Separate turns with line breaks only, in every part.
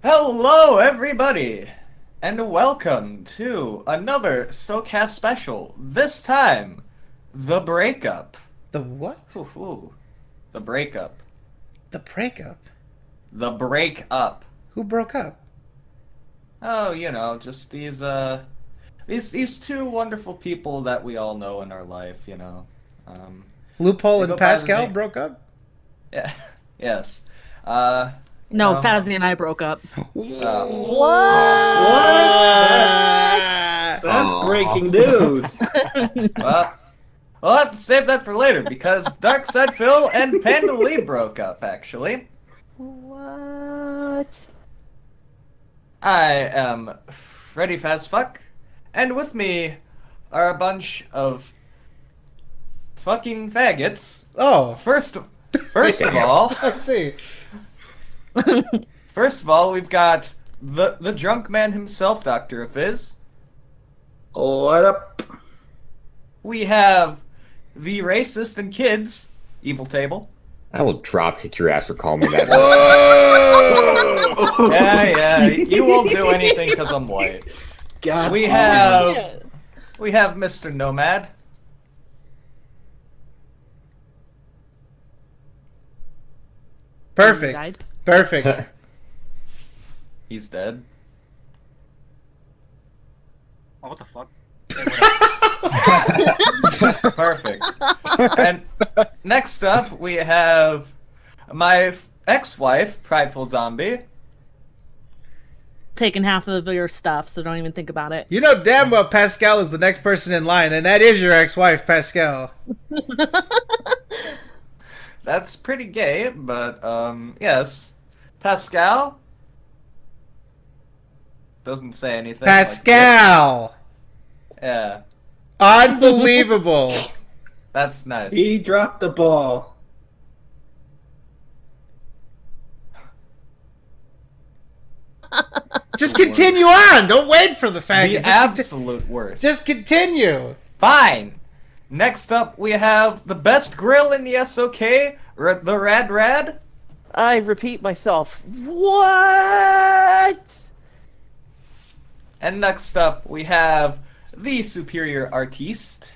Hello, everybody, and welcome to another SoKast special. This time, the breakup.
The what?
Ooh, the breakup.
The breakup?
The breakup.
Who broke up?
Oh, you know, just these two wonderful people that we all know in our life. You know,
Loophole
they go
and
by the
Pascal
name-
broke up?
Yeah, yes.
No,
know,
Fazzy and I broke up.
What?
That's breaking news.
Well, we'll have to save that for later because Dark Side Phil and Panda Lee broke up, actually.
What?
I am Freddy Fazfuck, and with me are a bunch of fucking faggots.
Oh.
First of all,
Let's see.
we've got the drunk man himself, Dr. Fizz.
What up?
We have the racist and kids, Evil Table.
I will drop kick your ass for calling me that.
Yeah, you won't do anything because I'm white.
God.
We have Mr. Nomad.
Perfect.
Died.
Perfect.
He's dead.
Oh, what the fuck?
Perfect. And next up, we have my ex-wife, Prideful Zombie.
Taking half of your stuff, so don't even think about it.
You know damn well Pascal is the next person in line, and that is your ex-wife, Pascal.
That's pretty gay, but, yes. Pascal? Doesn't say anything.
Pascal!
Yeah,
Unbelievable.
that's nice.
He dropped the ball.
Just continue on. Don't wait for the fact.
The absolute worst.
Just continue.
Fine. Next up, we have the best grill in the SOK, the Rad Rad.
I repeat myself. What?
And next up, we have the superior artiste.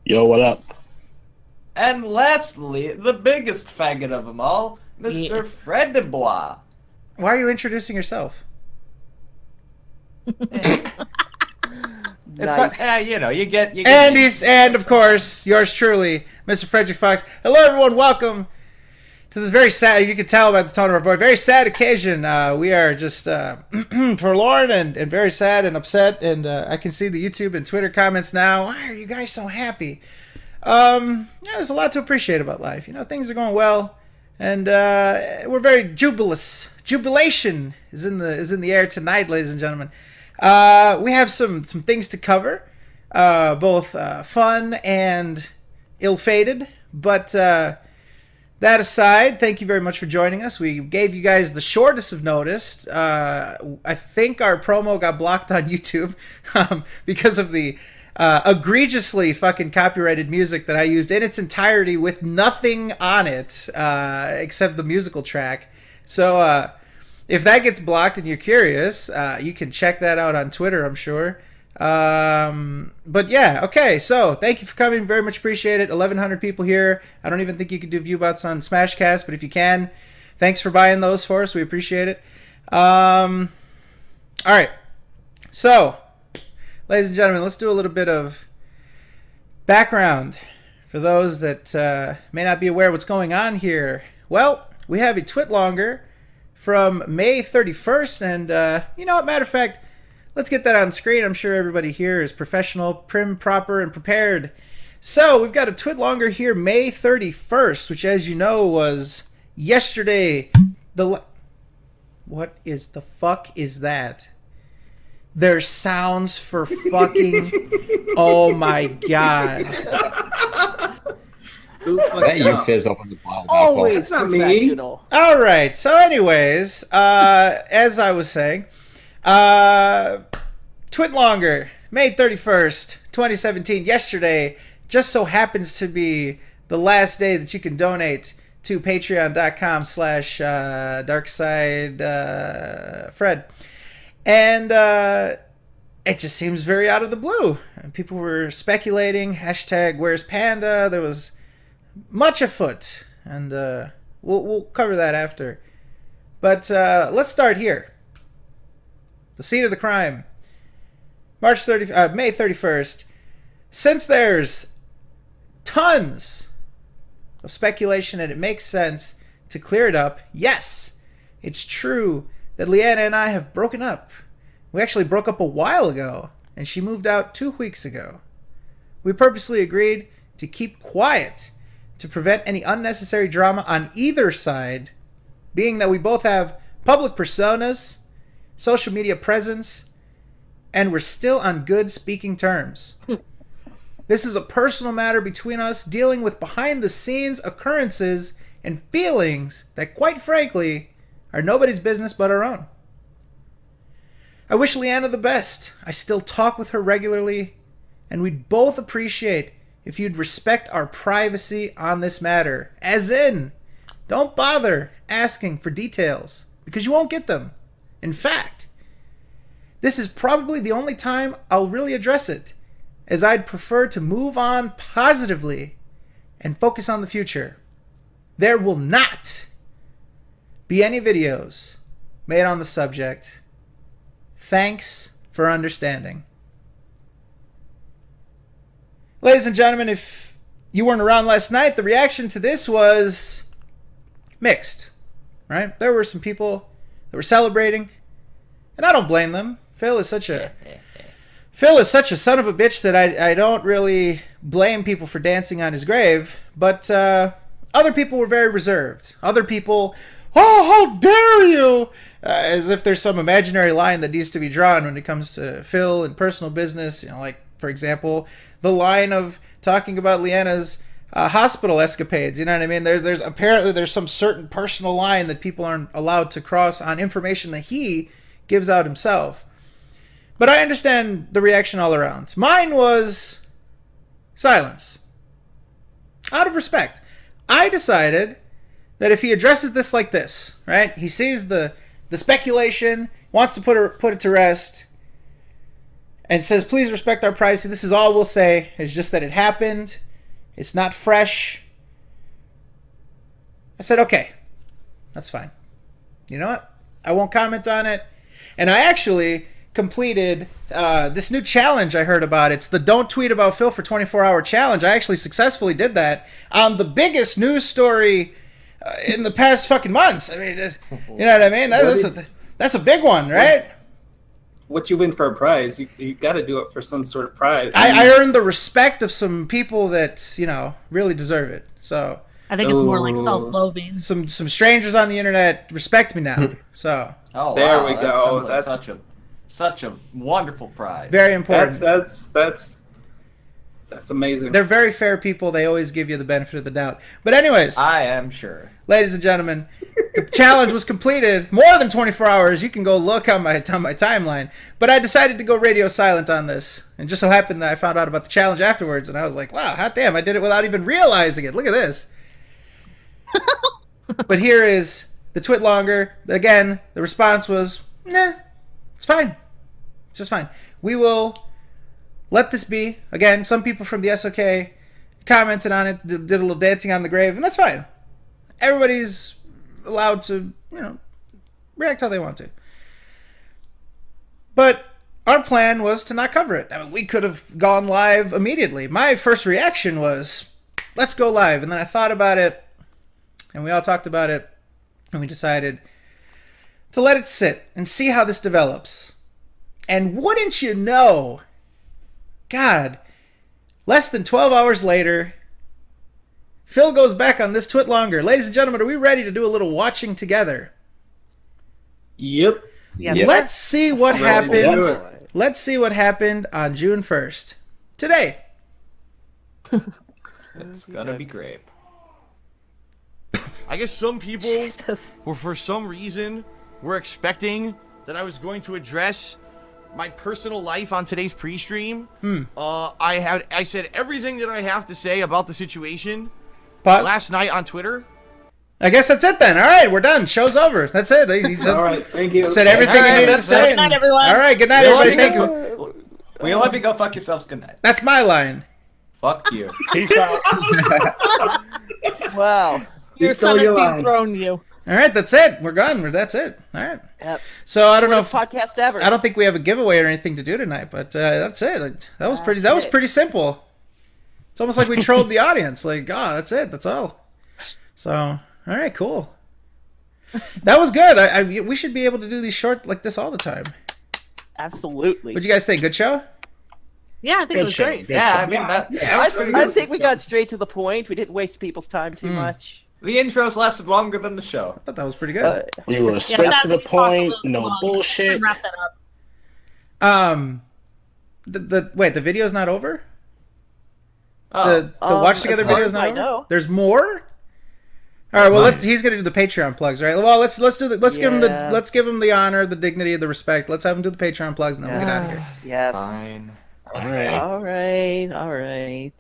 Yo, what up?
And lastly, the biggest faggot of them all, Mr.
Yeah.
Fred de Bois.
Why are you introducing yourself?
It's
Nice.
you know, you get
And of course, yours truly, Mr. Frederick Fox. Hello, everyone. Welcome to this very sad, you can tell by the tone of our voice, very sad occasion. We are just forlorn and very sad and upset. And I can see the YouTube and Twitter comments now. Why are you guys so happy? Yeah, there's a lot to appreciate about life. You know, things are going well, and we're very jubilous. Jubilation is in the air tonight, ladies and gentlemen. We have some things to cover, both fun and ill-fated. But that aside, thank you very much for joining us. We gave you guys the shortest of notice. I think our promo got blocked on YouTube because of the egregiously fucking copyrighted music that I used in its entirety with nothing on it except the musical track. So if that gets blocked and you're curious, you can check that out on Twitter, I'm sure. But yeah, okay, so thank you for coming, very much appreciate it. 1,100 people here. I don't even think you could do viewbots on SmashCast, but if you can, thanks for buying those for us, we appreciate it. Alright, so ladies and gentlemen, let's do a little bit of background for those that may not be aware of what's going on here. Well, we have a twit longer from May 31st, and you know what, matter of fact, let's get that on screen. I'm sure everybody here is professional, prim, proper, and prepared. So we've got a twit longer here, May 31st, which, as you know, was yesterday. What is the fuck is that? There's sounds for fucking... Oh my god.
That you fizz open the bottle.
Always
not me.
professional.
All right. So, anyways, as I was saying, twit longer, May 31st, 2017. Yesterday just so happens to be the last day that you can donate to patreon.com/darksidefred. And it just seems very out of the blue. And people were speculating, hashtag where's Panda? There was much afoot. And we'll cover that after. But let's start here. The scene of the crime. May 31st. Since there's tons of speculation and it makes sense to clear it up, yes, it's true that Leanna and I have broken up. We actually broke up a while ago, and she moved out 2 weeks ago. We purposely agreed to keep quiet to prevent any unnecessary drama on either side, being that we both have public personas, social media presence, and we're still on good speaking terms. This is a personal matter between us, dealing with behind-the-scenes occurrences and feelings that, quite frankly, are nobody's business but our own. I wish Leanna the best. I still talk with her regularly, and we'd both appreciate if you'd respect our privacy on this matter. As in, don't bother asking for details, because you won't get them. In fact, this is probably the only time I'll really address it, as I'd prefer to move on positively and focus on the future. There will not be any videos made on the subject. Thanks for understanding. Ladies and gentlemen, if you weren't around last night, the reaction to this was mixed, right? There were some people that were celebrating, and I don't blame them. Phil is such a son of a bitch that I don't really blame people for dancing on his grave. But other people were very reserved. Other people, oh, how dare you! As if there's some imaginary line that needs to be drawn when it comes to Phil and personal business. You know, like, for example, the line of talking about Leanna's hospital escapades. You know what I mean? There's apparently some certain personal line that people aren't allowed to cross on information that he gives out himself. But I understand the reaction all around. Mine was silence. Out of respect. I decided that if he addresses this like this, right? He sees the speculation, wants to put it to rest, and says, please respect our privacy. This is all we'll say. It's just that it happened. It's not fresh. I said, okay, that's fine. You know what? I won't comment on it. And I actually completed this new challenge I heard about. It's the Don't Tweet About Phil for 24-hour challenge. I actually successfully did that on the biggest news story in the past fucking months. I mean, you know what I mean? That's a big one, right?
What you win for a prize, you got to do it for some sort of prize.
I earned the respect of some people that, you know, really deserve it. So
I think it's more like self-loathing.
Some strangers on the internet respect me now. So
oh,
there
wow,
we
that
go.
sounds like
That's
such a wonderful prize.
Very important.
That's amazing.
They're very fair people. They always give you the benefit of the doubt. But anyways,
I am sure.
Ladies and gentlemen, the challenge was completed more than 24 hours. You can go look on my timeline. But I decided to go radio silent on this. And just so happened that I found out about the challenge afterwards. And I was like, wow, hot damn, I did it without even realizing it. Look at this. But here is the twit longer. Again, the response was, nah, it's fine. It's just fine. We will let this be. Again, some people from the SoK commented on it, did a little dancing on the grave, and that's fine. Everybody's allowed to, you know, react how they want to. But our plan was to not cover it. I mean, we could have gone live immediately. My first reaction was, let's go live. And then I thought about it, and we all talked about it, and we decided to let it sit and see how this develops. And wouldn't you know, God, less than 12 hours later, Phil goes back on this twit longer. Ladies and gentlemen, are we ready to do a little watching together?
Yep.
Yes.
Let's see what happened.
do
Let's see what happened on June 1st. Today.
It's gonna be great.
I guess some people were, for some reason, were expecting that I was going to address my personal life on today's pre-stream. I said everything that I have to say about the situation
Pause.
last night on Twitter.
I guess that's it then. All right, we're done. Show's over. That's it.
All right, thank you.
Said everything
All right,
you needed to
that's
say.
Good night, everyone.
All right, good night, everybody. Thank you.
We love you. Go fuck yourselves. Good night.
That's my line.
Fuck you.
Peace out.
Wow.
Your
stole
son has
your line.
dethroned you.
All right, that's it. We're done. That's it. All right.
Yep.
So I don't know
Shortest
if
podcast ever.
I don't think we have a giveaway or anything to do tonight, but that's it. That was pretty. That was
it.
pretty simple. It's almost like we trolled the audience. Like, oh, that's it. That's all. So, all right, cool. That was good. We should be able to do these short like this all the time.
Absolutely.
What'd you guys think? Good show?
Yeah, I think it was great.
Yeah, I mean
I think we got straight to the point. We didn't waste people's time too much.
the intros lasted longer than the show.
I thought that was pretty good.
We were straight to the point, no bullshit.
Wrap that up.
Wait, the video's not over?
Oh,
The watch together
as far
video's
as
not
I
over?
know.
There's more? All right, well, he's gonna do the Patreon plugs, right? Well, let's give him
Yeah.
let's give him the honor, the dignity, the respect. Let's have him do the Patreon plugs, and then we'll get out of here.
Yeah.
fine.
All right.
All right.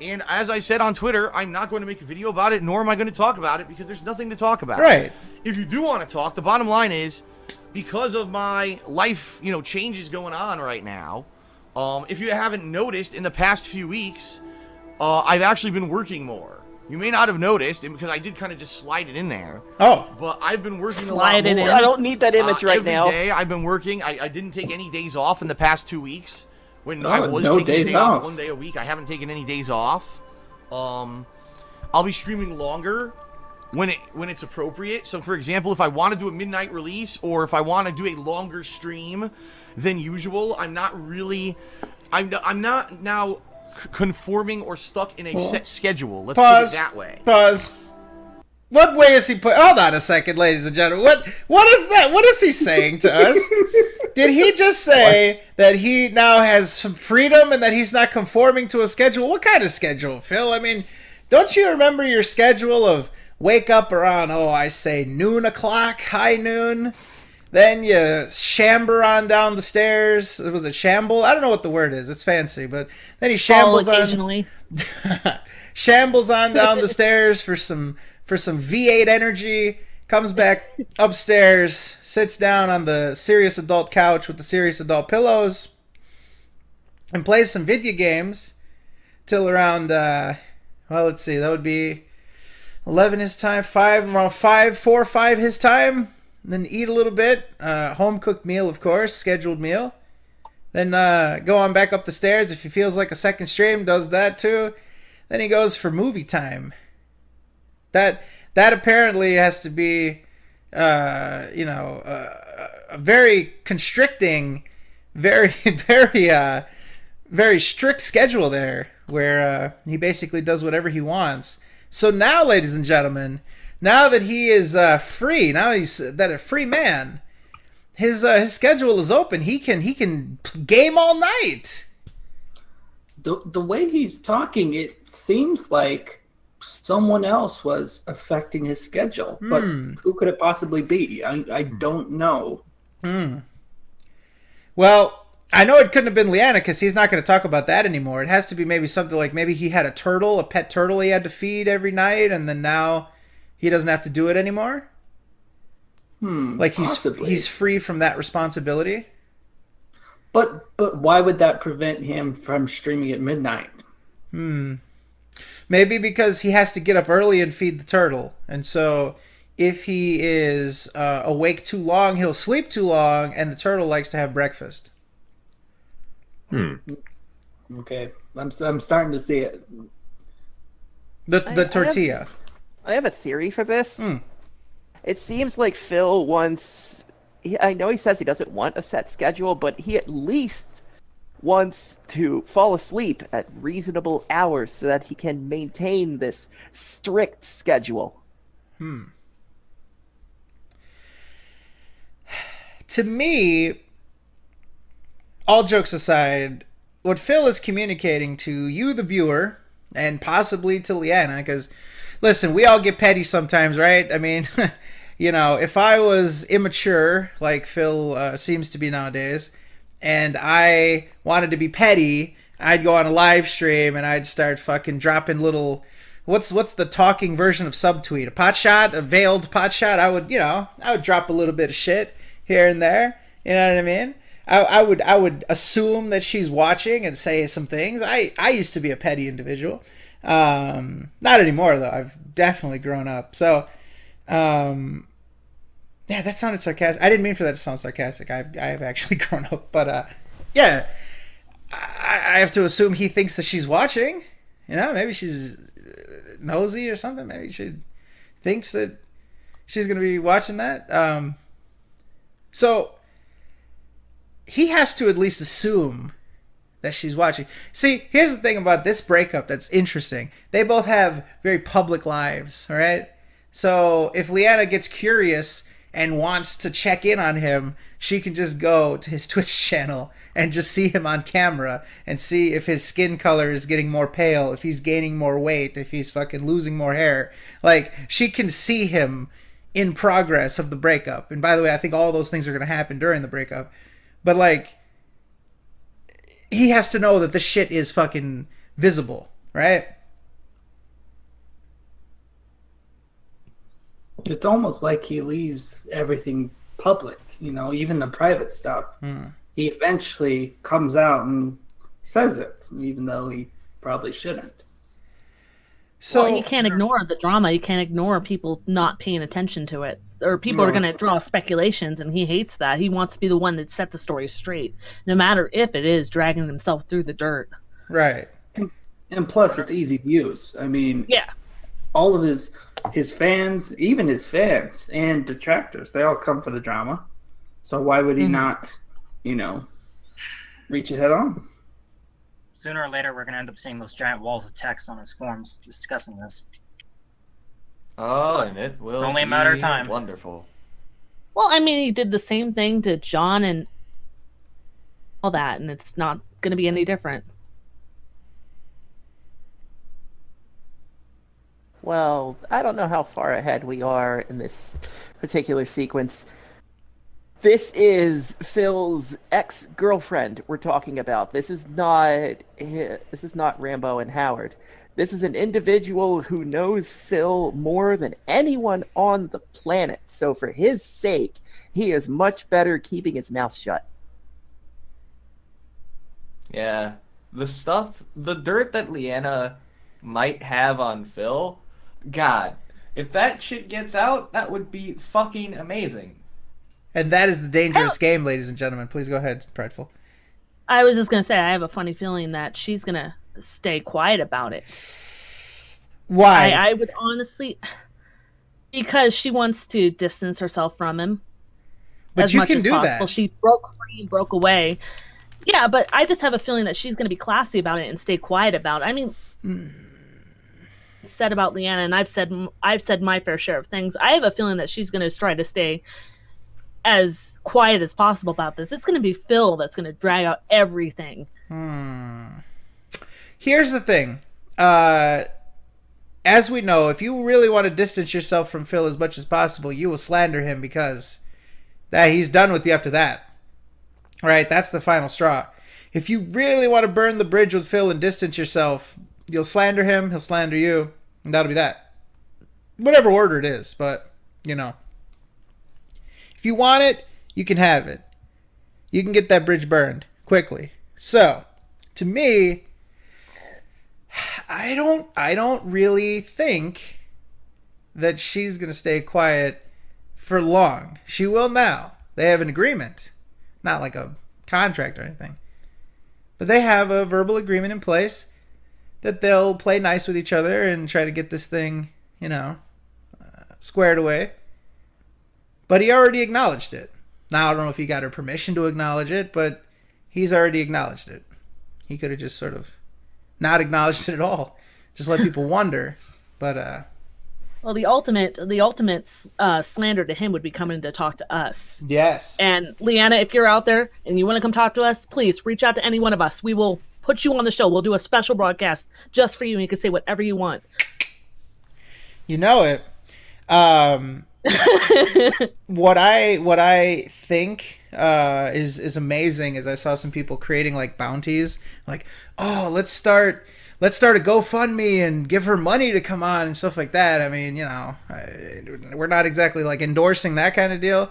And as I said on Twitter, I'm not going to make a video about it, nor am I going to talk about it, because there's nothing to talk about.
Right.
If you do want to talk, the bottom line is, because of my life, changes going on right now, if you haven't noticed, in the past few weeks, I've actually been working more. You may not have noticed, because I did kind of just slide it in there.
Oh,
But I've been working a
Slide
lot
it
more.
in.
I don't need that image right
Every
now.
day I've been working. I didn't take any days off in the past 2 weeks. When
Oh,
I was
no
taking a
days
day off
off.
1 day a week, I haven't taken any days off. I'll be streaming longer when it's appropriate. So, for example, if I want to do a midnight release, or if I want to do a longer stream than usual, I'm not now conforming or stuck in a set schedule. Let's put
pause.
it that way.
Pause. What way is he put? Hold on a second, ladies and gentlemen. What is that? What is he saying to us? Did he just say that he now has some freedom and that he's not conforming to a schedule? What kind of schedule, Phil? I mean, don't you remember your schedule of wake up around, I say noon o'clock, high noon? Then you shamber on down the stairs. Was it shamble? I don't know what the word is. It's fancy, but then he shambles on
Occasionally.
shambles on down the stairs for some V8 energy, comes back upstairs, sits down on the serious adult couch with the serious adult pillows, and plays some video games till around let's see, that would be 11 his time, 4 or 5 his time. Then eat a little bit, home cooked meal, of course, scheduled meal. Then go on back up the stairs. If he feels like a second stream, does that too. Then he goes for movie time. That apparently has to be, a very constricting, very very strict schedule there, where he basically does whatever he wants. So now, ladies and gentlemen, now that he is free, now he's a free man, his schedule is open. He can game all night.
The way he's talking, it seems like someone else was affecting his schedule. But who could it possibly be? I don't know.
Well, I know it couldn't have been Leanna, because he's not going to talk about that anymore. It has to be maybe something like, maybe he had a pet turtle he had to feed every night, and then now he doesn't have to do it anymore. Like he's free from that responsibility.
But why would that prevent him from streaming at midnight?
Maybe because he has to get up early and feed the turtle, and so if he is awake too long, he'll sleep too long, and the turtle likes to have breakfast.
Okay, I'm starting to see it.
The tortilla.
I have a theory for this. It seems like Phil wants... I know he says he doesn't want a set schedule, but he at least wants to fall asleep at reasonable hours so that he can maintain this strict schedule.
To me, all jokes aside, what Phil is communicating to you, the viewer, and possibly to Leanna, because, listen, we all get petty sometimes, right? I mean, if I was immature, like Phil seems to be nowadays, and I wanted to be petty, I'd go on a live stream and I'd start fucking dropping little what's the talking version of subtweet? A pot shot, a veiled pot shot. I would drop a little bit of shit here and there. You know what I mean? I would assume that she's watching and say some things. I used to be a petty individual. Not anymore though. I've definitely grown up. So, yeah, that sounded sarcastic. I didn't mean for that to sound sarcastic. I have actually grown up, but yeah, I have to assume he thinks that she's watching. You know, maybe she's nosy or something. Maybe she thinks that she's gonna be watching that. So he has to at least assume that she's watching. See, here's the thing about this breakup that's interesting. They both have very public lives, all right? So if Leanna gets curious and wants to check in on him, she can just go to his Twitch channel and just see him on camera and see if his skin color is getting more pale, if he's gaining more weight, if he's fucking losing more hair. Like, she can see him in progress of the breakup. And by the way, I think all those things are going to happen during the breakup. But, like, he has to know that this shit is fucking visible, right?
It's almost like he leaves everything public, you know, even the private stuff. He eventually comes out and says it, even though he probably shouldn't.
So you can't ignore the drama. You can't ignore people not paying attention to it. Or people are going to draw speculations, and he hates that. He wants to be the one that set the story straight, no matter if it is dragging himself through the dirt.
Right.
And plus, it's easy views. I mean,
yeah,
all of his fans, even his fans and detractors, they all come for the drama. So why would he not, you know, reach it head on?
Sooner or later, we're going to end up seeing those giant walls of text on his forums discussing this.
Oh, and it will.
It's only a matter of time.
Wonderful.
Well, I mean, he did the same thing to John and all that, and it's not going to be any different.
Well, I don't know how far ahead we are in this particular sequence. This is Phil's ex-girlfriend we're talking about. This is not Rambo and Howard. This is an individual who knows Phil more than anyone on the planet. So for his sake, he is much better keeping his mouth shut.
Yeah. The dirt that Leanna might have on Phil, God, if that shit gets out, that would be fucking amazing.
And that is the dangerous game, ladies and gentlemen. Please go ahead, Prideful.
I was just going to say, I have a funny feeling that she's going to stay quiet about it.
Why?
I would honestly... Because she wants to distance herself from him.
But
as
you
much
can
as
do
possible.
that.
She broke free, broke away. Yeah, but I just have a feeling that she's going to be classy about it and stay quiet about it. I mean... said about Leanna, and I've said my fair share of things. I have a feeling that she's going to try to stay as quiet as possible about this. It's going to be Phil that's going to drag out everything.
Here's the thing. As we know, if you really want to distance yourself from Phil as much as possible, you will slander him because that he's done with you after that. Right? That's the final straw. If you really want to burn the bridge with Phil and distance yourself, you'll slander him, he'll slander you, and that'll be that. Whatever order it is, but, you know. If you want it, you can have it. You can get that bridge burned quickly. So, to me, I don't really think that she's going to stay quiet for long. She will now. They have an agreement. Not like a contract or anything. But they have a verbal agreement in place that they'll play nice with each other and try to get this thing, you know, squared away. But he already acknowledged it. Now, I don't know if he got her permission to acknowledge it, but he's already acknowledged it. He could have just sort of not acknowledged it at all. Just let people wonder. But,
well, the ultimate slander to him would be coming to talk to us.
Yes.
And Leanna, if you're out there and you want to come talk to us, please reach out to any one of us. We will put you on the show. We'll do a special broadcast just for you, and you can say whatever you want.
You know it. What I think is amazing is I saw some people creating like bounties, like, oh, let's start let's start a GoFundMe and give her money to come on and stuff like that. I mean, you know, we're not exactly like endorsing that kind of deal.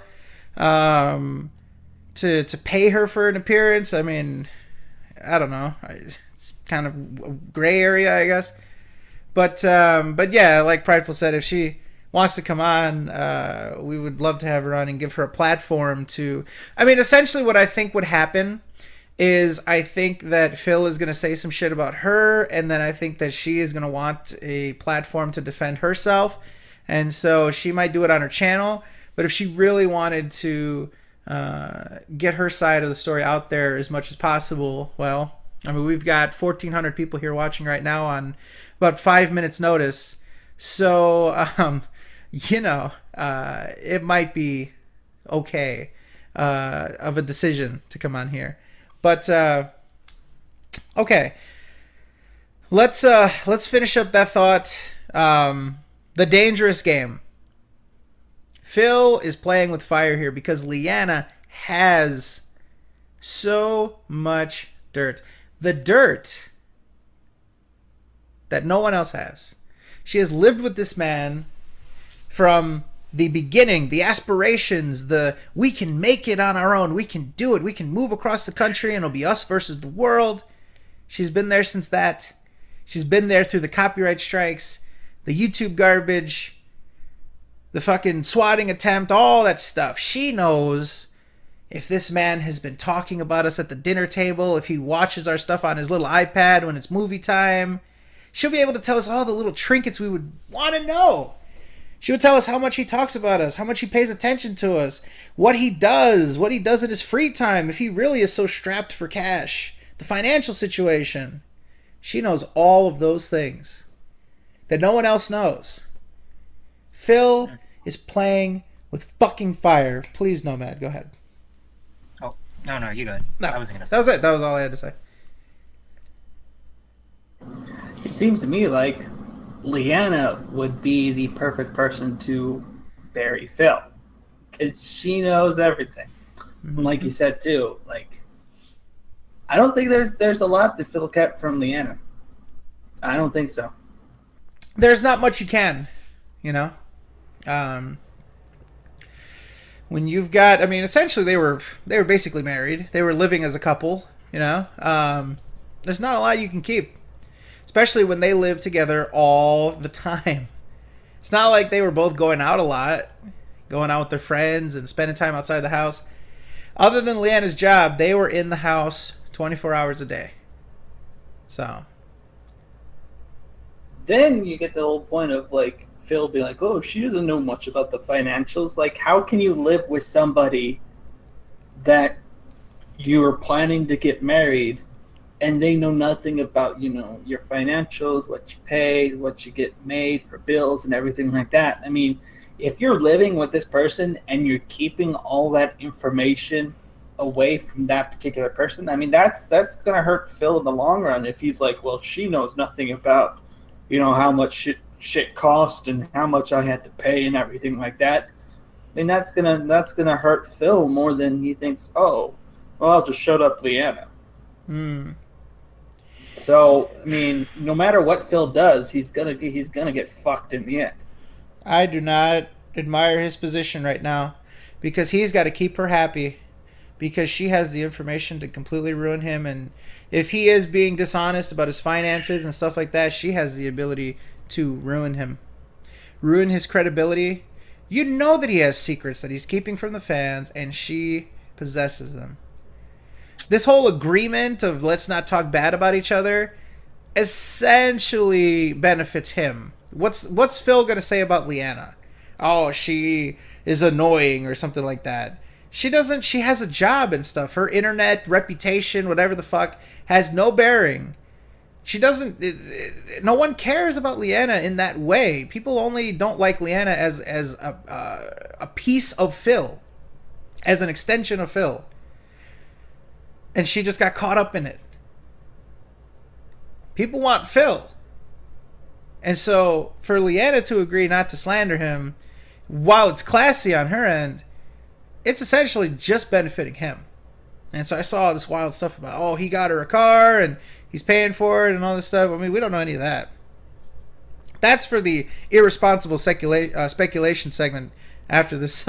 To pay her for an appearance, I mean, I don't know. It's kind of a gray area, I guess. But yeah, like Prideful said, if she wants to come on, we would love to have her on and give her a platform to... I mean, essentially what I think would happen is I think that Phil is going to say some shit about her, and then I think that she is going to want a platform to defend herself, and so she might do it on her channel. But if she really wanted to get her side of the story out there as much as possible, well, I mean, we've got 1,400 people here watching right now on about 5 minutes notice, so you know, it might be okay of a decision to come on here. But okay, let's finish up that thought. The dangerous game. Phil is playing with fire here because Leanna has so much dirt. The dirt that no one else has. She has lived with this man from the beginning, the aspirations, the we can make it on our own, we can do it, we can move across the country and it'll be us versus the world. She's been there since that. She's been there through the copyright strikes, the YouTube garbage, the fucking swatting attempt, all that stuff. She knows if this man has been talking about us at the dinner table, if he watches our stuff on his little iPad when it's movie time, she'll be able to tell us all the little trinkets we would want to know. She would tell us how much he talks about us, how much he pays attention to us, what he does in his free time, if he really is so strapped for cash, the financial situation. She knows all of those things that no one else knows. Phil is playing with fucking fire. Please, Nomad, go ahead.
Oh, no, you good.
No,
I wasn't gonna say.
that was it. That was all I had to say.
It seems to me like Leanna would be the perfect person to bury Phil, because she knows everything. And like you said too, like I don't think there's a lot that Phil kept from Leanna. I don't think so.
There's not much you can, you know. When you've got, I mean, essentially they were basically married. They were living as a couple, you know. There's not a lot you can keep. Especially when they live together all the time. It's not like they were both going out a lot, going out with their friends and spending time outside the house. Other than Leanna's job, they were in the house 24 hours a day. So.
Then you get the whole point of like Phil being like, oh, she doesn't know much about the financials. Like, how can you live with somebody that you're planning to get married and they know nothing about, you know, your financials, what you pay, what you get made for bills and everything like that? I mean, if you're living with this person and you're keeping all that information away from that particular person, I mean, that's going to hurt Phil in the long run if he's like, well, she knows nothing about, you know, how much shit cost and how much I had to pay and everything like that. I mean, that's gonna hurt Phil more than he thinks, oh, well, I'll just shut up Leanna. So, I mean, no matter what Phil does, he's gonna get fucked in the end.
I do not admire his position right now because he's got to keep her happy because she has the information to completely ruin him. And if he is being dishonest about his finances and stuff like that, she has the ability to ruin him, ruin his credibility. You know that he has secrets that he's keeping from the fans, and she possesses them. This whole agreement of let's not talk bad about each other essentially benefits him. What's Phil gonna say about Leanna? Oh, she is annoying or something like that. She doesn't. She has a job and stuff. Her internet reputation, whatever the fuck, has no bearing. She doesn't. No one cares about Leanna in that way. People only don't like Leanna as a piece of Phil, as an extension of Phil. And she just got caught up in it. People want Phil. And so for Leanna to agree not to slander him, while it's classy on her end, it's essentially just benefiting him. And so I saw this wild stuff about, oh, he got her a car and he's paying for it and all this stuff. I mean, we don't know any of that. That's for the irresponsible speculation segment after this.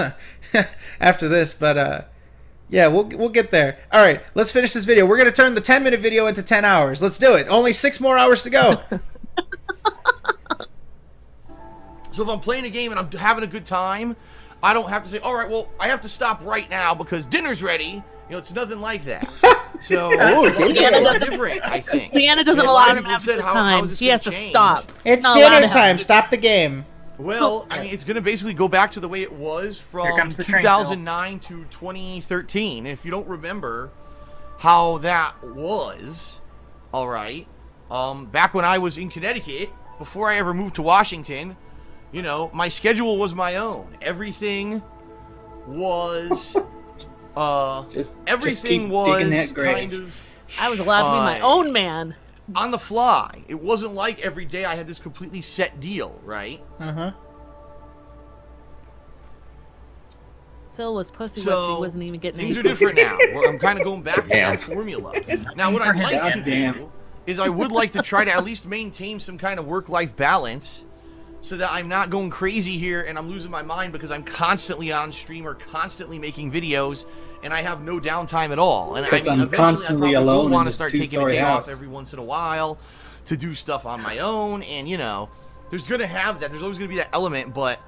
After this, but yeah, we'll get there. All right, let's finish this video. We're gonna turn the 10-minute video into 10 hours. Let's do it. Only 6 more hours to go.
So if I'm playing a game and I'm having a good time, I don't have to say, all right, well, I have to stop right now because dinner's ready. You know, it's nothing like that. So it's a little different, I think.
Leanna doesn't allow him to have the time. He has to stop.
It's dinner time. Stop the game.
Well, I mean, it's going to basically go back to the way it was from 2009 to 2013. If you don't remember how that was, all right, back when I was in Connecticut, before I ever moved to Washington, you know, my schedule was my own. Everything was, everything was kind of...
I was allowed to be my own man.
On the fly. It wasn't like every day I had this completely set deal, right?
Uh-huh.
Phil was pussy whipped. He wasn't even getting
things are different now. I'm kind of going back to that formula. Now, what I'd like to do is I would like to try to at least maintain some kind of work-life balance so that I'm not going crazy here and I'm losing my mind because I'm constantly on stream or constantly making videos and I have no downtime at all. And
because I'm constantly alone. I want to start taking a day off
every once in a while to do stuff on my own, and you know, there's gonna have that. There's always gonna be that element, but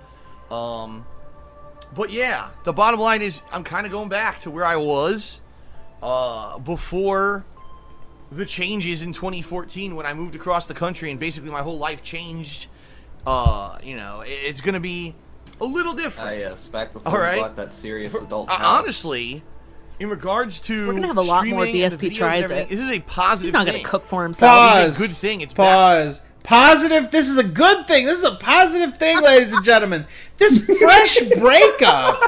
yeah, the bottom line is I'm kind of going back to where I was before the changes in 2014 when I moved across the country and basically my whole life changed. You know, it's gonna be a little different.
Yes, back before we bought that serious adult house.
Honestly, in regards to
we're gonna have a lot more DSP tries it.
This is a positive
He's not
thing.
gonna cook for himself.
Pause.
This is a good thing. It's
pause. Positive. This is a good thing. This is a positive thing, ladies and gentlemen. This fresh breakup.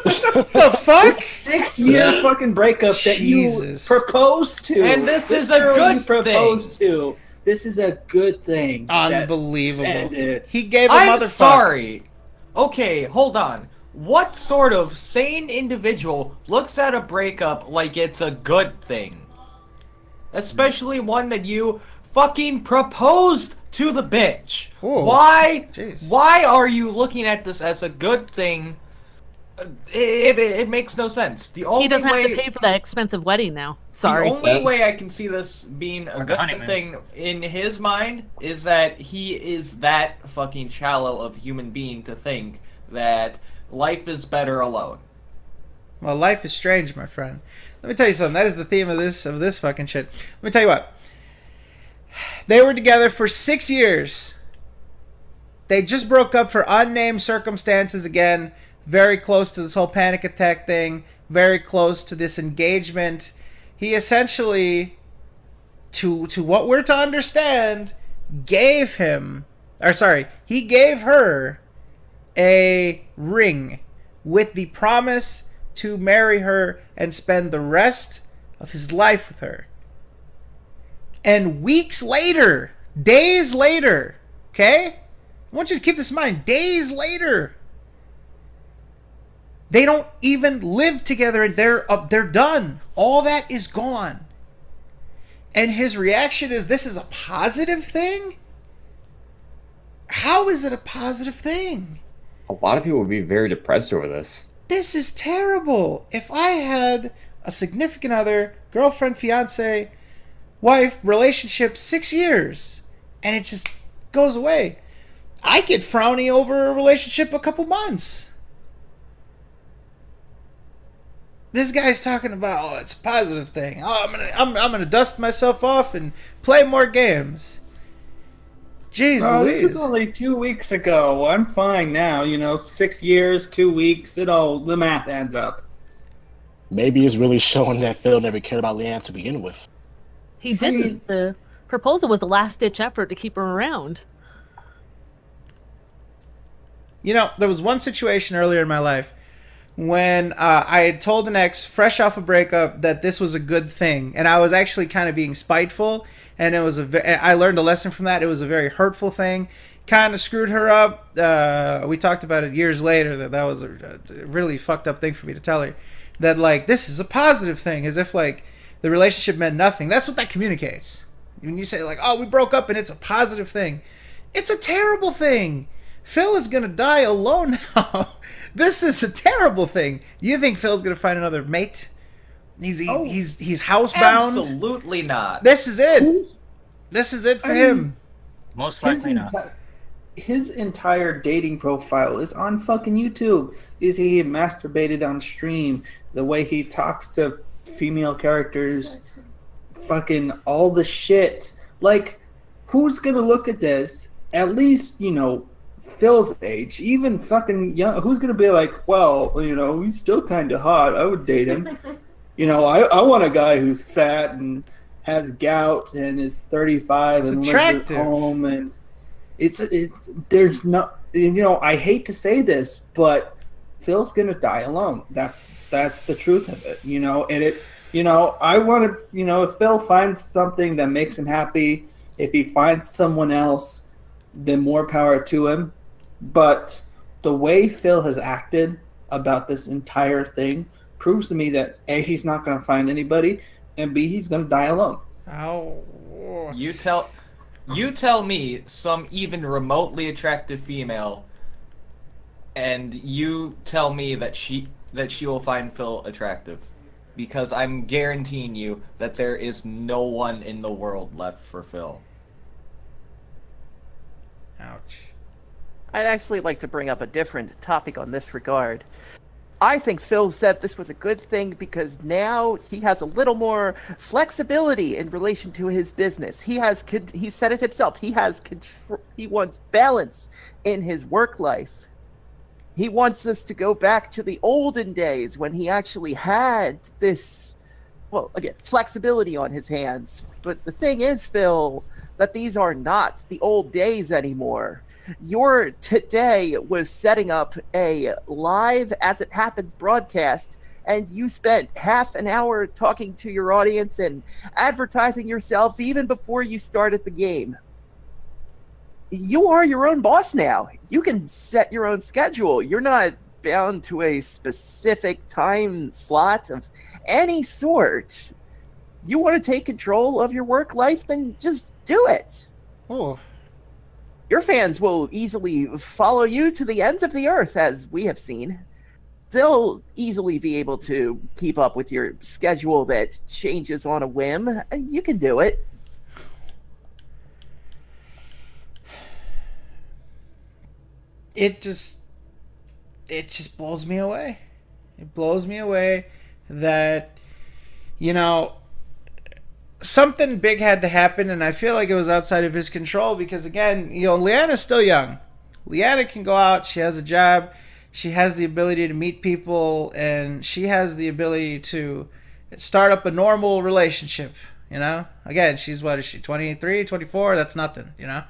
The fuck?
6-year fucking breakup that you proposed to,
and this is a good
proposed to. This is a good thing.
Unbelievable. He gave a motherfucker.
I'm sorry. Okay, hold on. What sort of sane individual looks at a breakup like it's a good thing? Especially one that you fucking proposed to the bitch.
Ooh.
Why?
Jeez.
Why are you looking at this as a good thing? It makes no sense. The only
he doesn't
way,
have to pay for that expensive wedding now. Sorry.
The only way I can see this being a good thing in his mind is that he is that fucking shallow of a human being to think that life is better alone.
Well, life is strange, my friend. Let me tell you something. That is the theme of this fucking shit. Let me tell you what. They were together for 6 years. They just broke up for unnamed circumstances again. Very close to this whole panic attack thing. Very close to this engagement. He essentially, to what we're to understand, he gave her a ring with the promise to marry her and spend the rest of his life with her. And weeks later, days later, okay? I want you to keep this in mind. Days later, they don't even live together and they're done. All that is gone. And his reaction is, this is a positive thing? How is it a positive thing?
A lot of people would be very depressed over this.
This is terrible. If I had a significant other, girlfriend, fiance, wife, relationship, 6 years, and it just goes away, I get frowny over a relationship a couple months. This guy's talking about, oh, it's a positive thing. Oh, I'm gonna dust myself off and play more games. Jeez Louise.
This was only 2 weeks ago. I'm fine now. You know, 6 years, 2 weeks. The math adds up.
Maybe it's really showing that Phil never cared about Leanne to begin with.
He didn't. The proposal was a last-ditch effort to keep her around.
You know, there was one situation earlier in my life when I had told an ex, fresh off a breakup, that this was a good thing. And I was actually kind of being spiteful. And I learned a lesson from that. It was a very hurtful thing. Kind of screwed her up. We talked about it years later, that was a really fucked up thing for me to tell her. That, like, this is a positive thing. As if, like, the relationship meant nothing. That's what that communicates. when you say like, oh, we broke up and it's a positive thing, it's a terrible thing. Phil is gonna die alone now. This is a terrible thing. You think Phil's gonna find another mate? He's housebound.
Absolutely not.
This is it. This is it for him.
Most likely not.
His entire dating profile is on fucking YouTube. Is he masturbated on stream? The way he talks to female characters, fucking all the shit. Like, who's gonna look at this? At least, you know, Phil's age, even fucking young. Who's gonna be like, well, you know, he's still kind of hot. I would date him. You know, I want a guy who's fat and has gout and is 35 and lives at home, and there's no, you know, I hate to say this, but Phil's gonna die alone. That's the truth of it, you know. And it, you know, I want to, you know, if Phil finds something that makes him happy, if he finds someone else, then more power to him. But the way Phil has acted about this entire thing proves to me that A, he's not going to find anybody, and B, he's going to die alone.
Oh.
You tell me some even remotely attractive female, and you tell me that she will find Phil attractive, because I'm guaranteeing you that there is no one in the world left for Phil.
Ouch.
I'd actually like to bring up a different topic on this regard. I think Phil said this was a good thing because now he has a little more flexibility in relation to his business. He said it himself. He has control. He wants balance in his work life. He wants us to go back to the olden days when he actually had this, well, again, flexibility on his hands. But the thing is, Phil, that these are not the old days anymore. Your today was setting up a live as it happens broadcast, and you spent half an hour talking to your audience and advertising yourself even before you started the game. You are your own boss now. You can set your own schedule. You're not bound to a specific time slot of any sort. You want to take control of your work life, then just do it.
Oh.
Your fans will easily follow you to the ends of the earth, as we have seen. They'll easily be able to keep up with your schedule that changes on a whim. You can do it.
It just blows me away. It blows me away that, you know, something big had to happen, and I feel like it was outside of his control because, again, you know, Leanna's still young. Leanna can go out. She has a job. She has the ability to meet people, and she has the ability to start up a normal relationship, you know? Again, she's, what is she, 23, 24? That's nothing, you know?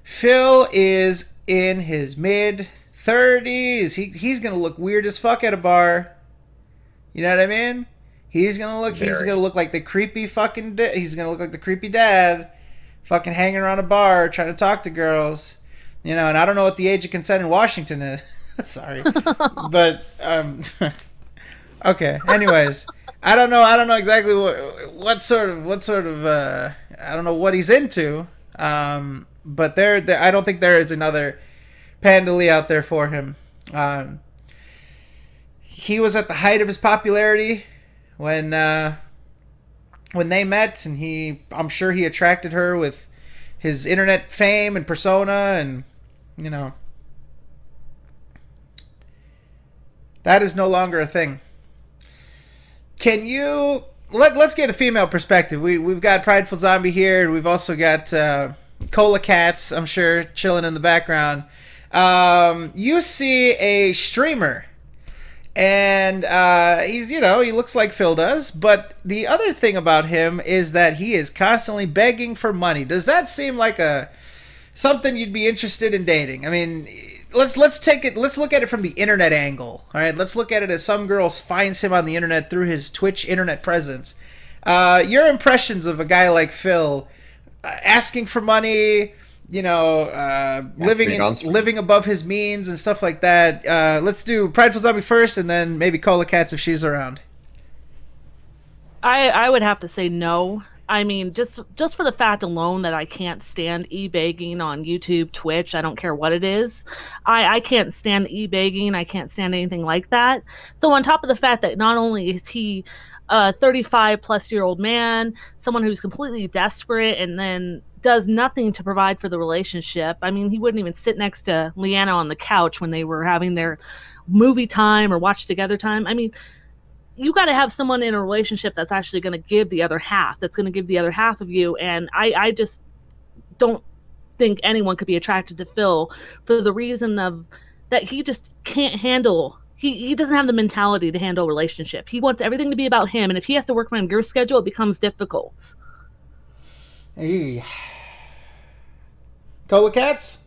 Phil is in his mid-30s. He's going to look weird as fuck at a bar. You know what I mean? He's gonna look like the creepy fucking. He's gonna look like the creepy dad, fucking hanging around a bar trying to talk to girls, you know. And I don't know what the age of consent in Washington is. Sorry, but okay. Anyways, I don't know exactly what sort of. I don't know what he's into. But I don't think there is another Pandali out there for him. He was at the height of his popularity when they met, and I'm sure he attracted her with his internet fame and persona, and, you know, that is no longer a thing. Can you let's get a female perspective. We've got Prideful Zombie here, and we've also got Cola Cats, I'm sure, chilling in the background. You see a streamer, and he's, you know, he looks like Phil does, but the other thing about him is that he is constantly begging for money. Does that seem like something you'd be interested in dating? I mean, let's look at it from the internet angle. All right, let's look at it as some girl finds him on the internet through his Twitch internet presence. Your impressions of a guy like Phil, asking for money, you know, living above his means and stuff like that. Let's do Prideful Zombie first, and then maybe Cola Cats if she's around.
I would have to say no. I mean, just for the fact alone that I can't stand e-begging on YouTube, Twitch, I don't care what it is. I can't stand e-begging. I can't stand anything like that. So on top of the fact that not only is he a 35-plus-year-old man, someone who's completely desperate and then does nothing to provide for the relationship. I mean, he wouldn't even sit next to Leanna on the couch when they were having their movie time or watch together time. I mean, you got to have someone in a relationship that's actually going to give the other half, that's going to give the other half of you. And I just don't think anyone could be attracted to Phil for the reason of that he just can't handle. He doesn't have the mentality to handle a relationship. He wants everything to be about him. And if he has to work around your schedule, it becomes difficult.
Hey. Cola Cats?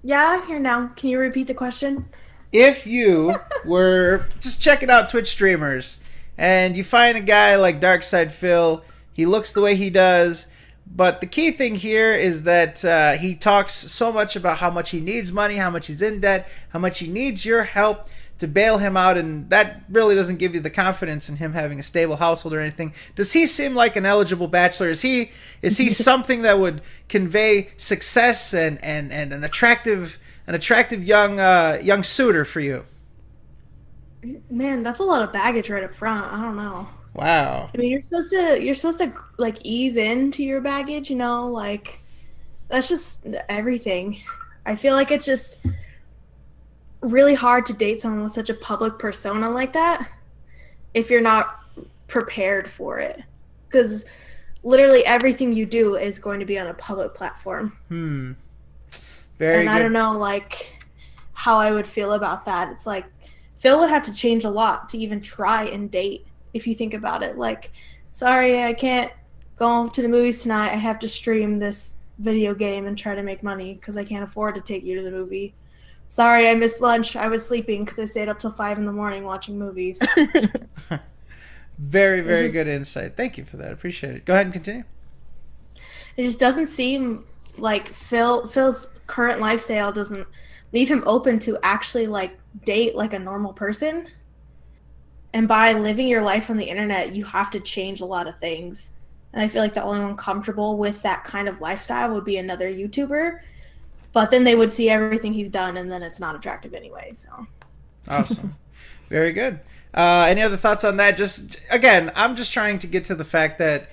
Yeah, I'm here now. Can you repeat the question?
If you were just checking out Twitch streamers and you find a guy like Darkside Phil, he looks the way he does, but the key thing here is that he talks so much about how much he needs money, how much he's in debt, how much he needs your help to bail him out, and that really doesn't give you the confidence in him having a stable household or anything. Does he seem like an eligible bachelor? Is he something that would convey success and an attractive young suitor for you?
Man, that's a lot of baggage right up front. I don't know.
Wow.
I mean, you're supposed to like ease into your baggage, you know, like that's just everything. I feel like it's just really hard to date someone with such a public persona like that if you're not prepared for it, because literally everything you do is going to be on a public platform.
Very
and
good.
I don't know, like, how I would feel about that. It's like Phil would have to change a lot to even try and date, if you think about it. Like, sorry, I can't go to the movies tonight. I have to stream this video game and try to make money because I can't afford to take you to the movie. Sorry, I missed lunch. I was sleeping because I stayed up till 5 in the morning watching movies.
Very, very good insight. Thank you for that. Appreciate it. Go ahead and continue.
It just doesn't seem like Phil's current lifestyle doesn't leave him open to actually like date like a normal person. And by living your life on the internet, you have to change a lot of things. And I feel like the only one comfortable with that kind of lifestyle would be another YouTuber. But then they would see everything he's done, and then it's not attractive anyway. So
awesome. Very good. Any other thoughts on that? Just again, I'm just trying to get to the fact that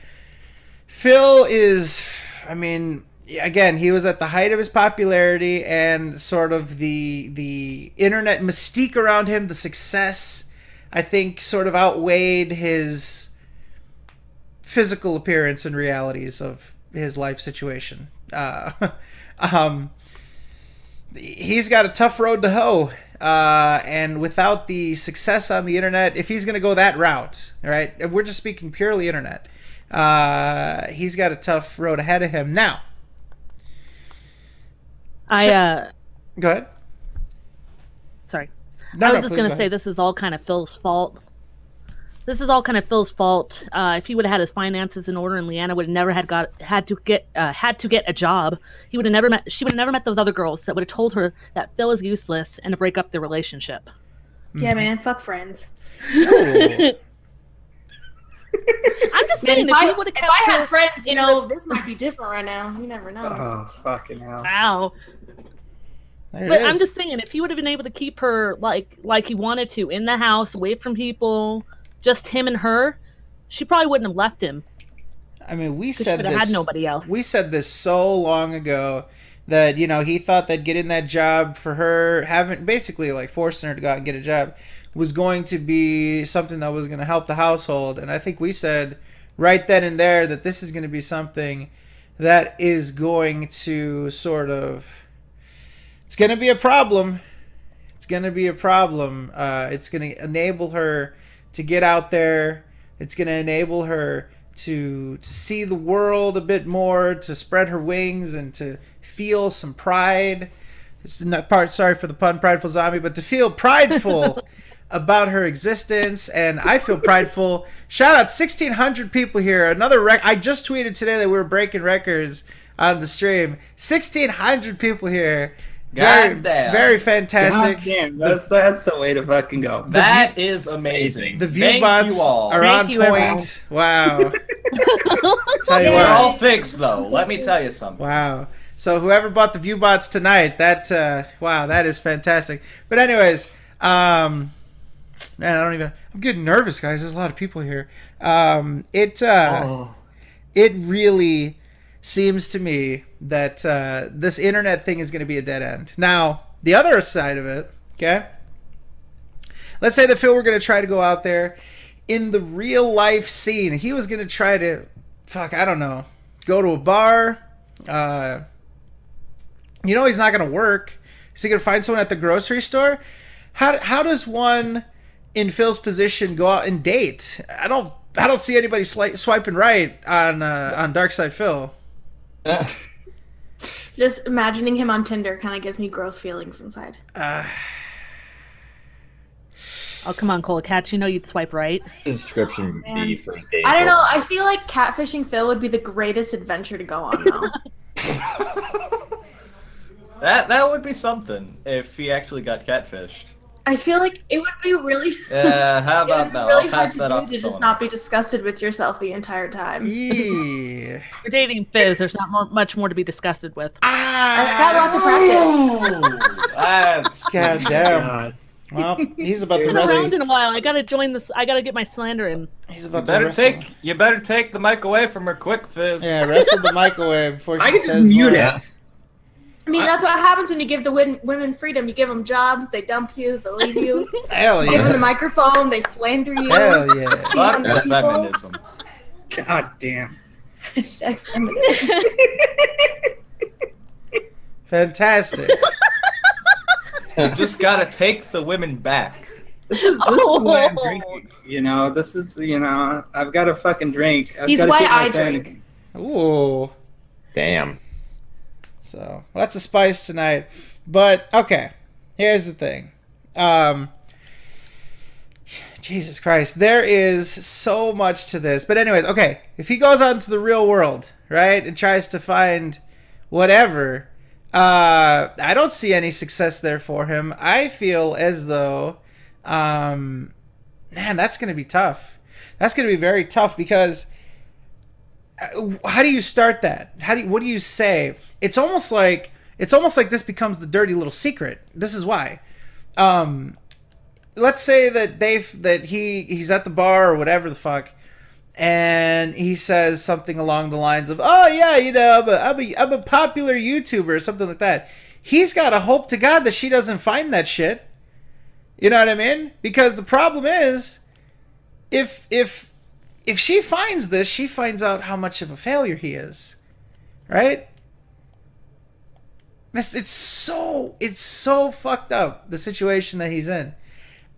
Phil is, I mean, again, he was at the height of his popularity and sort of the internet mystique around him, the success, I think, sort of outweighed his physical appearance and realities of his life situation. He's got a tough road to hoe. And without the success on the internet, if he's going to go that route, right? If we're just speaking purely internet, he's got a tough road ahead of him. Now,
go
ahead.
Sorry.
No,
I was just going to say this is all kind of Phil's fault. This is all kind of Phil's fault. If he would have had his finances in order and Leanna would have never had to get a job, she would have never met those other girls that would have told her that Phil is useless and to break up their relationship.
Yeah, man, fuck friends.
I'm just saying,
if I had friends, you know, this might be different right now. You never know.
Oh, fucking hell.
Wow. But I'm just saying, if he would have been able to keep her like he wanted to in the house, away from people, just him and her, she probably wouldn't have left him.
I mean, we said this.
Had nobody else.
We said this so long ago that, you know, he thought that getting that job for her, basically like forcing her to go out and get a job, was going to be something that was going to help the household. And I think we said right then and there that this is going to be something that is going to sort of, it's going to be a problem. It's going to be a problem. It's going to enable her to get out there. It's going to enable her to see the world a bit more, to spread her wings and to feel some pride. It's not sorry for the pun, prideful zombie, but to feel prideful about her existence. And I feel prideful. Shout out 1,600 people here. Another I just tweeted today that we were breaking records on the stream. 1,600 people here.
God damn.
Very fantastic.
God damn, that's the way to fucking go.
That is amazing.
The view bots are on point. Wow. Tell you
We're
what.
all fixed, though. Let me tell you something.
Wow. So whoever bought the ViewBots tonight, wow, that is fantastic. But anyways, man, I'm getting nervous, guys. There's a lot of people here. It really seems to me that this internet thing is going to be a dead end. Now, the other side of it, okay? Let's say that Phil were going to try to go out there in the real life scene. He was going to try to, I don't know, go to a bar. He's not going to work. Is he going to find someone at the grocery store? How does one in Phil's position go out and date? I don't see anybody swiping right on Dark Side Phil.
Just imagining him on Tinder kind of gives me gross feelings inside.
Oh, come on, Cole. Cat, you'd swipe right.
The description would be for his date.
I don't know. I feel like catfishing Phil would be the greatest adventure to go on, though.
That would be something if he actually got catfished.
I feel like it would be really.
Yeah, how about that?
Really
I'll pass
hard
that off
to do to just
someone.
not be disgusted with yourself the entire time.
Yeah.
You're dating Fizz. There's not much more to be disgusted with.
I got lots of practice.
That's
God damn. Well, he's about to
It's been around
wrestle.
in a while. I gotta join this. I gotta get my slander in.
He's about to wrestle.
You better take the mic away from her quick, Fizz.
Yeah, wrestle the mic away before she
I can
says
just mute
more.
it.
I mean, that's what happens when you give the women freedom. You give them jobs, they dump you, they leave you.
Hell
You give them
yeah.
the microphone, they slander you.
Hell yeah.
Fuck
1,600
the
people.
feminism.
God damn.
Hashtag feminism.
Fantastic.
You just gotta take the women back.
This is why I'm drinking. This is, I've got a fucking drink.
He's
gotta
why
keep my
I
sanity.
drink.
Ooh.
Damn.
So, lots of spice tonight. But, okay. Here's the thing. Jesus Christ. There is so much to this. But anyways, okay. If he goes out into the real world, right, and tries to find whatever, I don't see any success there for him. I feel as though, man, that's going to be tough. That's going to be very tough because how do you start that? What do you say? It's almost like this becomes the dirty little secret. This is why. Let's say that he's at the bar or whatever the fuck, and he says something along the lines of, "Oh yeah, I'm a popular YouTuber," or something like that. He's got to hope to God that she doesn't find that shit. You know what I mean? Because the problem is, if she finds this, she finds out how much of a failure he is, right? It's so fucked up, the situation that he's in,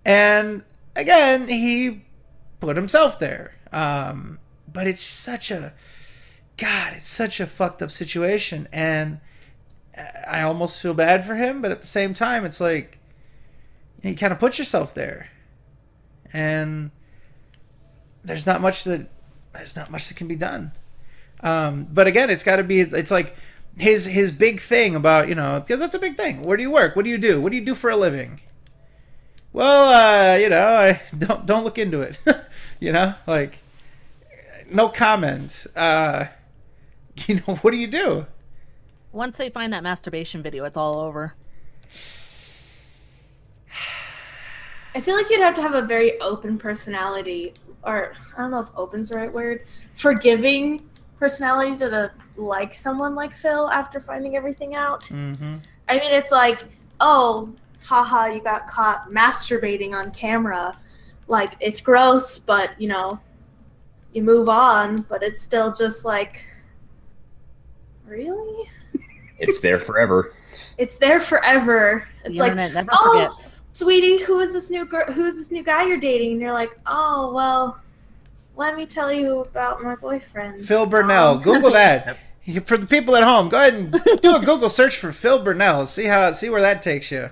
and again, he put himself there. But it's such a fucked up situation, and I almost feel bad for him, but at the same time, it's like you kind of put yourself there, and there's not much that can be done. But again, it's got to be. It's like his big thing about, because that's a big thing. Where do you work? What do you do? What do you do for a living? Well, I don't look into it. Like no comments. What do you do?
Once they find that masturbation video, it's all over.
I feel like you'd have to have a very open personality, or I don't know if open's the right word, forgiving personality to like someone like Phil after finding everything out.
Mm-hmm.
I mean, it's like, oh, haha, you got caught masturbating on camera. Like, it's gross, but, you move on, but it's still just like, really?
It's there forever.
It's there forever. It's
The
like,
internet never
oh,
forgets.
sweetie, who is this new girl? Who is this new guy you're dating? And you're like, oh, well, let me tell you about my boyfriend.
Phil Burnell. Google that. For the people at home, go ahead and do a Google search for Phil Burnell. See where that takes you.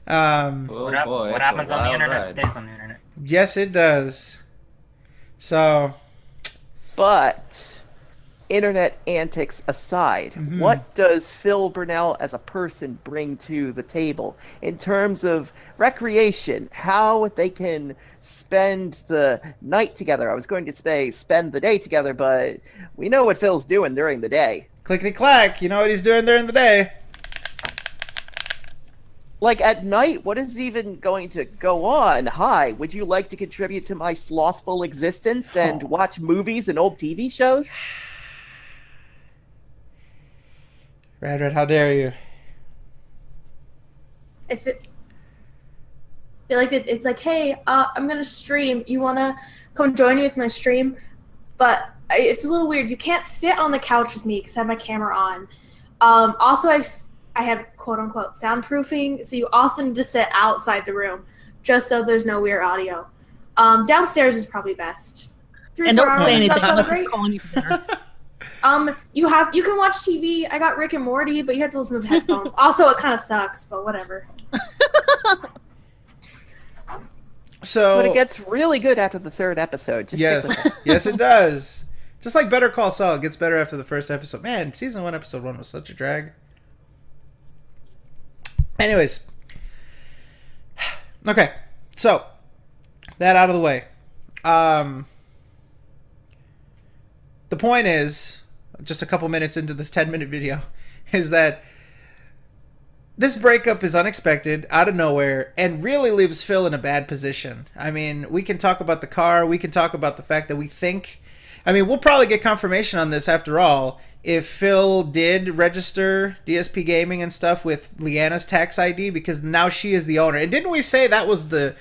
Oh boy,
what
it's a
happens on the
wild
internet
ride.
stays on the internet.
Yes, it does. So,
But internet antics aside, what does Phil Burnell as a person bring to the table in terms of recreation, how they can spend the night together? I was going to say spend the day together, but we know what Phil's doing during the day.
Clickety-clack, you know what he's doing during the day.
Like, at night, what is even going to go on? Hi, would you like to contribute to my slothful existence and watch movies and old TV shows?
Red, how dare you?
If it feel like it's like, hey, I'm gonna stream. You wanna come join me with my stream? But it's a little weird. You can't sit on the couch with me because I have my camera on. Also, I have quote-unquote soundproofing, so you also need to sit outside the room just so there's no weird audio. Downstairs is probably best. 3
And
4
don't
hours,
say anything
that sound
unless
great?
I'm calling you for dinner.
You can watch TV. I got Rick and Morty, but you have to listen with headphones. Also, it kind of sucks, but whatever.
So,
But it gets really good after the 3rd episode. Just stick with it.
Yes, it does. Just like Better Call Saul, it gets better after the first episode. Man, season 1, episode 1 was such a drag. Anyways. Okay. So, that out of the way. The point is, just a couple minutes into this 10-minute video, is that this breakup is unexpected, out of nowhere, and really leaves Phil in a bad position. I mean, we can talk about the car, we can talk about the fact that we think... I mean, we'll probably get confirmation on this after all, if Phil did register DSP Gaming and stuff with Leanna's tax ID, because now she is the owner. And didn't we say that was the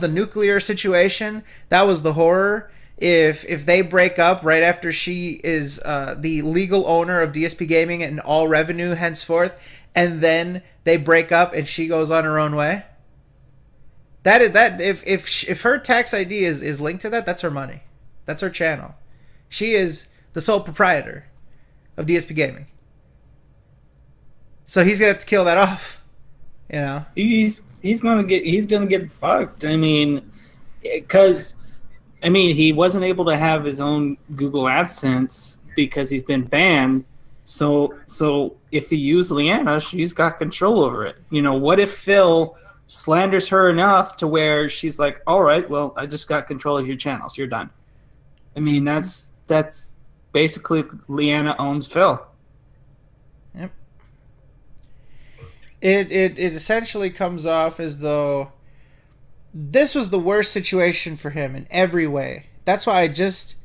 nuclear situation? That was the horror? If they break up right after she is the legal owner of DSP Gaming and all revenue henceforth, and then they break up and she goes on her own way. If her tax ID is linked to that, that's her money. That's her channel. She is the sole proprietor of DSP Gaming. So he's gonna have to kill that off. You know?
He's gonna get fucked. I mean, because he wasn't able to have his own Google AdSense because he's been banned. So if he used Leanna, she's got control over it. You know, what if Phil slanders her enough to where she's like, all right, well, I just got control of your channels. You're done. I mean, that's basically Leanna owns Phil.
Yep. It essentially comes off as though this was the worst situation for him in every way. That's why I just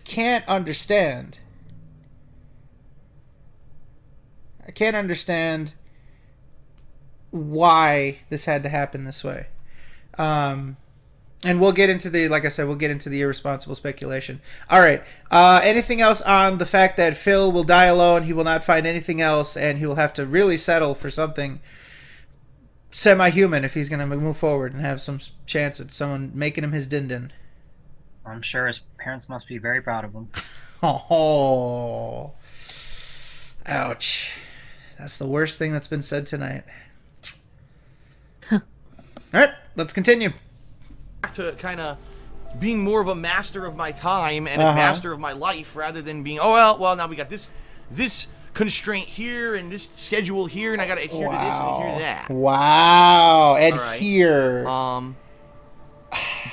can't understand. I can't understand why this had to happen this way. And we'll get into like I said, we'll get into the irresponsible speculation. All right. Anything else on the fact that Phil will die alone, he will not find anything else, and he will have to really settle for something semi-human if he's going to move forward and have some chance at someone making him his din-din.
I'm sure his parents must be very proud of him.
Oh. Ouch. That's the worst thing that's been said tonight. All right, let's continue.
To kind of being more of a master of my time and a master of my life rather than being, well, now we got this constraint here and this schedule here and I got to adhere to this and adhere to that.
Wow. Adhere.
Right.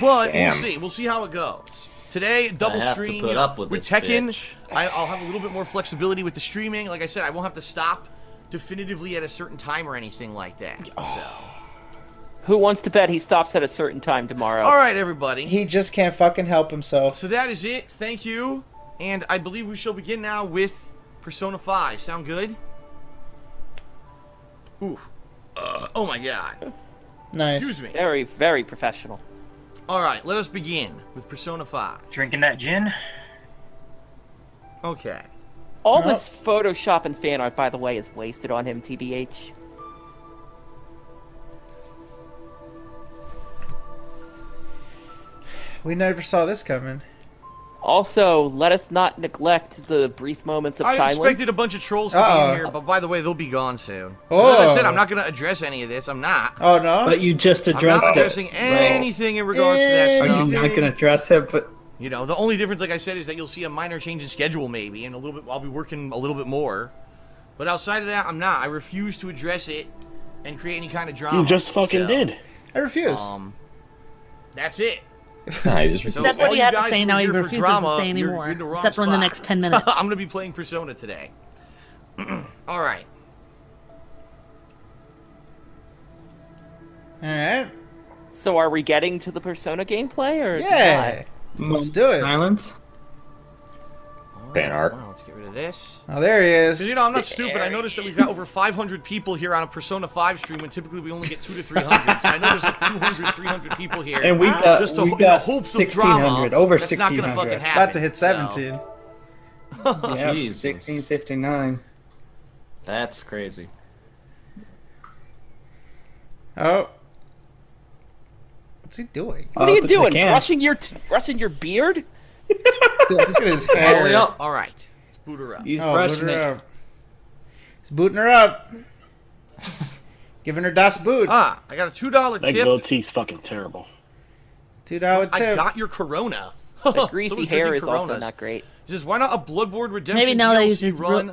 But we'll see how it goes. Today, double stream with Tekken. I'll have a little bit more flexibility with the streaming. Like I said, I won't have to stop definitively at a certain time or anything like that. So.
Who wants to bet he stops at a certain time tomorrow?
All right, everybody.
He just can't fucking help himself.
So that is it. Thank you. And I believe we shall begin now with Persona 5. Sound good? Ooh. Oh my god.
Nice.
Excuse me.
Very, very professional.
All right, let us begin with Persona 5.
Drinking that gin?
Okay.
All this Photoshop and fan art, by the way, is wasted on him, TBH.
We never saw this coming.
Also, let us not neglect the brief moments of silence.
I expected a bunch of trolls to be in here, but by the way, they'll be gone soon.
Oh.
As I said, I'm not going to address any of this. I'm not.
Oh, no?
But you just addressed it.
I'm not addressing anything in regards to that
Are
stuff.
you not going to address it? But
You know, the only difference, like I said, is that you'll see a minor change in schedule maybe, and a little bit. I'll be working a little bit more. But outside of that, I'm not. I refuse to address it and create any kind of drama.
You just fucking did.
I refuse.
That's it.
So that's what he had to say. Now he refuses to say anymore, except for in the next 10 minutes.
I'm going to be playing Persona today. All right.
All right.
So are we getting to the Persona gameplay, or
yeah? Let's do it.
Silence.
Fan art.
Well, let's get rid of this.
Oh, there he is.
You know, I'm not stupid. I noticed that we've got over 500 people here on a Persona 5 stream, and typically we only get 200 to 300. So I know there's like 200, 300 people here.
And we got,
just
we
in
got
hopes
1,600, over 1,600.
That's not gonna fucking happen.
About to hit 17.
So. Yeah, 1659.
That's crazy.
Oh. What's he doing?
What are you doing? Brushing your beard?
Look at his hair.
All right, let's boot her up.
He's brushing it.
He's booting her up. Giving her das boot.
I got a $2 tip.
That goatee's fucking terrible.
$2 tip.
I got your Corona.
The greasy hair is also not great.
He says, why not a Bloodborne Redemption
maybe now that he's
DLC run?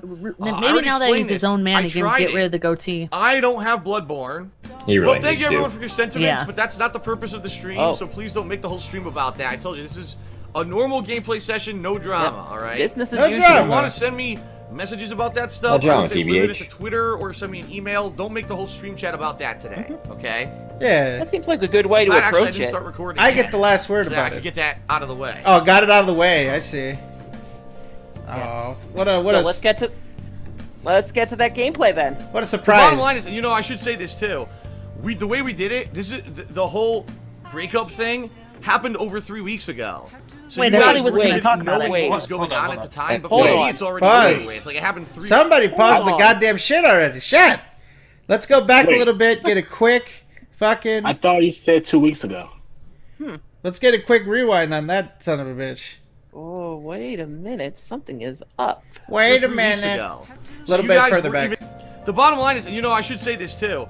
maybe now that he's his own man, he can get rid of the goatee.
I don't have Bloodborne.
He really
well, thank you everyone for your sentiments,
Yeah.
but that's not the purpose of the stream, so please don't make the whole stream about that. I told you, this is a normal gameplay session, no drama, alright?
Business as
No
usual.
drama.
If you want to send me messages about that stuff,
drama,
I would say limit it
TBH.
to Twitter or send me an email. Don't make the whole stream chat about that today, okay?
Yeah.
That seems like a good way to
Actually, I
approach
didn't
it.
start recording
I
yet,
get the last word
so that I
about
can
it.
get that out of the way.
Oh, got it out of the way. I see. Oh, what a
let's get to that gameplay then.
what a
The
surprise!
bottom line is, you know, I should say this too. The way we did it, this is the whole breakup thing happened over 3 weeks ago. So
Wait,
you
I thought
guys
he was
weren't
gonna talk about
knowing
it.
what was going on at the time, but
Hold
for me,
on.
it's already
Pause.
over with. Like it happened 3.
Somebody pause the
on.
goddamn shit already. Shit. Let's go back a
Wait.
little bit. Get a quick fucking.
I thought you said 2 weeks ago.
Let's get a quick rewind on that son of a bitch.
Oh, wait a minute. Something is up.
Wait a
3 weeks
minute.
ago.
A little
you
bit
guys
further
weren't
back.
The bottom line is, you know, I should say this too.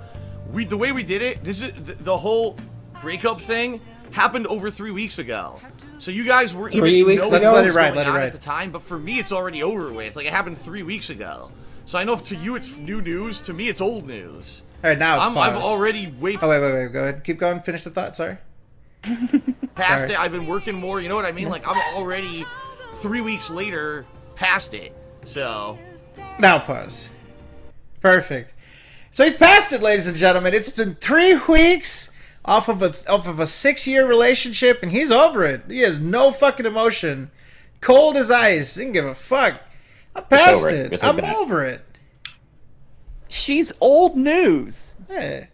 The way we did it, this is the whole breakup thing happened over 3 weeks ago. So you guys weren't
3
even
weeks
knowing
ago?
what
Let's
was
let it ride,
going
let it
on
ride.
at the time, but for me, it's already over with. Like it happened 3 weeks ago. So I know to you it's new news. To me, it's old news.
All right, now it's
I've
paused.
already way
Oh, wait. Go ahead. Keep going. Finish the thought. Sorry.
past
Sorry.
it. I've been working more. You know what I mean? Like I'm already 3 weeks later past it. So
Now pause. Perfect. So he's past it, ladies and gentlemen. It's been 3 weeks off of a 6-year relationship, and he's over it. He has no fucking emotion. Cold as ice. He didn't give a fuck. I'm past
over it.
it.
Just
I'm
like that.
over it.
She's old news.
Yeah.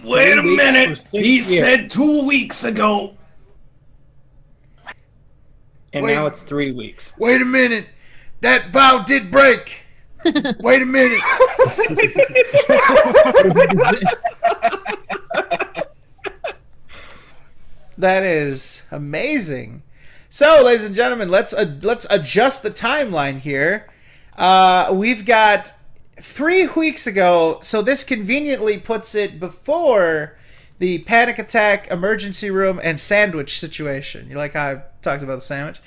Wait a
3 weeks
minute.
for 6
He
years.
said 2 weeks ago.
And
Wait.
now it's 3 weeks.
Wait a minute. That vow did break. Wait a minute. That is amazing. So, ladies and gentlemen, let's adjust the timeline here. We've got 3 weeks ago, so this conveniently puts it before the panic attack, emergency room, and sandwich situation. You like how I talked about the sandwich?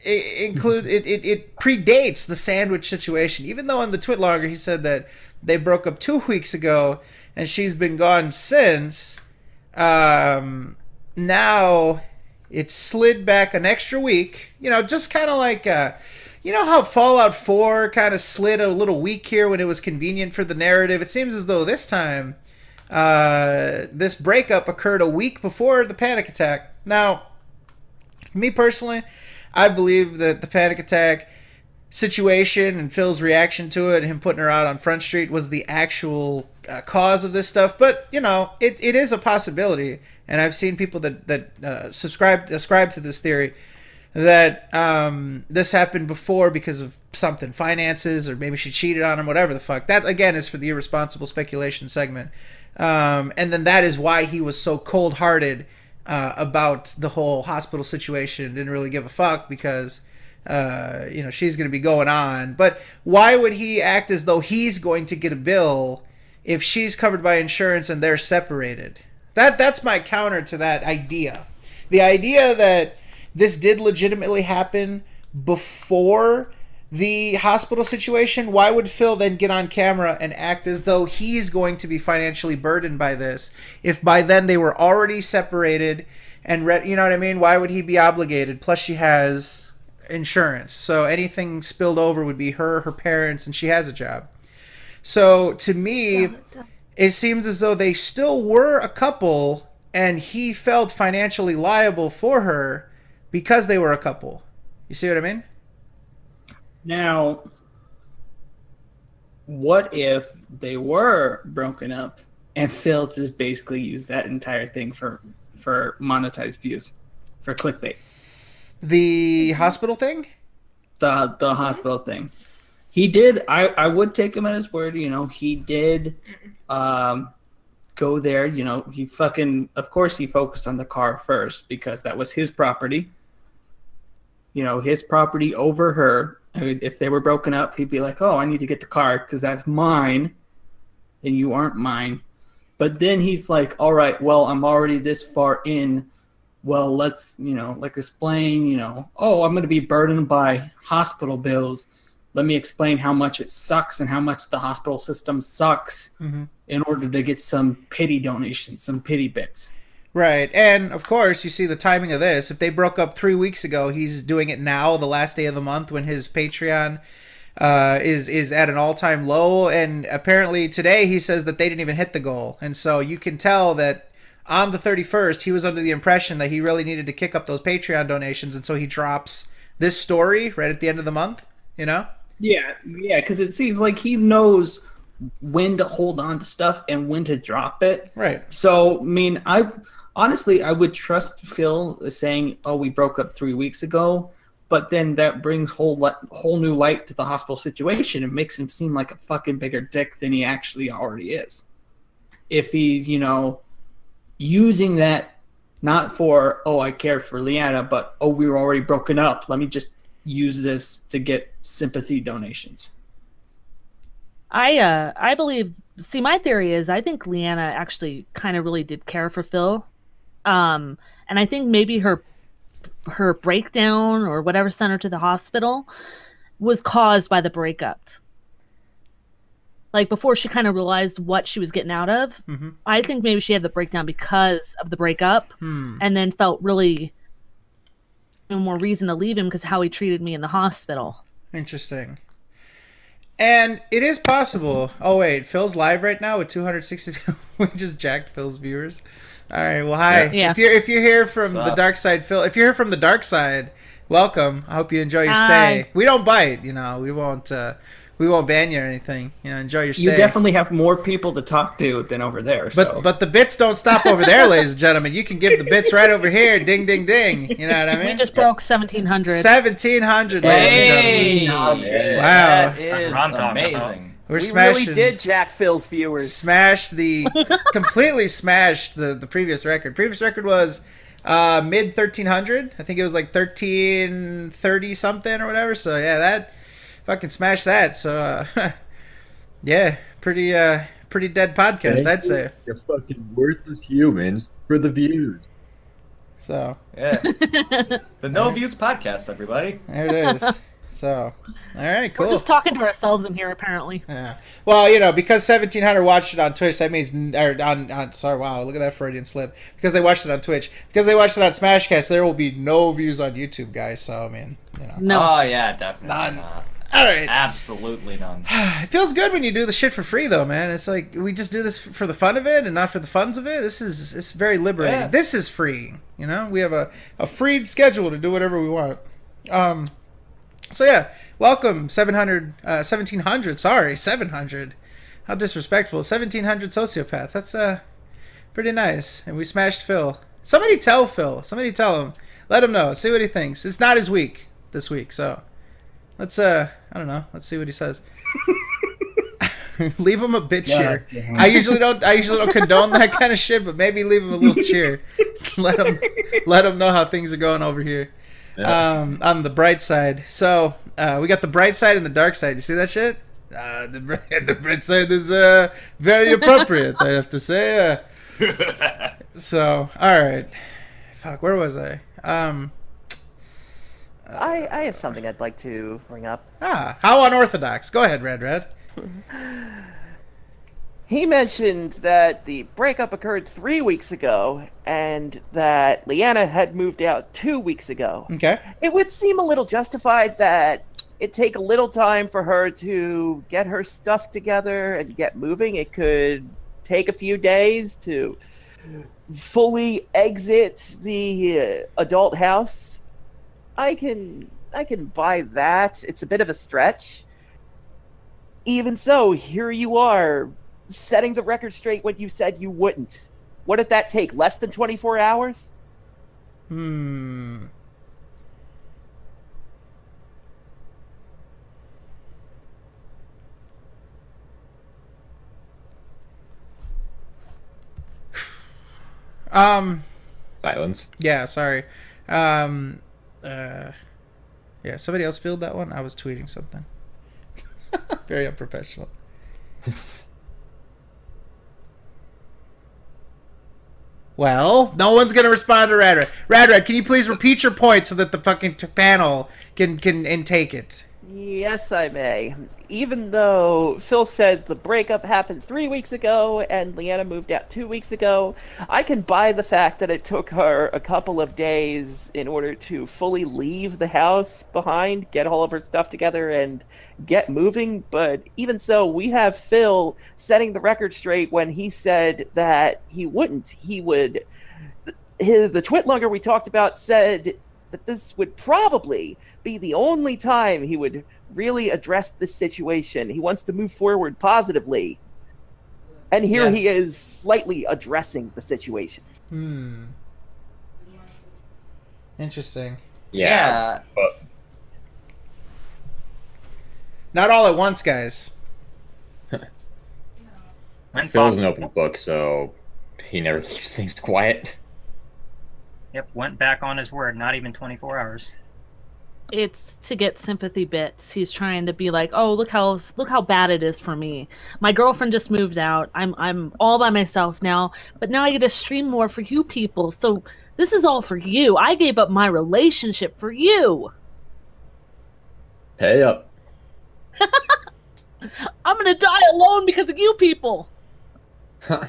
It predates the sandwich situation, even though in the Twitlonger he said that they broke up 2 weeks ago and she's been gone since. Now it's slid back an extra week, you know, just kind of like you know how Fallout 4 kind of slid a little week here when it was convenient for the narrative. It seems as though this time this breakup occurred a week before the panic attack. Now, me personally, I believe that the panic attack situation and Phil's reaction to it, him putting her out on Front Street, was the actual cause of this stuff. But, you know, it is a possibility. And I've seen people that ascribe to this theory that this happened before because of something, finances, or maybe she cheated on him, whatever the fuck. That, again, is for the irresponsible speculation segment. And then that is why he was so cold-hearted about the whole hospital situation. Didn't really give a fuck because you know, she's going to be going on. But why would he act as though he's going to get a bill if she's covered by insurance and they're separated? That's my counter to that idea. the idea that this did legitimately happen before the hospital situation, why would Phil then get on camera and act as though he's going to be financially burdened by this if by then they were already separated and you know what I mean? Why would he be obligated? Plus she has insurance, so anything spilled over would be her parents, and she has a job. So to me, it seems as though they still were a couple and he felt financially liable for her because they were a couple. You see what I mean?
Now, what if they were broken up and Phil just basically used that entire thing for monetized views, for clickbait?
The hospital thing?
The hospital thing. He did. I would take him at his word. You know, he did go there. You know, he fucking. Of course, he focused on the car first because that was his property. You know, his property over her. I mean, if they were broken up, he'd be like, "Oh, I need to get the car because that's mine, and you aren't mine." But then he's like, "All right, well, I'm already this far in. Well, let's, you know, like explain. You know, oh, I'm going to be burdened by hospital bills. Let me explain how much it sucks and how much the hospital system sucks in order to get some pity donations, some pity bits."
Right. And, of course, you see the timing of this. If they broke up 3 weeks ago, he's doing it now, the last day of the month, when his Patreon is at an all-time low. And apparently today he says that they didn't even hit the goal. And so you can tell that on the 31st, he was under the impression that he really needed to kick up those Patreon donations. And so he drops this story right at the end of the month, you know?
Yeah, because it seems like he knows when to hold on to stuff and when to drop it.
Right.
So, I mean, honestly, I would trust Phil saying, "Oh, we broke up 3 weeks ago," but then that brings whole new light to the hospital situation and makes him seem like a fucking bigger dick than he actually already is. If he's, you know, using that not for, "Oh, I care for Leanna," but, "Oh, we were already broken up. Let me just use this to get sympathy donations."
I believe. See, my theory is I think Leanna actually kind of really did care for Phil, and I think maybe her breakdown or whatever sent her to the hospital was caused by the breakup. Like before she kind of realized what she was getting out of, I think maybe she had the breakdown because of the breakup, and then felt really more reason to leave him because how he treated me in the hospital.
Interesting. And it is possible. Oh wait, Phil's live right now with 262. We just jacked Phil's viewers. All right, well, hi.
Yeah.
If you're here from the dark side, Phil. If you're here from the dark side, welcome. I hope you enjoy your stay. We don't bite, you know. We won't ban you or anything. You know, enjoy your stay.
You definitely have more people to talk to than over there.
But the bits don't stop over there, ladies and gentlemen. You can give the bits right over here. Ding, ding, ding. You know what I mean?
We just broke 1,700.
1,700, ladies and gentlemen. Wow.
That is amazing.
We really did jack Phil's viewers.
Completely smashed the previous record. Previous record was mid 1,300. I think it was like 1,330 something or whatever. So yeah, that fucking smashed that. So yeah, pretty dead podcast, I'd say.
You're fucking worthless humans for the views.
So
yeah, the No Views podcast, everybody.
There it is. So, all right, cool.
We're just talking to ourselves in here, apparently.
Yeah. Well, you know, because 1,700 watched it on Twitch, that means, sorry, wow, look at that Freudian slip. Because they watched it on Twitch, because they watched it on Smashcast, there will be no views on YouTube, guys. So, I mean, you know.
No.
Oh yeah, definitely
None.
not.
All right.
Absolutely none.
It feels good when you do the shit for free, though, man. It's like we just do this for the fun of it and not for the funs of it. It's very liberating.
Yeah.
This is free, you know. We have a freed schedule to do whatever we want. So yeah, welcome 1,700. Sorry, 700. How disrespectful. 1,700 sociopaths. That's pretty nice. And we smashed Phil. Somebody tell Phil. Somebody tell him. Let him know. See what he thinks. It's not his week this week, so let's I don't know. Let's see what he says. Leave him a bit cheer. I usually don't condone that kind of shit, but maybe leave him a little cheer. let him know how things are going over here. Yeah. On the bright side. So we got the bright side and the dark side. You see that shit? The bright side is very appropriate, I have to say. So, all right. fuck, where was I?
I have something I'd like to bring up.
How unorthodox? Go ahead, Red.
He mentioned that the breakup occurred 3 weeks ago, and that Leanna had moved out 2 weeks ago.
Okay.
It would seem a little justified that it take a little time for her to get her stuff together and get moving. It could take a few days to fully exit the adult house. I can buy that. It's a bit of a stretch. Even so, here you are, setting the record straight when you said you wouldn't. What did that take? Less than 24 hours?
Silence.
Yeah, sorry. Yeah, somebody else filled that one. I was tweeting something. Very unprofessional. Well, no one's gonna respond to Radred. Radred, can you please repeat your point so that the fucking panel can intake it?
Yes, I may. Even though Phil said the breakup happened 3 weeks ago and Leanna moved out 2 weeks ago, I can buy the fact that it took her a couple of days in order to fully leave the house behind, get all of her stuff together, and get moving. But even so, we have Phil setting the record straight when he said that he wouldn't. He would. The Twitlonger we talked about said that this would probably be the only time he would really address this situation. He wants to move forward positively. And here he is slightly addressing the situation.
Interesting.
Yeah. But
not all at once, guys.
Phil's an open book, so he never keeps things quiet.
Yep, went back on his word, not even 24 hours.
It's to get sympathy bits. He's trying to be like, "Oh, look how bad it is for me. My girlfriend just moved out. I'm all by myself now, but now I get to stream more for you people. So this is all for you. I gave up my relationship for you.
Pay up.
I'm gonna die alone because of you people."
Come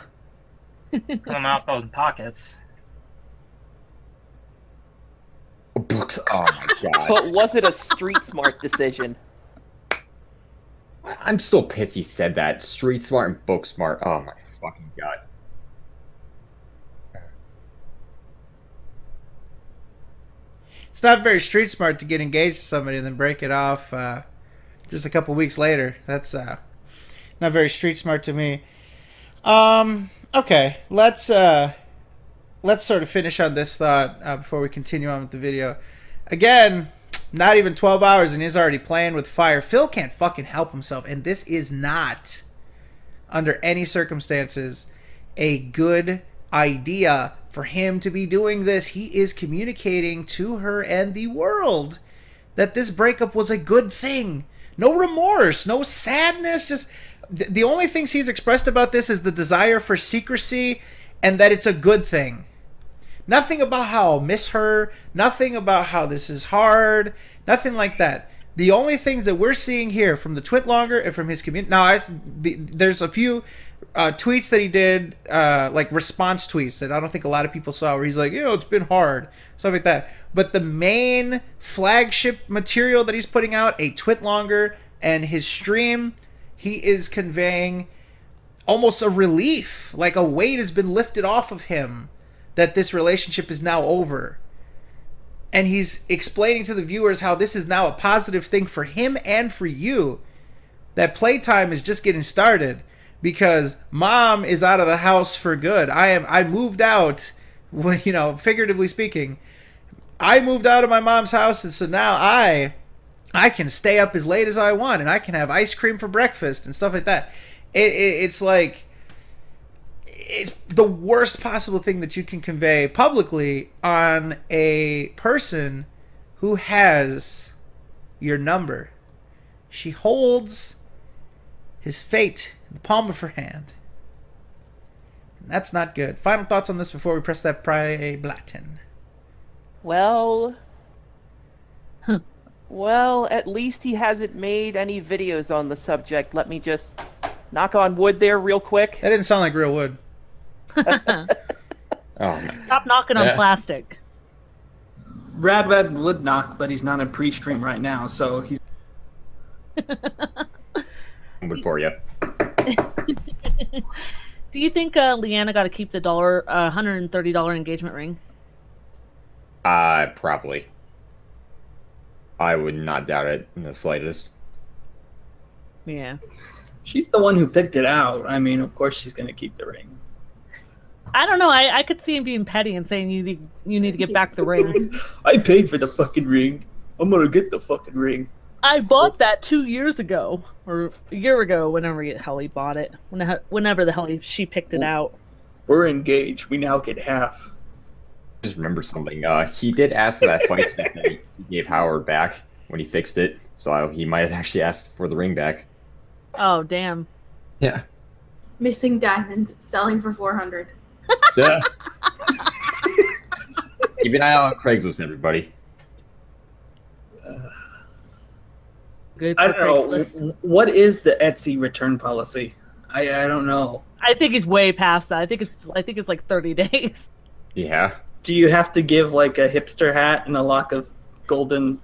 out those pockets.
Books. Oh my god.
But was it a street smart decision?
I'm still pissed he said that. Street smart and book smart. Oh my fucking god.
It's not very street smart to get engaged to somebody and then break it off just a couple weeks later. That's not very street smart to me. Okay, let's sort of finish on this thought before we continue on with the video. Again, not even 12 hours and he's already playing with fire. Phil can't fucking help himself, and this is not, under any circumstances, a good idea for him to be doing this. He is communicating to her and the world that this breakup was a good thing. No remorse, no sadness, just the only things he's expressed about this is the desire for secrecy and that it's a good thing. Nothing about how I'll miss her, nothing about how this is hard, nothing like that. The only things that we're seeing here from the Twitlonger and from his community... Now, there's a few tweets that he did, like response tweets that I don't think a lot of people saw, where he's like, it's been hard, stuff like that. But the main flagship material that he's putting out, a Twitlonger and his stream, he is conveying almost a relief, like a weight has been lifted off of him, that this relationship is now over. And he's explaining to the viewers how this is now a positive thing for him and for you. That playtime is just getting started because mom is out of the house for good. I moved out, figuratively speaking. I moved out of my mom's house, and so now I can stay up as late as I want, and I can have ice cream for breakfast and stuff like that. It's like... It's the worst possible thing that you can convey publicly on a person who has your number. She holds his fate in the palm of her hand. And that's not good. Final thoughts on this before we press that play button.
Well, well, at least he hasn't made any videos on the subject. Let me just knock on wood there real quick.
That didn't sound like real wood.
Oh man.
Stop knocking on plastic.
Rad would knock, but he's not in pre-stream right now, so he's.
I'm good for you.
Do you think Leanna got to keep the $130 engagement ring?
Probably. I would not doubt it in the slightest.
Yeah.
She's the one who picked it out. I mean, of course she's going to keep the ring.
I don't know. I could see him being petty and saying you need to get back the ring.
I paid for the fucking ring. I'm going to get the fucking ring.
I bought that 2 years ago, or a year ago, whenever the hell he bought it. Whenever the hell she picked it out.
We're engaged. We now get half.
Just remember something. He did ask for that fight stick that he gave Howard back when he fixed it, so he might have actually asked for the ring back.
Oh, damn.
Yeah.
Missing diamonds, selling for 400.
Yeah. Keep an eye out on Craigslist, everybody.
Good.
I don't know. What is the Etsy return policy? I don't know.
I think he's way past that. I think it's like 30 days.
Yeah.
Do you have to give like a hipster hat and a lock of golden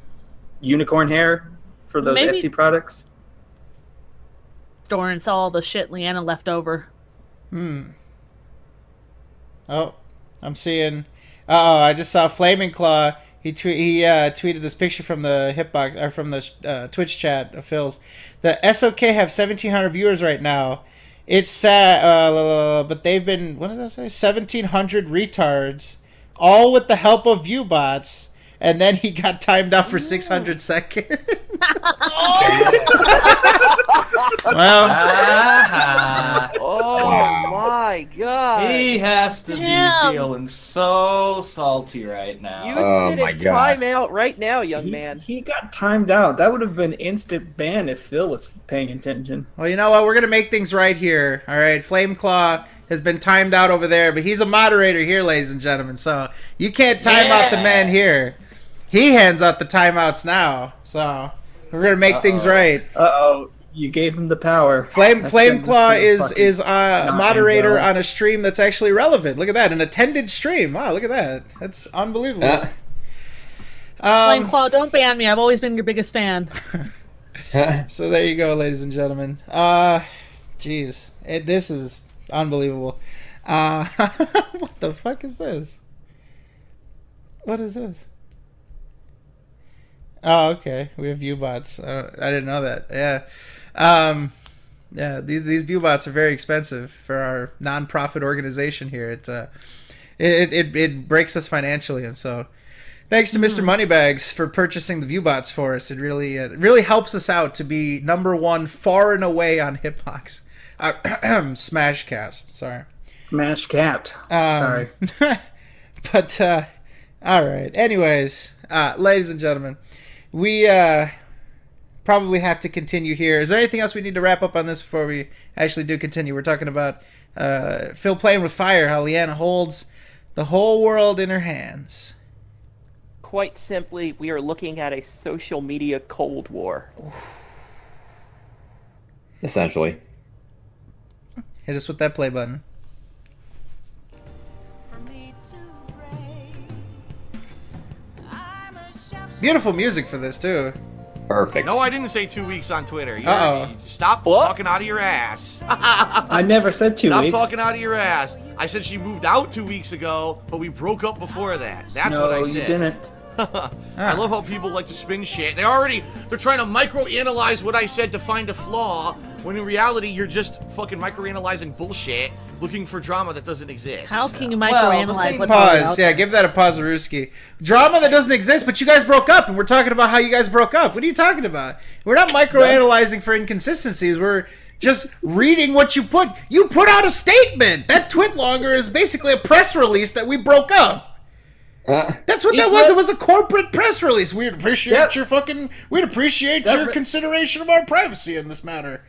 unicorn hair for those
Maybe.
Etsy products?
Store and sell all the shit Leanna left over.
Oh, I'm seeing. I just saw Flaming Claw. He tweeted this picture from the Hitbox or from the Twitch chat of Phil's. The SoK have 1,700 viewers right now. It's sad, but they've been, what does that say? 1,700 retards, all with the help of viewbots. And then he got timed out for 600 seconds. Well,
oh my god!
He has to be feeling so salty right now.
You sit in timeout right now, young man.
He got timed out. That would have been instant ban if Phil was paying attention.
Well, you know what? We're gonna make things right here. All right, Flameclaw has been timed out over there, but he's a moderator here, ladies and gentlemen. So you can't time out the man here. He hands out the timeouts now. So we're gonna make things right.
You gave him the power.
Flameclaw is a moderator on a stream that's actually relevant. Look at that, an attended stream. Wow, look at that. That's unbelievable.
Flameclaw, don't ban me. I've always been your biggest fan.
So there you go, ladies and gentlemen. Jeez, this is unbelievable. What the fuck is this? What is this? Oh, okay. We have viewbots. I didn't know that. Yeah. Yeah, these viewbots are very expensive for our non-profit organization here. It breaks us financially, and so thanks to Mr. Moneybags for purchasing the viewbots for us. It really helps us out to be #1 far and away on Hitbox. Smashcast. Sorry.
Smash Cat. Sorry.
But all right. Anyways, ladies and gentlemen, we probably have to continue here. Is there anything else we need to wrap up on this before we actually do continue? We're talking about Phil playing with fire, how Leanna holds the whole world in her hands.
Quite simply, we are looking at a social media Cold War.
Essentially.
Hit us with that play button. Beautiful music for this, too.
Perfect.
No, I didn't say 2 weeks on Twitter. You stop
What?
talking out of your ass.
I never said 2 weeks.
Stop talking out of your ass. I said she moved out 2 weeks ago, but we broke up before that. That's what I said.
No, you didn't.
I love how people like to spin shit. They're trying to microanalyze what I said to find a flaw, when in reality you're just fucking microanalyzing bullshit, looking for drama that doesn't exist.
How can you microanalyze what
Pause. Yeah, give that a pause, Ruski. Drama that doesn't exist, but you guys broke up, and we're talking about how you guys broke up. What are you talking about? We're not microanalyzing for inconsistencies. We're just reading what you put. You put out a statement. That Twitlonger is basically a press release that we broke up. That's what that was. It was a corporate press release. We'd appreciate your consideration of our privacy in this matter.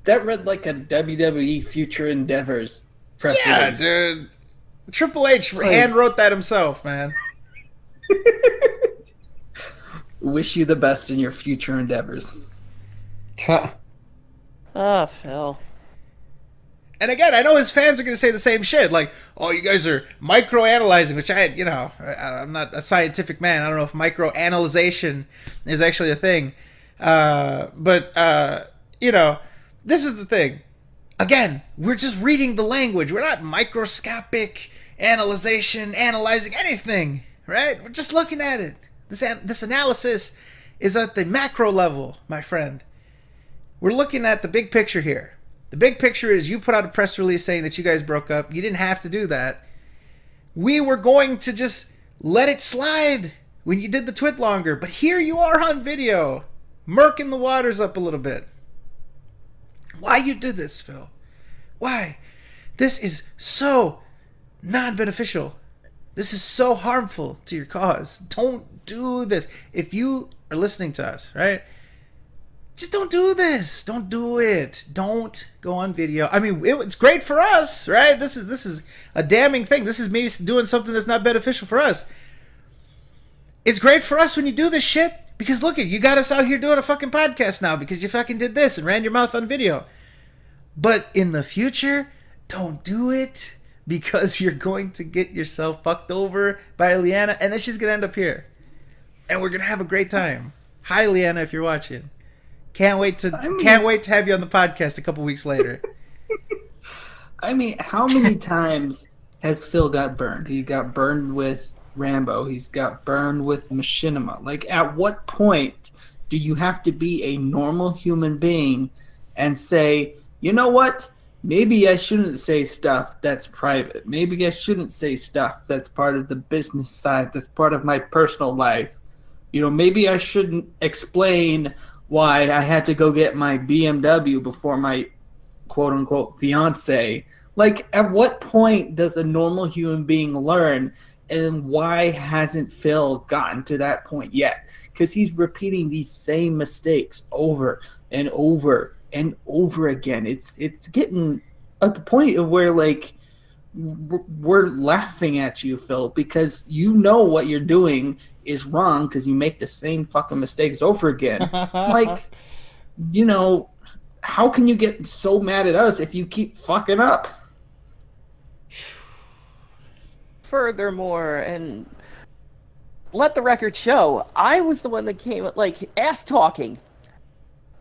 That read like a WWE Future Endeavors press release.
Yeah, dude. Triple H hand wrote that himself, man.
Wish you the best in your future endeavors.
Phil.
And again, I know his fans are going to say the same shit. Like, oh, you guys are microanalyzing, which I'm not a scientific man. I don't know if microanalyzation is actually a thing. But this is the thing. Again, we're just reading the language. We're not microscopic analyzing anything, right? We're just looking at it. This analysis is at the macro level, my friend. We're looking at the big picture here. The big picture is you put out a press release saying that you guys broke up. You didn't have to do that. We were going to just let it slide when you did the twit longer. But here you are on video, murking the waters up a little bit. Why you did this, Phil? Why? This is so non-beneficial. This is so harmful to your cause. Don't do this. If you are listening to us, right? Just don't do this. Don't do it. Don't go on video. I mean, it's great for us, right? This is a damning thing. This is me doing something that's not beneficial for us. It's great for us when you do this shit because look, you got us out here doing a fucking podcast now because you fucking did this and ran your mouth on video. But in the future, don't do it because you're going to get yourself fucked over by Leanna and then she's going to end up here. And we're going to have a great time. Hi, Leanna, if you're watching. Can't wait to have you on the podcast a couple weeks later.
I mean, how many times has Phil got burned? He got burned with Rambo. He's got burned with Machinima. Like, at what point do you have to be a normal human being and say, you know what? Maybe I shouldn't say stuff that's private. Maybe I shouldn't say stuff that's part of the business side, that's part of my personal life. You know, maybe I shouldn't explain why I had to go get my BMW before my quote-unquote fiance. Like, at what point does a normal human being learn, and why hasn't Phil gotten to that point yet? Because he's repeating these same mistakes over and over and over again. It's getting at the point of where, like, we're laughing at you, Phil, because you know what you're doing is wrong because you make the same fucking mistakes over again. Like, you know, how can you get so mad at us if you keep fucking up?
Furthermore, and let the record show, I was the one that came, like, ass talking.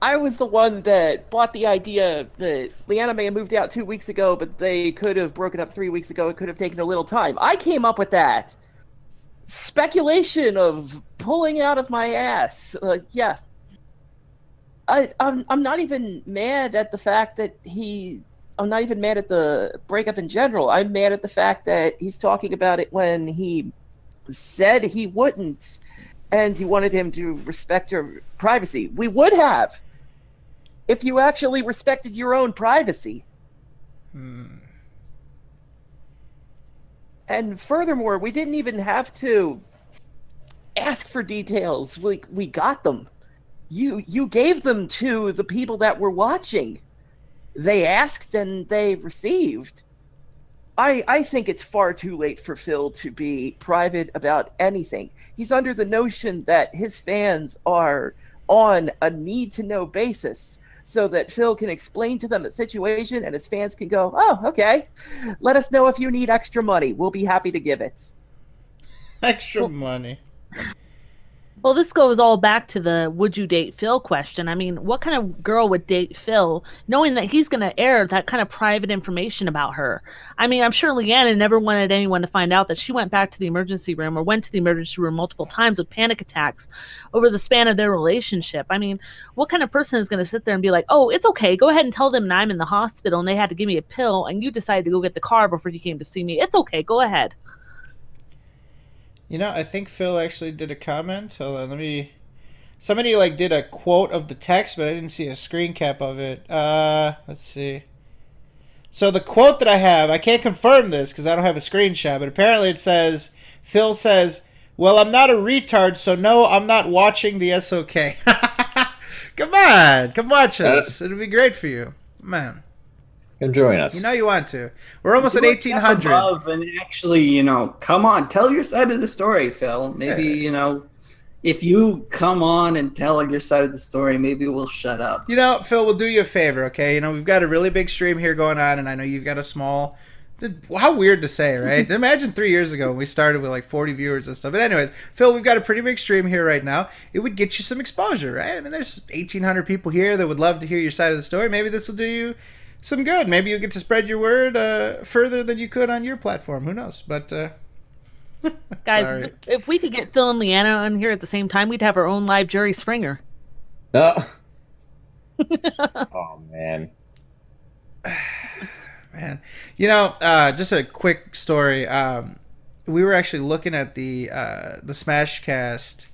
I was the one that bought the idea that Leanna may have moved out 2 weeks ago, but they could have broken up 3 weeks ago. It could have taken a little time. I came up with that. Speculation of pulling out of my ass. Yeah. I'm not even mad at the fact that I'm not even mad at the breakup in general. I'm mad at the fact that he's talking about it when he said he wouldn't, and he wanted him to respect her privacy. We would have, if you actually respected your own privacy. And furthermore, we didn't even have to ask for details. We got them. You gave them to the people that were watching. They asked and they received. I think it's far too late for Phil to be private about anything. He's under the notion that his fans are on a need-to-know basis so that Phil can explain to them the situation and his fans can go, oh, okay, let us know if you need extra money. We'll be happy to give it.
Extra money.
Well, this goes all back to the would you date Phil question. I mean, what kind of girl would date Phil knowing that he's going to air that kind of private information about her? I mean, I'm sure Leanna never wanted anyone to find out that she went back to the emergency room or went to the emergency room multiple times with panic attacks over the span of their relationship. I mean, what kind of person is going to sit there and be like, oh, it's okay, go ahead and tell them that I'm in the hospital and they had to give me a pill and you decided to go get the car before you came to see me. It's okay, go ahead.
You know, I think Phil actually did a comment. Hold on, somebody like did a quote of the text, but I didn't see a screen cap of it. Let's see. So the quote that I have, I can't confirm this because I don't have a screenshot, but apparently it says, Phil says, well, I'm not a retard, so no, I'm not watching the SoK. Come on, come watch us. It'll be great for you. Man.
Come join us.
You know you want to. We're almost at
Do a step
1800.
above and actually, come on, tell your side of the story, Phil. Maybe, if you come on and tell your side of the story, maybe we'll shut up.
Phil, we'll do you a favor, okay? We've got a really big stream here going on, and I know you've got a small... How weird to say, right? Imagine 3 years ago when we started with like 40 viewers and stuff. But anyways, Phil, we've got a pretty big stream here right now. It would get you some exposure, right? I mean, there's 1,800 people here that would love to hear your side of the story. Maybe this will do you some good. Maybe you'll get to spread your word further than you could on your platform. Who knows? But
guys, if we could get Phil and Leanna on here at the same time, we'd have our own live Jerry Springer.
Oh man.
Man, just a quick story. We were actually looking at the SmashCast,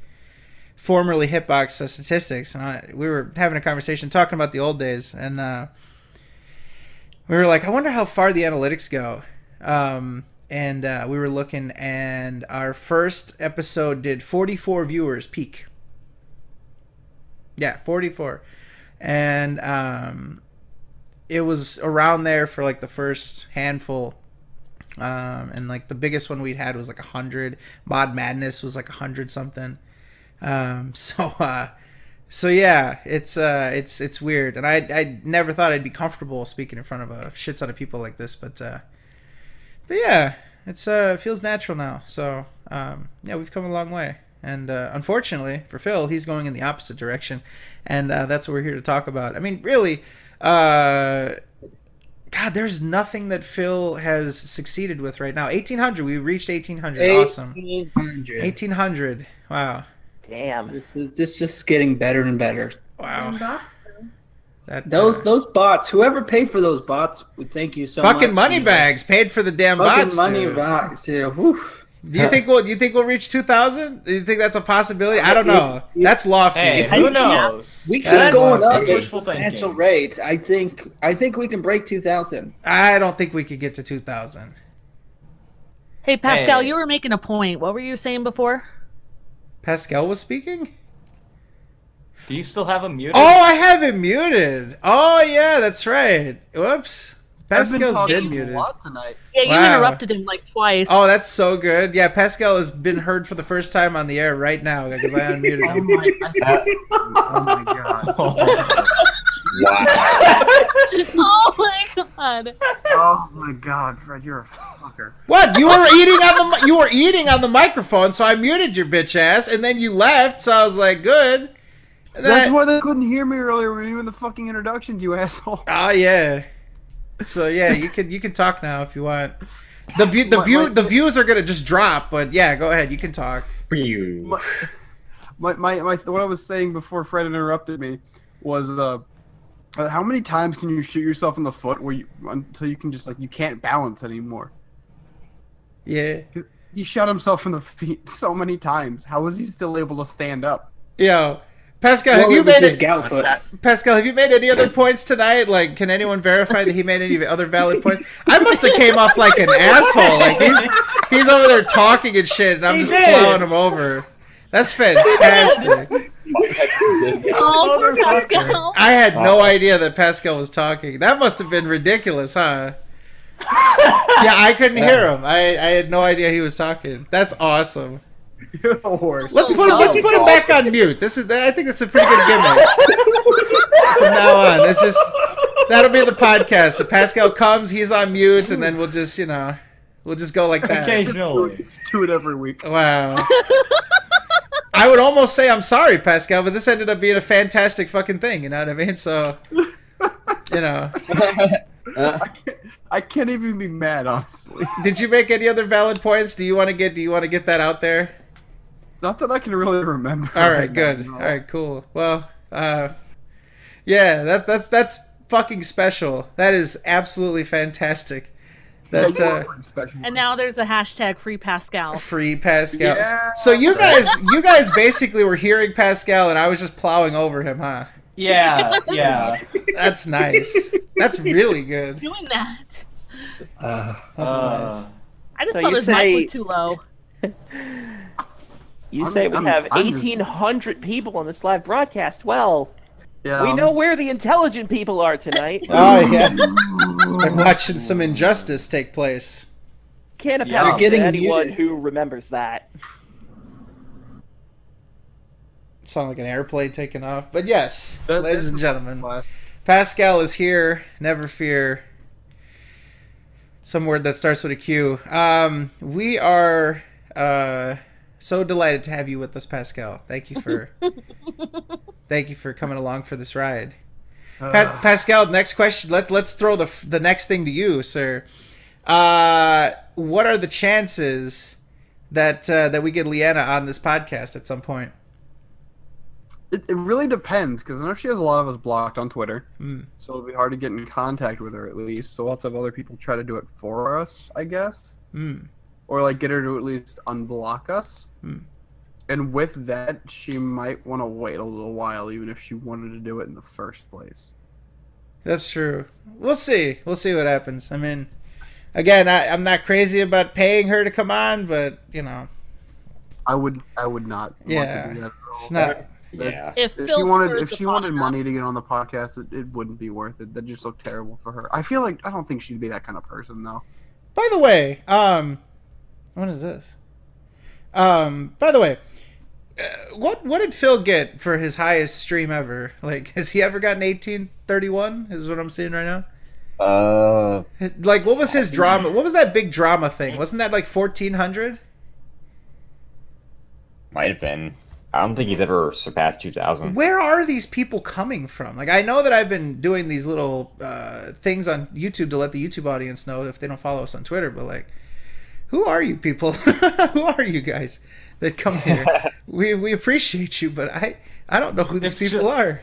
formerly Hitbox statistics, and we were having a conversation talking about the old days, and we were like, I wonder how far the analytics go. And we were looking, and our first episode did 44 viewers peak. Yeah, 44, and it was around there for like the first handful, and like the biggest one we'd had was like 100. Mod Madness was like 100 something. So yeah, it's weird, and I never thought I'd be comfortable speaking in front of a shit ton of people like this, but yeah, it feels natural now. So yeah, we've come a long way, and unfortunately for Phil, he's going in the opposite direction, and that's what we're here to talk about. I mean, really. God, there's nothing that Phil has succeeded with right now. 1,800. We reached 1,800. Awesome. 1,800. Wow.
Damn.
This is just getting better and better.
Wow.
Bots,
those bots. Whoever paid for those bots, thank you so much.
Fucking money bags paid for the damn bots.
Fucking money bags here. Whew.
Do you think we'll reach 2,000? Do you think that's a possibility? I don't know. That's lofty.
Hey, who knows?
We keep going up at a substantial rate. I think we can break 2,000.
I don't think we could get to 2,000.
Hey, Pascal, you were making a point. What were you saying before?
Pascal was speaking?
Do you still have him muted?
Oh, I have him muted. Oh, yeah, that's right. Whoops. Pascal's been muted.
Tonight.
Yeah, you interrupted him like twice.
Oh, that's so good. Yeah, Pascal has been heard for the first time on the air right now because I unmuted him.
Oh my god.
Wow.
Oh my god.
Oh my god, Fred, you're a fucker.
What? You were eating on the microphone, so I muted your bitch ass, and then you left, so I was like, good.
That's why they couldn't hear me earlier when you were doing the fucking introductions, you asshole.
Oh yeah. So yeah, you can talk now if you want. The views are gonna just drop, but yeah, go ahead, you can talk.
What I was saying before Fred interrupted me was how many times can you shoot yourself in the foot until you can just you can't balance anymore?
Yeah.
He shot himself in the feet so many times. How was he still able to stand up?
Yo. Pascal, have you made any other points tonight? Like, can anyone verify that he made any other valid points? I must have came off like an asshole. Like he's over there talking and shit, and I'm just plowing him over. That's fantastic.
Oh, Pascal.
I had no idea that Pascal was talking. That must have been ridiculous, huh? Yeah, I couldn't hear him. I had no idea he was talking. That's awesome.
You're the worst.
Let's put him back on mute. I think it's a pretty good gimmick. From now on, that'll be the podcast. If Pascal comes, he's on mute, and then we'll just go like that.
Occasionally.
Do it every week.
Wow. I would almost say I'm sorry, Pascal, but this ended up being a fantastic fucking thing. You know what I mean? So,
I can't even be mad, honestly.
Did you make any other valid points? Do you want to get that out there?
Not that I can really remember.
All right, good. All right, cool. Well, yeah, that's fucking special. That is absolutely fantastic. That's
special.
And now there's a hashtag Free Pascal.
Free Pascal.
Yeah.
So you guys basically were hearing Pascal, and I was just plowing over him, huh?
Yeah.
That's nice. That's really good.
Doing that.
That's nice.
I just thought his mic was too low.
You say we have 1,800 people on this live broadcast. Well,
Yeah.
We know where the intelligent people are tonight.
Oh yeah. I'm watching some injustice take place.
Can't
Yeah,
pass
getting
to anyone
muted.
who remembers that.
Sound like an airplane taking off, but yes, ladies and gentlemen,
Class.
Pascal is here. Never fear. Some word that starts with a Q. We are so delighted to have you with us, Pascal. Thank you for coming along for this ride. Pascal, next question. Let's throw the next thing to you, sir. What are the chances that we get Leanna on this podcast at some point?
It really depends, because I know she has a lot of us blocked on Twitter, so it'll be hard to get in contact with her at least. So we'll have to have other people try to do it for us, I guess, or like get her to at least unblock us. And with that, she might want to wait a little while, even if she wanted to do it in the first place.
That's true. We'll see. We'll see what happens. I mean, again, I'm not crazy about paying her to come on, but you know,
I would not.
Yeah,
want to do that at all.
it's not.
Yeah.
If she wanted money to get on the podcast, it wouldn't be worth it. That'd just look terrible for her. I don't think she'd be that kind of person though.
By the way, what is this? By the way, what did Phil get for his highest stream ever? Like, has he ever gotten 1831? Is what I'm seeing right now. Like, what was his drama? What was that big drama thing? Wasn't that like 1400?
Might have been. I don't think he's ever surpassed 2,000.
Where are these people coming from? Like, I know that I've been doing these little things on YouTube to let the YouTube audience know if they don't follow us on Twitter, but like, who are you people? Who are you guys that come here? we appreciate you, but I don't know who these people are.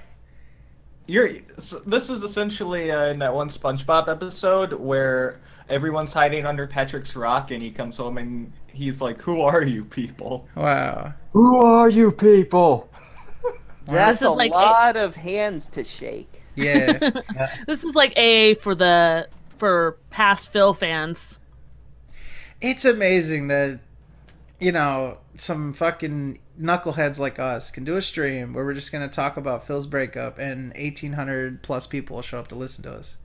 This is essentially in that one SpongeBob episode where everyone's hiding under Patrick's rock, and he comes home and he's like, "Who are you people?"
Wow.
Who are you people?
That's a lot of hands to shake.
Yeah.
This is like AA for past Phil fans.
It's amazing that, you know, some fucking knuckleheads like us can do a stream where we're just going to talk about Phil's breakup and 1,800 plus people will show up to listen to us.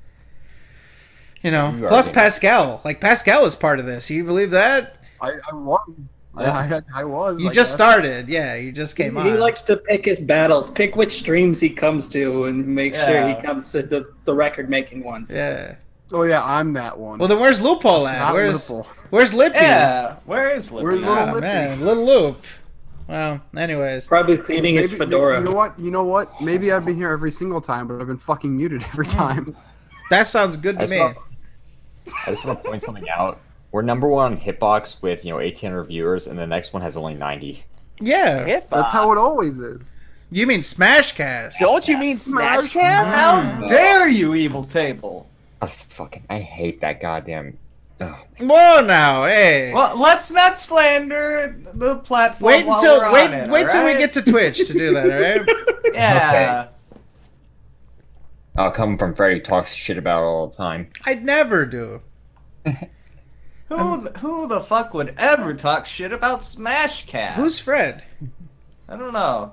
You know, plus Pascal. Like, Pascal is part of this. You believe that?
I was. I was.
You just started. Yeah, you just came on.
He likes to pick his battles, pick which streams he comes to, and make sure he comes to the record-making ones.
Yeah.
Oh yeah, I'm that one.
Well, then where's Loophole at? Where's Lippy?
Yeah, where is Lippy?
Where's little Lippy?
Man, little Loop. Well, anyways.
Probably cleaning his fedora.
You know what? Maybe I've been here every single time, but I've been fucking muted every time.
That sounds good to me.
I just want to point something out. We're number one on Hitbox with 1,800 viewers, and the next one has only 90.
Yeah,
that's how it always is.
You mean Smashcast?
Don't you mean Smashcast?
How dare you, Evil Table?
I hate that goddamn.
Whoa, now, hey.
Well, let's not slander the platform.
Wait until
wait
till we get to Twitch to do that, all right?
Yeah.
Okay. I'll come from Freddy, talks shit about it all the time.
I'd never do.
Who the fuck would ever talk shit about Smashcast?
Who's Fred?
I don't know.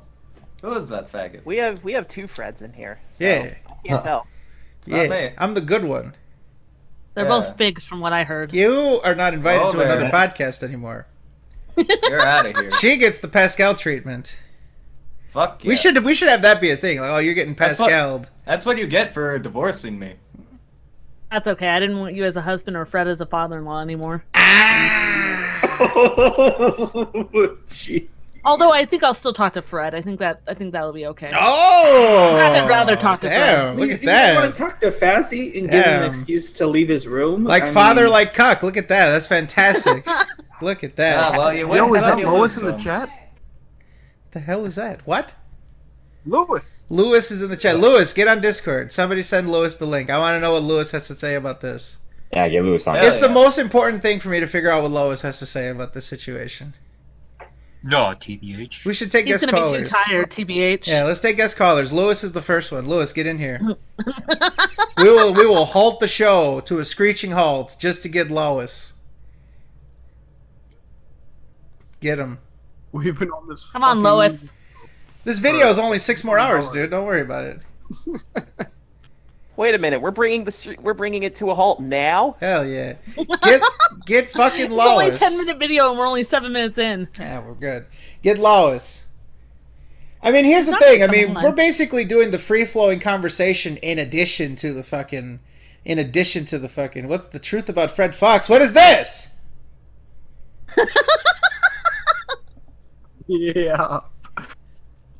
Who is that faggot?
We have two Freds in here. So
Yeah.
I can't tell.
Yeah, I'm the good one.
They're both figs from what I heard.
You are not invited to another podcast anymore.
You're out of here.
She gets the Pascal treatment.
Fuck yeah.
We should have that be a thing. Like, oh, you're getting Pascal'd.
That's what you get for divorcing me.
That's okay. I didn't want you as a husband or Fred as a father-in-law anymore. Although I think I'll still talk to Fred. I think that'll be okay.
Oh!
I'd rather talk to
Fred. Look at that.
You want to talk to Fassy and give him an excuse to leave his room?
Like father, like cuck. Look at that. That's fantastic. Look at that.
Well,
Is that Lois in the chat?
The hell is that? What?
Lewis.
Lewis is in the chat. Lewis, get on Discord. Somebody send Lewis the link. I want to know what Lewis has to say about this.
Yeah, get Lewis on.
It's the most important thing for me to figure out what Lois has to say about this situation.
No, TBH.
We should take guest callers.
He's gonna be too tired, TBH.
Yeah, let's take guest callers. Lewis is the first one. Lewis, get in here. we will halt the show to a screeching halt just to get Lois. Get him.
We've been on this.
Come on, Lois.
This video is only 6 more hours, dude. Don't worry about it.
Wait a minute, we're bringing it to a halt now?
Hell yeah. Get fucking
It's only a
Lois.
10-minute video and we're only 7 minutes in.
Yeah, we're good. Get Lois. I mean, here's the thing. I mean, we're basically doing the free-flowing conversation in addition to the fucking... What's the truth about Fred Fox? What is this?
Yeah.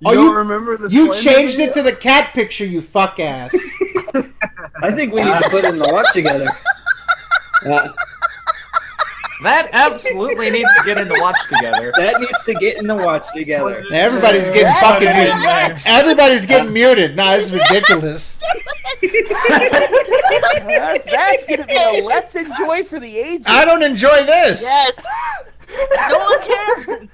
Oh,
don't remember the
You
Slender
changed
video?
it to the cat picture, you fuck ass.
I think we need to put it in the watch together.
That absolutely needs to get in the watch together.
That needs to get in the watch together.
Everybody's getting fucking muted. Everybody's getting muted. Nah, this is ridiculous.
That's gonna be a let's enjoy for the ages.
I don't enjoy this.
Yes. No one cares.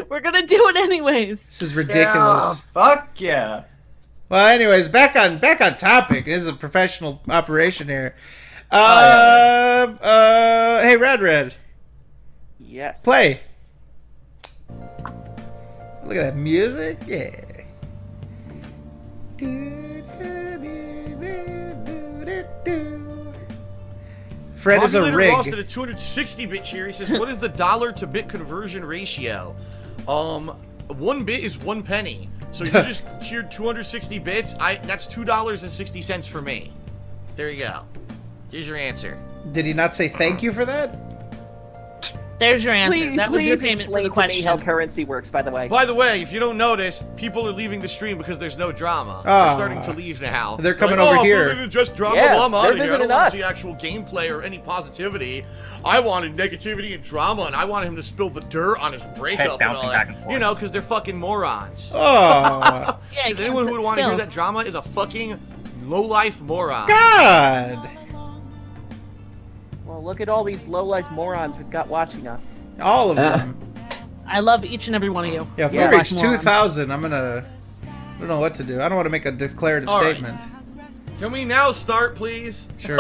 We're gonna do it anyways.
This is ridiculous.
Fuck yeah.
Well, anyways, back on topic. This is a professional operation here. Hey, Red.
Yes.
Play. Look at that music. Yeah. Fred is a
Populator
rig.
Lost at a 260-bit cheer. He says, "What is the dollar to bit conversion ratio?" 1 bit is 1 penny. So you just cheered 260 bits. That's $2.60 for me. There you go. Here's your answer.
Did he not say thank you for that?
There's your answer.
Please,
That was your
please
payment for the
explain to me how
question.
currency works, by the way.
By the way, if you don't notice, people are leaving the stream because there's no drama.
Oh.
They're starting to leave now.
They're coming
like,
over
oh,
here.
If just drama,
Yeah,
well, I'm out
they're
of here. I don't
visiting
want
us.
to see actual gameplay or any positivity. I wanted negativity and drama, and I wanted him to spill the dirt on his breakup and
bouncing
all
back
that.
and forth.
You know, because they're fucking morons.
Oh.
Yeah,
Because anyone who would want to hear that drama is a fucking low-life moron.
God.
Well, look at all these low-life morons we've got watching us.
All of them.
I love each and every one of you.
Yeah, if
Yeah.
we reach 2,000, I don't know what to do. I don't want to make a declarative
All right.
statement.
Can we now start, please?
Sure.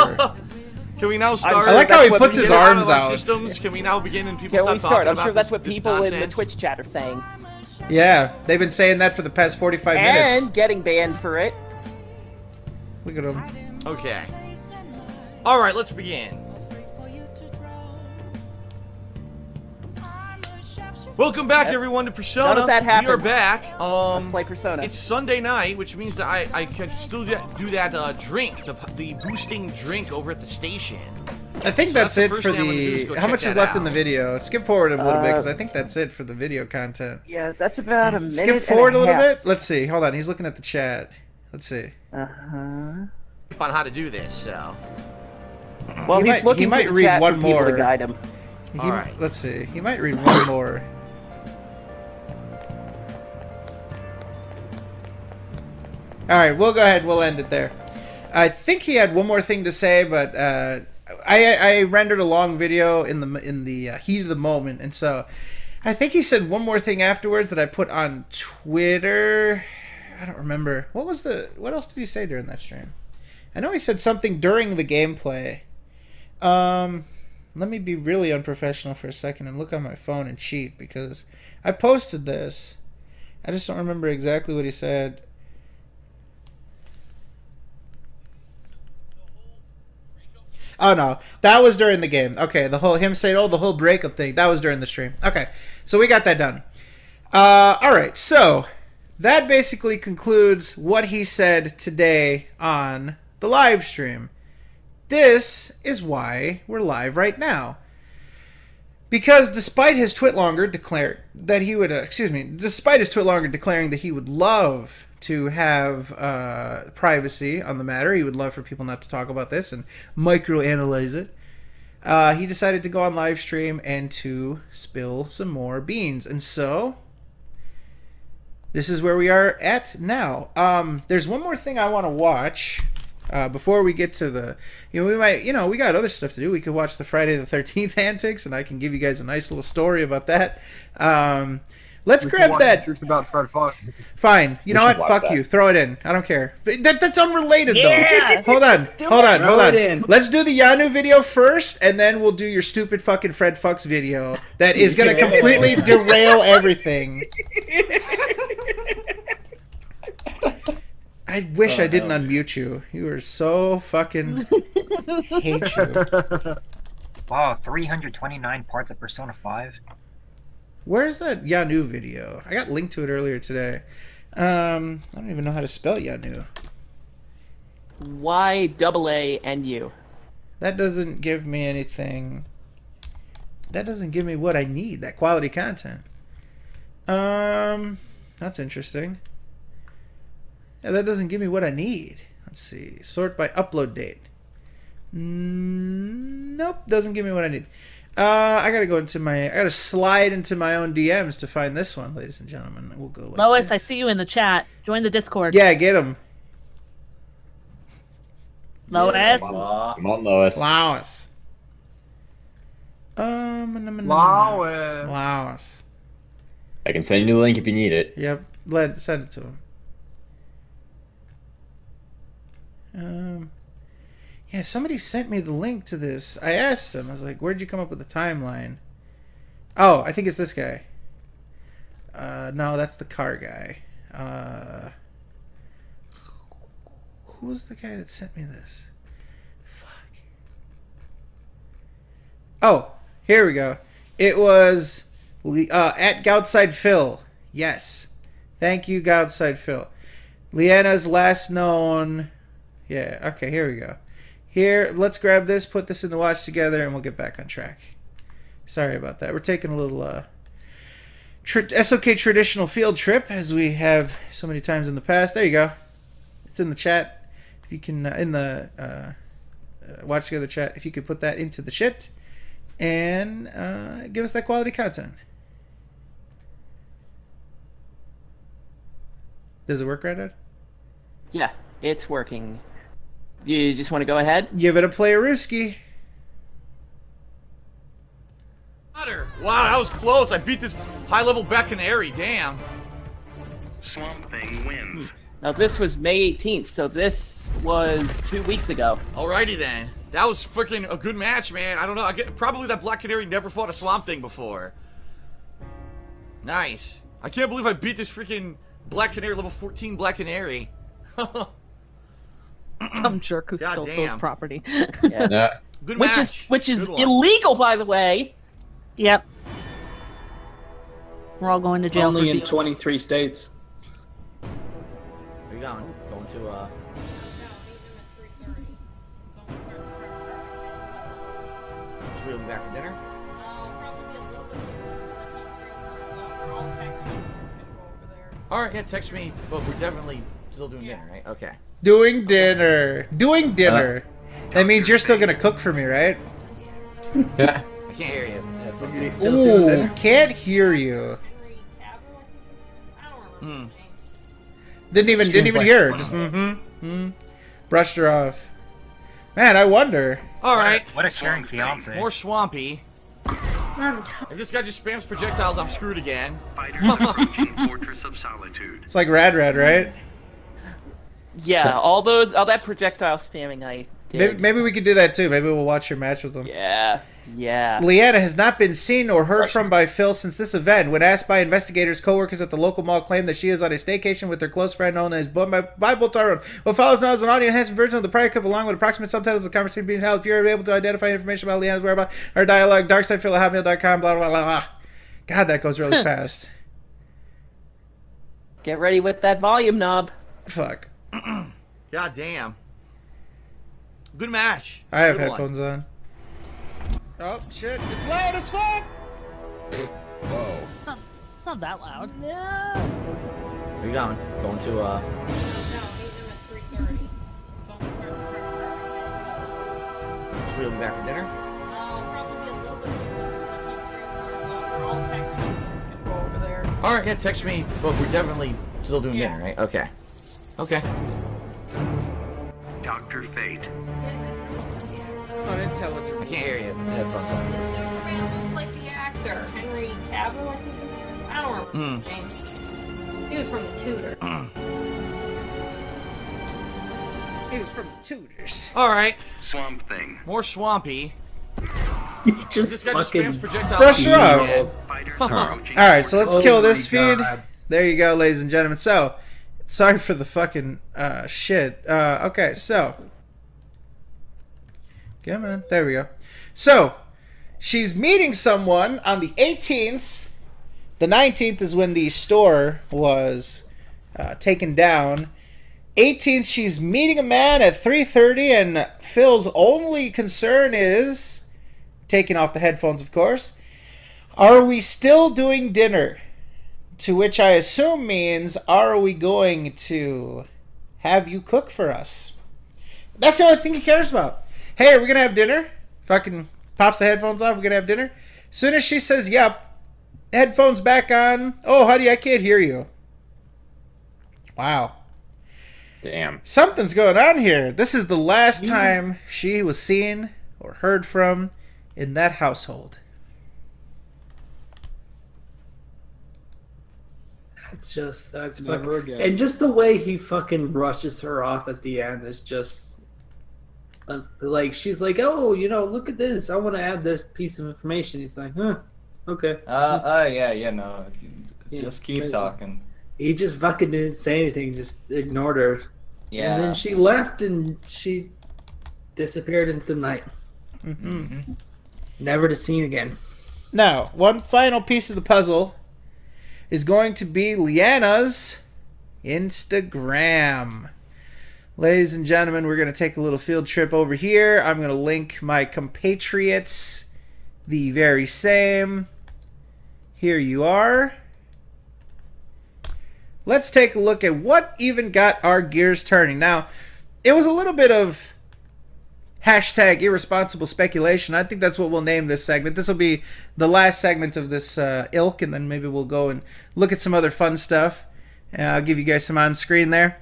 Can we now start?
I like how he puts his
Get out of
arms
our
out.
Systems? Can we now begin and people
Can we
stop
start?
talking
I'm
about
sure that's
this-
what
this
people in the
nonsense?
Twitch chat are saying.
Yeah, they've been saying that for the past 45 minutes.
And getting banned for it.
Look at him.
Okay. All right, let's begin. Welcome back, everyone, to Persona.
None of that
We are
happened.
back.
Let's play Persona.
It's Sunday night, which means that I can still do that drink, the boosting drink over at the station.
I think
So
that's
the
it
first
for
thing I'm gonna do is go
How
check
much is
that
left in
out.
the video? Skip forward a little bit, because I think that's it for the video content.
Yeah, that's about a minute.
Skip forward a little bit? Let's see. Hold on, he's looking at the chat. Let's see.
Uh-huh.
On how to do this, so.
Well,
He
he's
might-
looking
he might
to the
read
chat
one
for people
more.
to guide him.
All right.
Let's see. He might read one more. Alright, we'll go ahead. We'll end it there. I think he had one more thing to say, but I rendered a long video in the heat of the moment, and so I think he said one more thing afterwards that I put on Twitter. I don't remember. What else did he say during that stream? I know he said something during the gameplay. Let me be really unprofessional for a second and look on my phone and cheat, because I posted this. I just don't remember exactly what he said. Oh no, that was during the game. Okay, the whole breakup thing, that was during the stream. Okay, so we got that done. Alright, so that basically concludes what he said today on the live stream. This is why we're live right now. Because despite his Twitlonger declaring that he would love to have privacy on the matter, he would love for people not to talk about this and microanalyze it, he decided to go on live stream and to spill some more beans. And so this is where we are at now. There's one more thing I want to watch before we get to the, we got other stuff to do. We could watch the Friday the 13th antics, and I can give you guys a nice little story about that. Let's grab that.
Truth about Fred Fox.
Fine. You know what? Fuck you. Throw it in. I don't care. That's unrelated, though. Hold on. Hold on. Let's do the Yanu video first, and then we'll do your stupid fucking Fred Fox video that is going to completely derail everything. I wish I didn't unmute you. You were so fucking hate you.
Wow, 329 parts of Persona 5.
Where's that Yanu video? I got linked to it earlier today. I don't even know how to spell Yanu.
YAANU.
That doesn't give me anything. That doesn't give me what I need. That quality content. That's interesting. Yeah, that doesn't give me what I need. Let's see. Sort by upload date. Nope, doesn't give me what I need. I gotta slide into my own DMs to find this one, ladies and gentlemen. We'll go. Like
Lois, I see you in the chat. Join the Discord.
Yeah, get him.
Lois.
Come on, Lois.
Lois. Lois.
I can send you the link if you need it.
Yep, send it to him. Yeah, somebody sent me the link to this. I asked them. I was like, "Where'd you come up with the timeline?" Oh, I think it's this guy. No, that's the car guy. Who was the guy that sent me this? Fuck. Oh, here we go. It was at Goutside Phil. Yes. Thank you, Goutside Phil. Leanna's last known... Yeah, okay, here we go. Here, let's grab this, put this in the watch together, and we'll get back on track. Sorry about that. We're taking a little SoK traditional field trip, as we have so many times in the past. There you go. It's in the chat. If you can, in the watch together chat, if you could put that into the shit and give us that quality content. Does it work right, Ed?
Yeah, it's working. You just want to go ahead?
Give it a play, Ruski.
Wow, that was close. I beat this high-level Bacanary. Damn.
Swamp Thing wins.
Now, this was May 18th, so this was 2 weeks ago.
Alrighty then. That was freaking a good match, man. I don't know. Probably that Black Canary never fought a Swamp Thing before. Nice. I can't believe I beat this freaking Black Canary, level 14 Black Canary.
Some jerk who stole Phil's property.
Yeah.
Good
which
match.
is illegal, by the way.
Yep. We're all going to jail.
Only in 23 states.
Where you going? Going to Should we be back for dinner? Alright, yeah, text me, but we're definitely still doing dinner, right? Okay.
Doing dinner. Doing dinner. That means you're still gonna cook for me, right?
Yeah.
I can't hear you.
Ooh, can't hear you. Didn't even hear her. Just brushed her off. Man, I wonder.
All right.
What a caring fiance.
More swampy. If this guy just spams projectiles, I'm screwed again.
Fortress of Solitude.
It's like Rad, right?
Yeah, all that projectile spamming I did.
Maybe we could do that too. Maybe we'll watch your match with them.
Yeah.
Leanna has not been seen or heard from by Phil since this event. When asked by investigators, co-workers at the local mall claimed that she is on a staycation with her close friend known as Bible Tyrone. What follows now is an audio-enhanced version of the prior clip along with approximate subtitles of the conversation being held. If you're able to identify information about Leanna's whereabouts or dialogue, darksidephil@hotmail.com, blah, blah, blah, blah. God, that goes really fast.
Get ready with that volume knob.
Fuck.
God damn. Good match.
I have headphones on. Oh, shit. It's loud as fuck!
Whoa.
It's not that loud.
No.
Where you going? Going to,
No, meet them at 3:30.
Should we be back for dinner?
Probably a little bit later. I'll text you so we can go over there.
Alright, yeah, text me, but we're definitely still doing dinner, right? Okay. Okay.
Dr. Fate.
Unintelligent.
I can't hear you. Headphones on.
Superman looks like the actor. Henry Cavill, I think his name. I don't remember his name. He was from the Tudor.
He was from the Tudors.
Alright.
Swamp Thing.
More swampy.
This
guy just spams projectiles.
Fresh off. Alright, so let's kill this feed. There you go, ladies and gentlemen. So, Sorry for the fucking shit. Okay, so. Come on. There we go. So, she's meeting someone on the 18th. The 19th is when the store was taken down. 18th, she's meeting a man at 3:30, and Phil's only concern is, taking off the headphones, of course, are we still doing dinner? To which I assume means, are we going to have you cook for us? That's the only thing he cares about. Hey, are we going to have dinner? Fucking pops the headphones off, we're going to have dinner? As soon as she says, yep, headphones back on. Oh, honey, I can't hear you. Wow.
Damn.
Something's going on here. This is the last time she was seen or heard from in that household.
That's
Never again.
And just the way he fucking rushes her off at the end is just like, she's like, oh, you know, look at this. I want to add this piece of information. He's like, huh, okay.
Yeah, no. Just keep talking.
He just fucking didn't say anything, just ignored her.
Yeah.
And then she left and she disappeared into the night.
Mm-hmm.
Never to seen again.
Now, one final piece of the puzzle is going to be Leanna's Instagram. Ladies and gentlemen, we're going to take a little field trip over here. I'm going to link my compatriots, the very same. Here you are. Let's take a look at what even got our gears turning. Now, it was a little bit of hashtag irresponsible speculation. I think that's what we'll name this segment. This will be the last segment of this ilk, and then maybe we'll go and look at some other fun stuff. I'll give you guys some on screen there.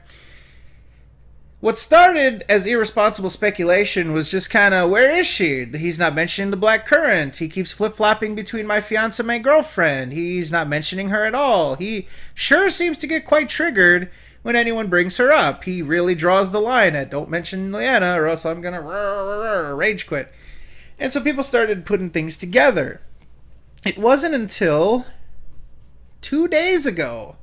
What started as irresponsible speculation was just kind of, where is she? He's not mentioning the black currant. He keeps flip-flopping between my fiance and my girlfriend. He's not mentioning her at all. He sure seems to get quite triggered when anyone brings her up. He really draws the line at, don't mention Leanna or else I'm going to rage quit. And so people started putting things together. It wasn't until 2 days ago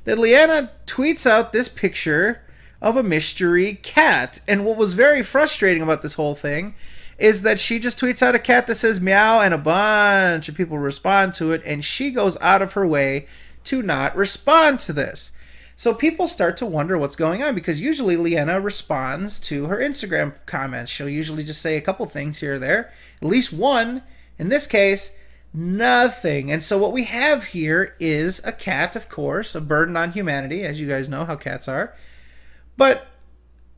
that Leanna tweets out this picture of a mystery cat. And what was very frustrating about this whole thing is that she just tweets out a cat that says meow, and a bunch of people respond to it, and she goes out of her way to not respond to this. So people start to wonder what's going on, because usually Leanna responds to her Instagram comments. She'll usually just say a couple things here or there, at least one. In this case, nothing. And so what we have here is a cat, of course, a burden on humanity, as you guys know how cats are. But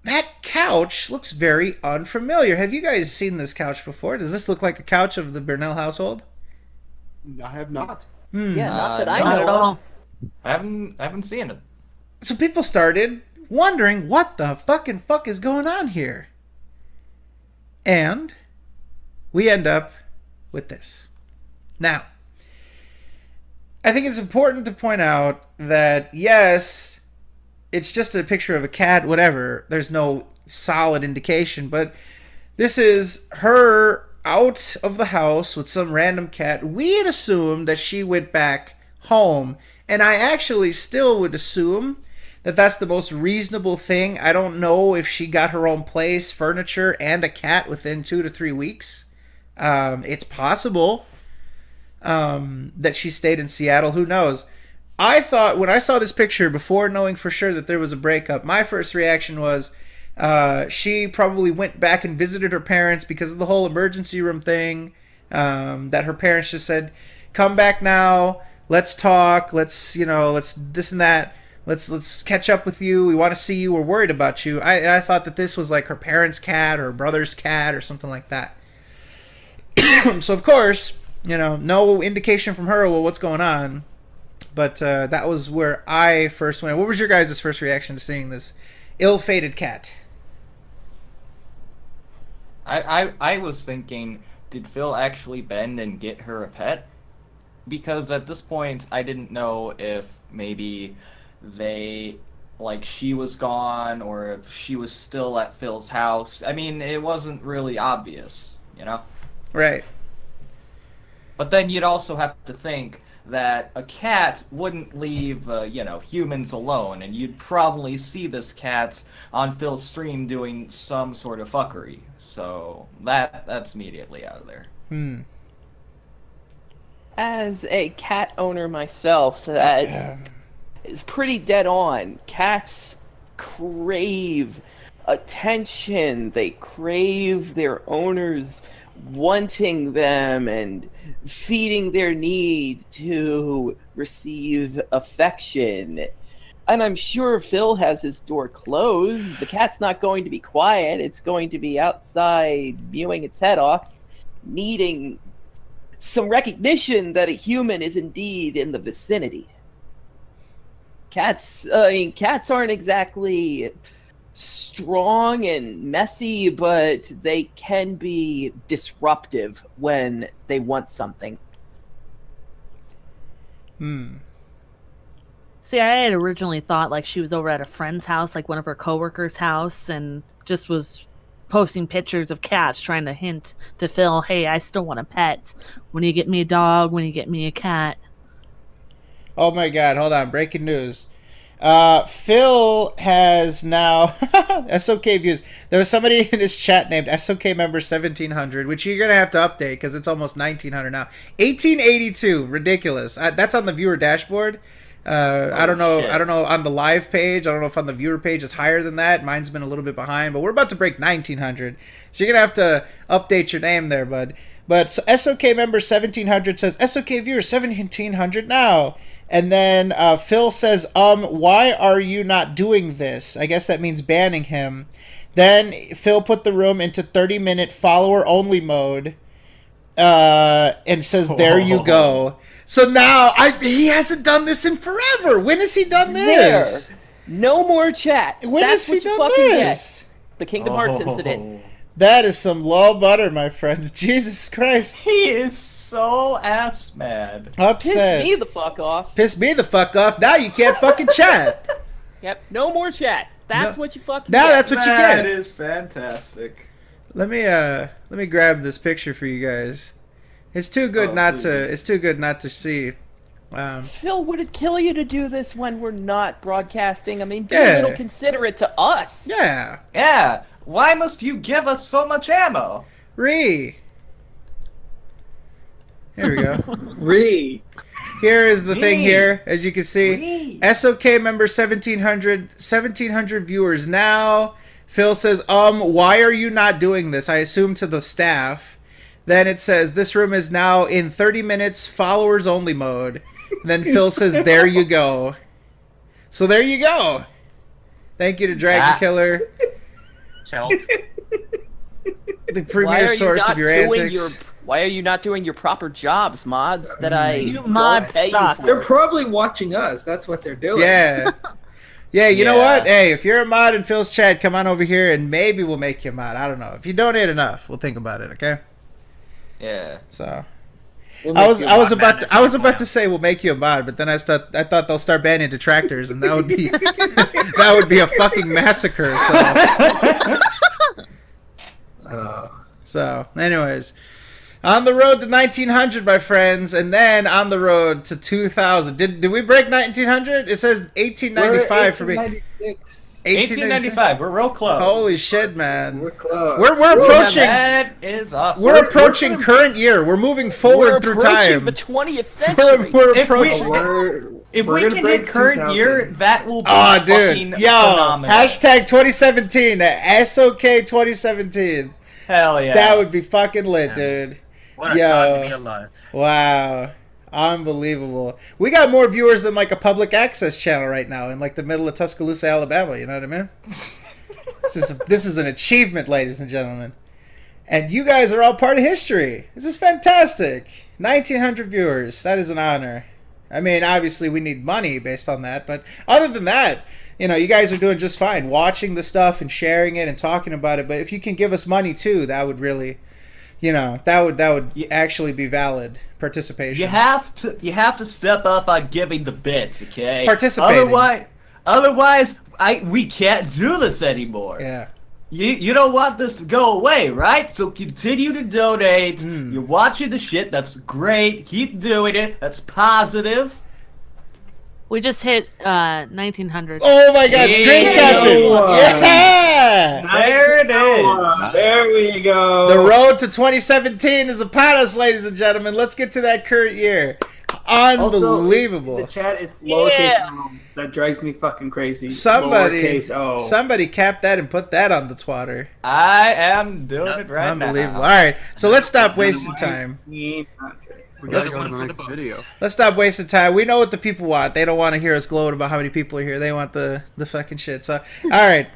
that couch looks very unfamiliar. Have you guys seen this couch before? Does this look like a couch of the Burnell household?
I have not.
Yeah, not that I
Not
know
at all.
I haven't seen it.
So people started wondering what the fucking fuck is going on here. And we end up with this. Now, I think it's important to point out that, yes, it's just a picture of a cat, whatever. There's no solid indication, but this is her out of the house with some random cat. We had assumed that she went back home, and I actually still would assume that that's the most reasonable thing. I don't know if she got her own place, furniture, and a cat within 2 to 3 weeks. It's possible that she stayed in Seattle. Who knows? I thought, when I saw this picture, before knowing for sure that there was a breakup, my first reaction was she probably went back and visited her parents because of the whole emergency room thing, that her parents just said, come back now, let's talk, let's this and that, let's catch up with you, we want to see you, we're worried about you. I thought that this was like her parents' cat or brother's cat or something like that. So of course, no indication from her, well, what's going on? But that was where I first went. What was your guys' first reaction to seeing this ill-fated cat?
I was thinking, did Phil actually bend and get her a pet? Because at this point, I didn't know if maybe she was gone or if she was still at Phil's house. I mean, it wasn't really obvious,
Right.
But then you'd also have to think that a cat wouldn't leave, humans alone, and you'd probably see this cat on Phil's stream doing some sort of fuckery. So that's immediately out of there.
As a cat owner myself, that is pretty dead on. Cats crave attention. They crave their owners wanting them and feeding their need to receive affection. And I'm sure Phil has his door closed. The cat's not going to be quiet. It's going to be outside mewing its head off, needing some recognition that a human is indeed in the vicinity. Cats aren't exactly strong and messy, but they can be disruptive when they want something.
See, I had originally thought like she was over at a friend's house, like one of her coworkers' house, and just was posting pictures of cats, trying to hint to Phil, hey, I still want a pet. When you get me a dog, when you get me a cat.
Oh my god, hold on, breaking news. Phil has now SOK views. There was somebody in his chat named SOK member 1700, which you're gonna have to update because it's almost 1900 now. 1882, ridiculous. That's on the viewer dashboard. I don't know. Shit. I don't know on the live page. I don't know if on the viewer page it's higher than that. Mine's been a little bit behind, but we're about to break 1900, so you're gonna have to update your name there, bud. But so SOK member 1700 says SOK viewer 1700 now. And then Phil says, why are you not doing this? I guess that means banning him. Then Phil put the room into 30-minute follower-only mode and says, there you go. So now, he hasn't done this in forever. When has he done this?
There. No more chat.
When has he done this?
The Kingdom Hearts incident.
That is some low butter, my friends. Jesus Christ.
He is so ass mad.
Upset.
Piss me the fuck off.
Piss me the fuck off. Now you can't fucking chat.
Yep, no more chat. That's what you fucking
now
get.
That's what you get.
That is fantastic.
Let me grab this picture for you guys. It's too good it's too good not to see.
Phil, would it kill you to do this when we're not broadcasting? I mean, be a little considerate to us.
Yeah.
Yeah. Why must you give us so much ammo?
Here we go. Here is the thing here, as you can see. SOK member 1700 viewers now. Phil says, why are you not doing this? I assume to the staff. Then it says, this room is now in 30 minutes followers only mode. And then Phil says, there you go. So there you go. Thank you to Dragon Killer. The premier source of your antics.
Why are you not doing your proper jobs, mods?
Mods suck.
They're probably watching us. That's what they're doing.
Yeah. Yeah, you know what? Hey, if you're a mod in Phil's chat, come on over here and maybe we'll make you a mod. I don't know. If you donate enough, we'll think about it, okay?
Yeah.
So I was about to say we'll make you a mod, but then I thought they'll start banning detractors, and that would be that would be a fucking massacre. So anyways, on the road to 1900, my friends, and then on the road to 2000. Did we break 1900? It says 1895 for me.
1895. We're real close.
Holy shit, man.
We're close.
We're approaching.
That is awesome.
We're approaching current year. We're moving forward through time.
The 20th century.
We're approaching.
If we can hit current year, that will be fucking
Yo,
phenomenal.
hashtag 2017. SOK 2017.
Hell yeah.
That would be fucking lit, dude.
What a time to be alive.
Wow. Unbelievable. We got more viewers than like a public access channel right now in like the middle of Tuscaloosa, Alabama. You know what I mean? This is an achievement, ladies and gentlemen. And you guys are all part of history. This is fantastic. 1,900 viewers. That is an honor. I mean, obviously we need money based on that. But other than that, you know, you guys are doing just fine. Watching the stuff and sharing it and talking about it. But if you can give us money too, that would really... You know, that would actually be valid participation.
You have to step up on giving the bits, okay?
Participating.
Otherwise, we can't do this anymore.
Yeah.
You don't want this to go away, right? So continue to donate. You're watching the shit. That's great. Keep doing it. That's positive.
We just hit 1900.
Oh my God! Screen capping. Yeah.
There it is.
There we go.
The road to 2017 is upon us, ladies and gentlemen. Let's get to that current year. Unbelievable.
Also, in the chat, it's lowercase o. That drives me fucking crazy.
Somebody cap that and put that on the twatter.
I am doing it right
Unbelievable.
now.
All right, so let's stop wasting time. Let's stop wasting time. We know what the people want. They don't want to hear us gloat about how many people are here. They want the fucking shit. So, all right.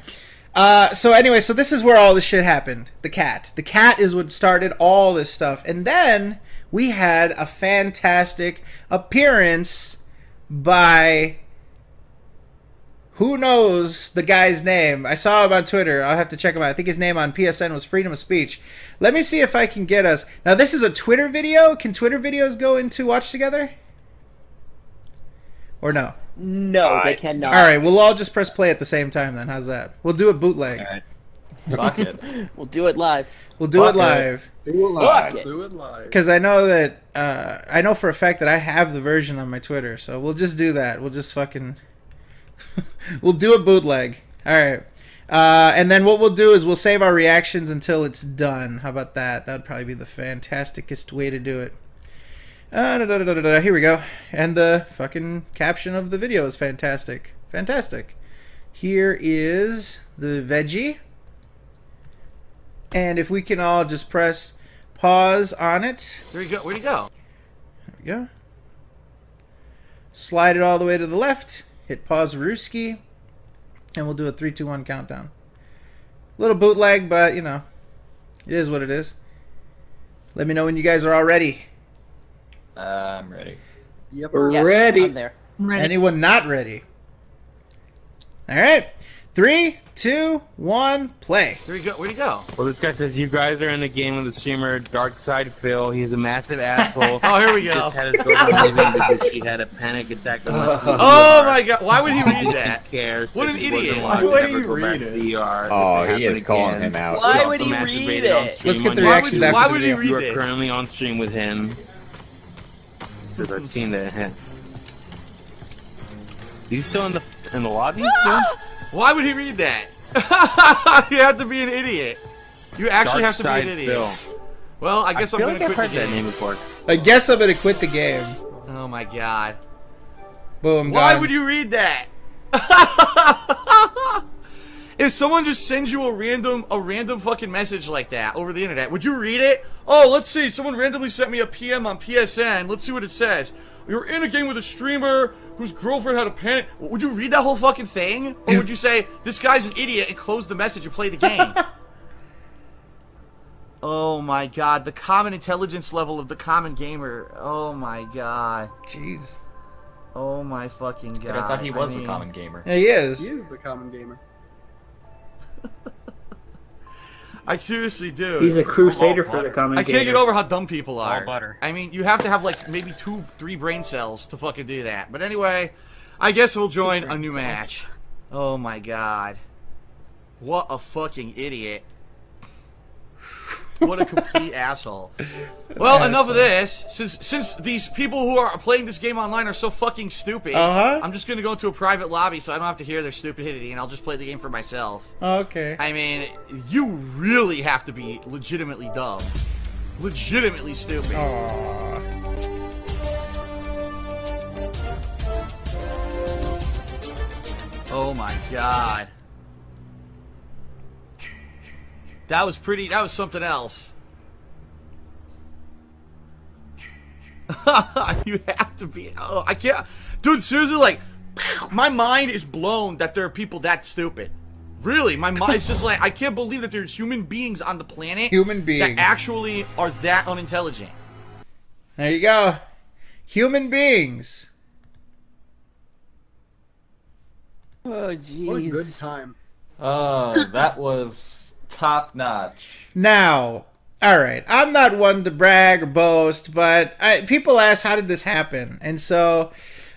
So anyway, so this is where all this shit happened. The cat. The cat is what started all this stuff. And then we had a fantastic appearance by who knows the guy's name. I saw him on Twitter. I'll have to check him out. I think his name on PSN was Freedom of Speech. Let me see if I can get us. Now, this is a Twitter video. Can Twitter videos go into Watch Together? Or no?
No, they cannot.
All right, we'll all just press play at the same time then. How's that? We'll do it bootleg.
All right. Fuck it. We'll do it live.
We'll do it live.
Do it live. Do it live.
Because I know that, I know for a fact that I have the version on my Twitter, so we'll just do that. We'll just fucking, we'll do a bootleg. All right. And then what we'll do is we'll save our reactions until it's done. How about that? That would probably be the fantasticest way to do it. Here we go. And the fucking caption of the video is fantastic. Fantastic. Here is the veggie. And if we can all just press pause on it.
There you go. Where'd he go?
There we go. Slide it all the way to the left. Hit pause Ruski. And we'll do a 3, 2, 1 countdown. A little bootleg, but you know, it is what it is. Let me know when you guys are all ready.
I'm ready.
Yep, we're ready.
I'm there.
Ready.
Anyone not ready? All right. 3, 2, 1, play.
Where'd he go?
Well, this guy says, you guys are in the game with the streamer Dark Side Phil. He's a massive asshole.
Oh, here we
He
go.
just had his girlfriend leaving because she had a panic attack.
Oh my God! Why would he read that?
Cares.
What an idiot!
Why would he read it?
Oh, he is calling him out.
Why would he read it?
Let's get the reactions after
Why
the
would he
video.
read
You are
this?
currently on stream with him. He says, I've seen that. He's still in the lobby? Still?
Why would he read that? You have to be an idiot. You actually have to be an idiot.
Phil.
Well, I guess I'm gonna quit the
that
game.
name before.
I guess I'm gonna quit the game.
Oh my God!
Boom.
Why
gone.
would you read that? If someone just sends you a random fucking message like that over the internet, would you read it? Oh, let's see. Someone randomly sent me a PM on PSN. Let's see what it says. You're in a game with a streamer whose girlfriend had a panic. Would you read that whole fucking thing? Or would you say, this guy's an idiot, and close the message and play the game? Oh my God, the common intelligence level of the common gamer. Oh my God.
Jeez.
Oh my fucking God.
But I thought he was a common gamer.
Yeah, he is.
He is the common gamer.
I seriously do.
He's a crusader for the common
I
gamer.
can't get over how dumb people are.
All butter.
I mean, you have to have like maybe 2, 3 brain cells to fucking do that. But anyway, I guess we'll join a new match. Oh my God. What a fucking idiot. What a complete asshole. Well, enough of this. Since these people who are playing this game online are so fucking stupid, I'm just gonna go into a private lobby so I don't have to hear their stupidity, and I'll just play the game for myself.
Okay.
I mean, you really have to be legitimately dumb. Legitimately stupid.
Aww.
Oh my God. That was something else. You have to be, oh, I can't, dude, seriously, like, my mind is blown that there are people that stupid. Really, my mind is just like, I can't believe that there's human beings on the planet that actually are that unintelligent.
There you go. Human beings.
Oh, jeez.
What a good time.
Oh, that was top notch.
Now, all right, I'm not one to brag or boast, but people ask, how did this happen? And so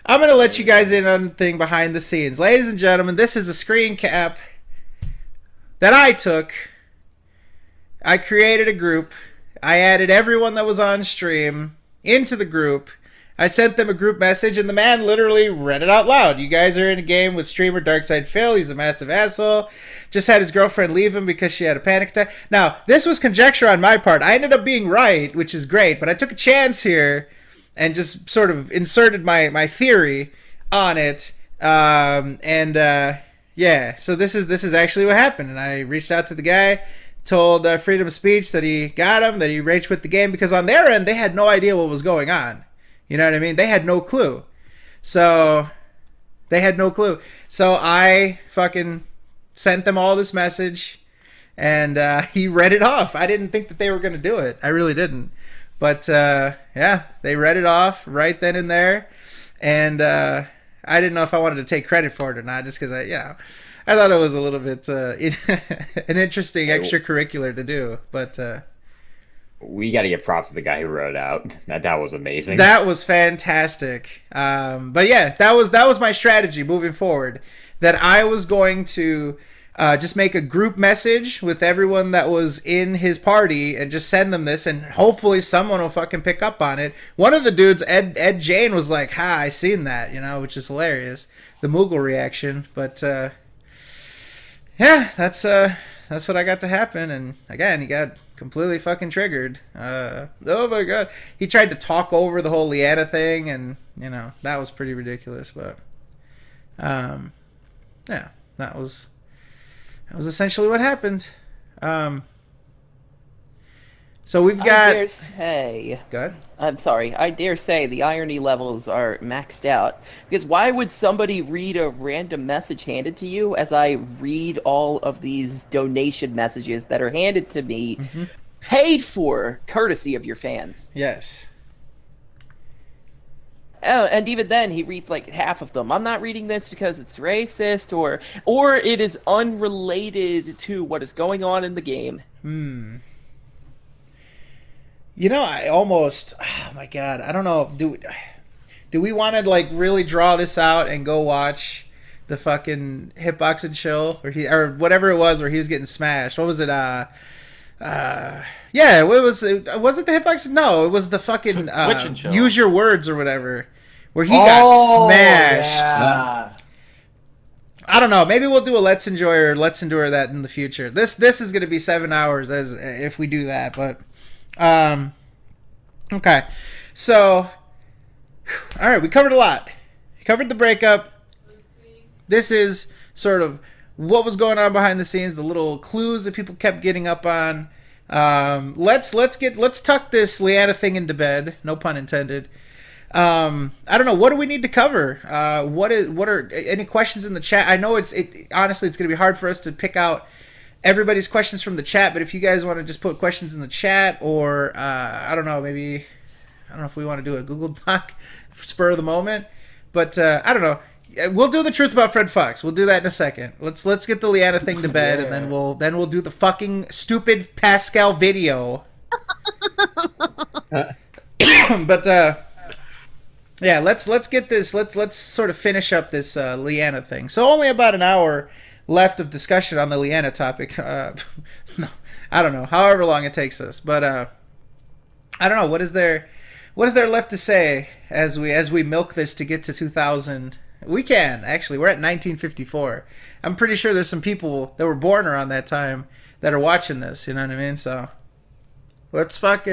I'm going to let you guys in on the thing behind the scenes. Ladies and gentlemen, this is a screen cap that I took. I created a group. I added everyone that was on stream into the group. I sent them a group message, and the man literally read it out loud. You guys are in a game with streamer Darkside Phil. He's a massive asshole. Just had his girlfriend leave him because she had a panic attack. Now, this was conjecture on my part. I ended up being right, which is great, but I took a chance here and just sort of inserted my theory on it. Yeah, so this is actually what happened. And I reached out to the guy, told Freedom of Speech that he got him, that he rage quit the game, because on their end, they had no idea what was going on. You know what I mean? They had no clue. So I fucking sent them all this message, and he read it off. I didn't think that they were going to do it. I really didn't. But, yeah, they read it off right then and there. And I didn't know if I wanted to take credit for it or not, just because I thought it was a little bit an interesting extracurricular to do. But
we got to give props to the guy who wrote it out. That was amazing.
That was fantastic. But yeah, that was my strategy moving forward. That I was going to just make a group message with everyone that was in his party and just send them this, and hopefully someone will fucking pick up on it. One of the dudes, Ed Jane, was like, "Ha, I seen that," which is hilarious. The Moogle reaction, but yeah, that's what I got to happen, and again, he got completely fucking triggered. Oh my god, he tried to talk over the whole Leanna thing, and that was pretty ridiculous. But yeah, that was essentially what happened. So we've got.
I dare say.
Go ahead.
I'm sorry. I dare say the irony levels are maxed out. Because why would somebody read a random message handed to you as I read all of these donation messages that are handed to me, paid for, courtesy of your fans?
Yes.
Oh, and even then, he reads like half of them. I'm not reading this because it's racist or it is unrelated to what is going on in the game.
I almost, oh my god, I don't know. Do we want to like really draw this out and go watch the fucking Hitbox and Chill or whatever it was where he was getting smashed? What was it? Yeah, was it the Hitbox? No, it was the fucking
Twitch and Chill.
Use Your Words or whatever, where he got smashed.
Yeah.
I don't know. Maybe we'll do a Let's Endure that in the future. This is going to be 7 hours if we do that, but. Okay, so, all right, we covered a lot. We covered the breakup. This is sort of what was going on behind the scenes, the little clues that people kept getting up on. Let's tuck this Leanna thing into bed. No pun intended. I don't know. What do we need to cover? What are any questions in the chat? I know honestly it's going to be hard for us to pick out everybody's questions from the chat, but if you guys want to just put questions in the chat, or I don't know, maybe I don't know if we want to do a Google Doc spur of the moment, but I don't know. We'll do the truth about Fred Fox. We'll do that in a second. Let's get the Leanna thing to bed, and then we'll do the fucking stupid Pascal video. But yeah, let's get this. Let's sort of finish up this Leanna thing. So only about an hour left of discussion on the Leanna topic. No, I don't know. However long it takes us, but I don't know. What is there left to say as we milk this to get to 2000? We can actually. We're at 1954. I'm pretty sure there's some people that were born around that time that are watching this. You know what I mean? So let's plug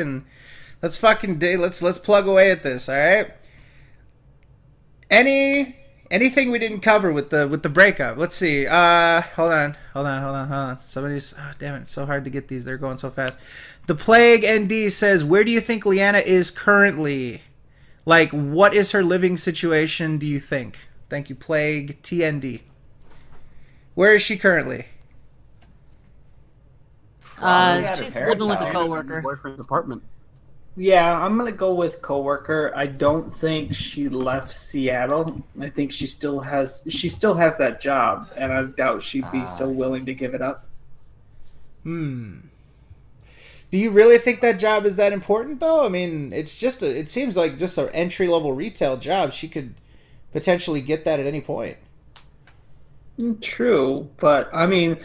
away at this. All right. Anything we didn't cover with the breakup? Let's see. Hold on. Somebody's. Oh, damn it! It's so hard to get these. They're going so fast. The Plague ND says, "Where do you think Leanna is currently? Like, what is her living situation? Do you think?" Thank you, Plague TND. Where is she currently?
She's living with a coworker.
Boyfriend's apartment.
Yeah, I'm gonna go with coworker. I don't think she left Seattle. I think she still has that job, and I doubt she'd be so willing to give it up.
Do you really think that job is that important, though? I mean, it seems like just an entry-level retail job. She could potentially get that at any point.
True, but I mean,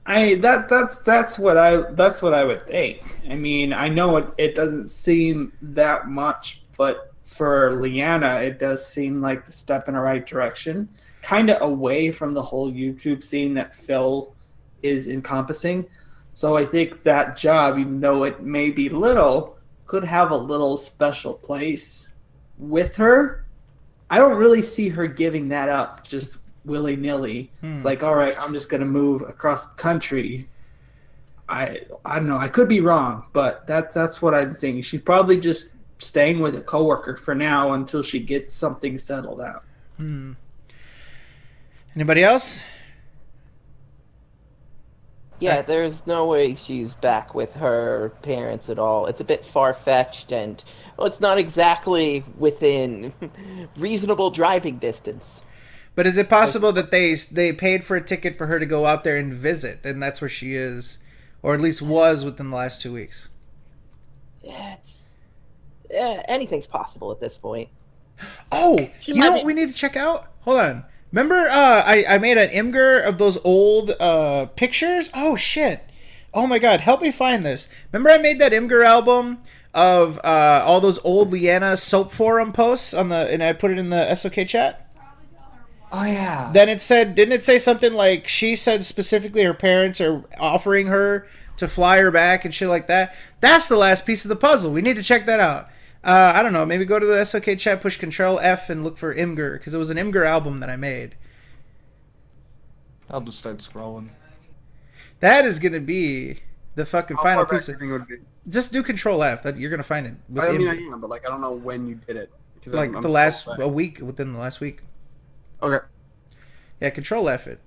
That's what I would think. I mean, I know it doesn't seem that much, but for Leanna, it does seem like the step in the right direction, kind of away from the whole YouTube scene that Phil is encompassing. So I think that job, even though it may be little, could have a little special place with her. I don't really see her giving that up just willy-nilly. It's like, all right, I'm just going to move across the country. I don't know. I could be wrong, but that's what I'm thinking. She's probably just staying with a coworker for now until she gets something settled out.
Anybody else?
Yeah, there's no way she's back with her parents at all. It's a bit far-fetched, and well, it's not exactly within reasonable driving distance.
But is it possible that they paid for a ticket for her to go out there and visit, and that's where she is, or at least was within the last 2 weeks?
Yeah, anything's possible at this point.
Oh, you know what we need to check out? Hold on. Remember, I made an Imgur of those old pictures? Oh, shit. Oh, my God. Help me find this. Remember I made that Imgur album of all those old Leanna soap forum posts and I put it in the SoK chat?
Oh, yeah.
Then it said, didn't it say something like she said specifically her parents are offering her to fly her back and shit like that? That's the last piece of the puzzle. We need to check that out. I don't know. Maybe go to the SoK chat, push Control F, and look for Imgur, because it was an Imgur album that I made.
I'll just start scrolling.
That is going to be the fucking final piece.
Be?
Just do Control F. You're going to find it.
I mean, I am, but like I don't know when you did it.
Like
I'm
a week, within the last week.
Okay.
Yeah, Control F it.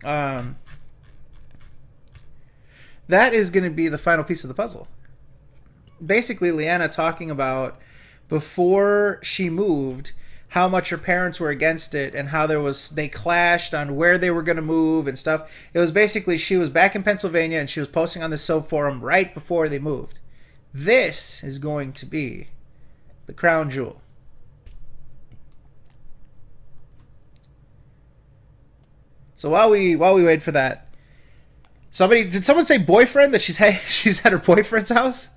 That is going to be the final piece of the puzzle. Basically, Leanna talking about before she moved how much her parents were against it and how they clashed on where they were going to move and stuff. It was basically she was back in Pennsylvania and she was posting on the soap forum right before they moved. This is going to be the crown jewel. So while we wait for that, did someone say boyfriend, that she's at her boyfriend's house?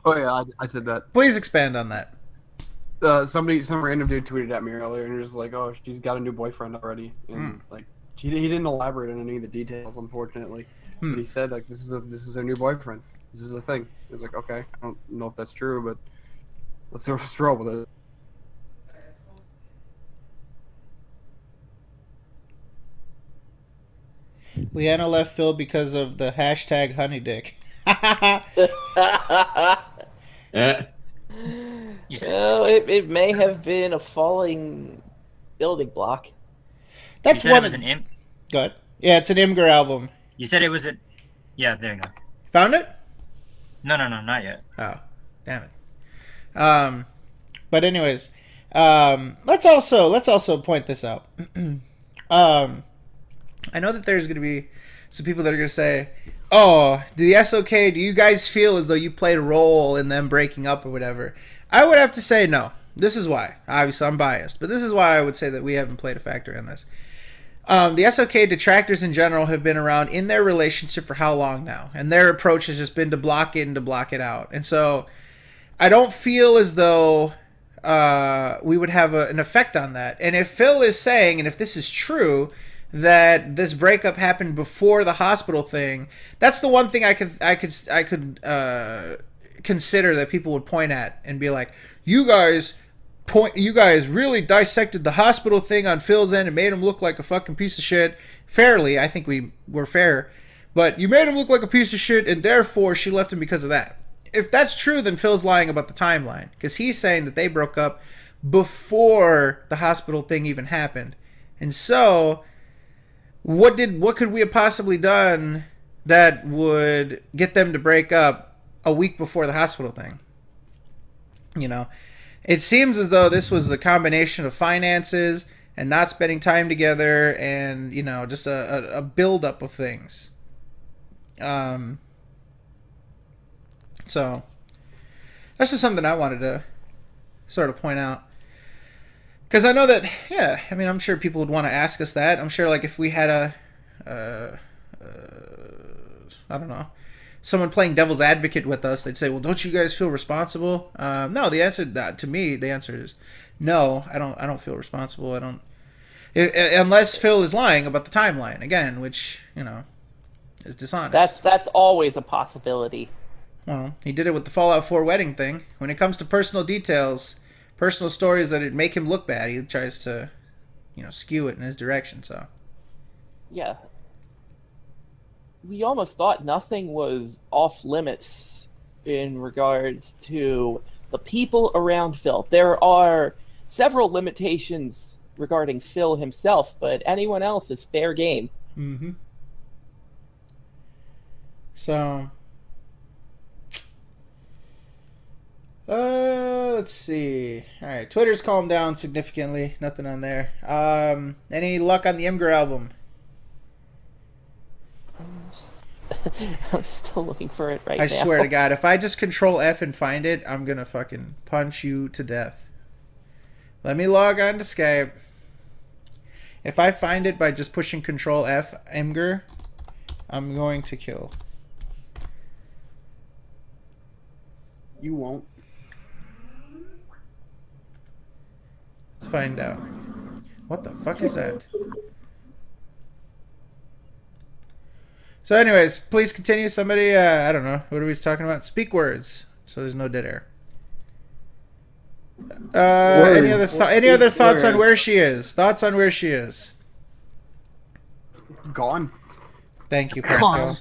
Oh yeah, I said that.
Please expand on that.
Some random dude tweeted at me earlier and he was like, "Oh, she's got a new boyfriend already," and like he didn't elaborate on any of the details, unfortunately. But he said like this is her new boyfriend. This is a thing. It was like, okay, I don't know if that's true, but let's roll with it.
Leanna left Phil because of the hashtag honey dick.
Yeah.
It may have been a falling building block.
That's
one. It was an Imp.
Go ahead. Yeah, it's an Imgur album.
You said it was a. Yeah, there you go.
Found it?
No, not yet.
Oh, damn it. But anyways, let's also point this out. I know that there's going to be some people that are going to say, "Oh, the SoK, do you guys feel as though you played a role in them breaking up or whatever?" I would have to say no. This is why. Obviously, I'm biased, but this is why I would say that we haven't played a factor in this. The SoK detractors in general have been around in their relationship for how long now? And their approach has just been to block it and to block it out. And so I don't feel as though we would have an effect on that. And if Phil is saying, and if this is true, that this breakup happened before the hospital thing, that's the one thing I could consider that people would point at and be like, you guys really dissected the hospital thing on Phil's end and made him look like a fucking piece of shit. Fairly, I think we were fair, but you made him look like a piece of shit, and therefore she left him because of that. If that's true, then Phil's lying about the timeline, because he's saying that they broke up before the hospital thing even happened. And so what could we have possibly done that would get them to break up a week before the hospital thing? You know, it seems as though this was a combination of finances and not spending time together and, you know, just a buildup of things. So that's just something I wanted to sort of point out. Because I know that, yeah, I mean, I'm sure people would want to ask us that. I'm sure, like, if we had I don't know, someone playing devil's advocate with us, they'd say, well, don't you guys feel responsible? No, the answer to me, the answer is no. I don't feel responsible. I don't, unless Phil is lying about the timeline again, which, you know, is dishonest.
That's always a possibility.
Well, he did it with the Fallout 4 wedding thing. When it comes to personal details, personal stories that make him look bad, he tries to, you know, skew it in his direction. So
yeah, we almost thought nothing was off limits in regards to the people around Phil. There are several limitations regarding Phil himself, but anyone else is fair game.
Mm-hmm. So, let's see. All right, Twitter's calmed down significantly. Nothing on there. Any luck on the Imgur album?
I'm still looking for it right now.
I swear to God, if I just Control F and find it, I'm gonna fucking punch you to death. Let me log on to Skype. If I find it by just pushing Control F, Imgur, I'm going to kill.
You won't.
Let's find out. What the fuck is that? So anyways, please continue. Somebody, I don't know. What are we talking about? Speak words. So there's no dead air. Any other thoughts on where she is? Thoughts on where she is?
Gone.
Thank you, Pascal.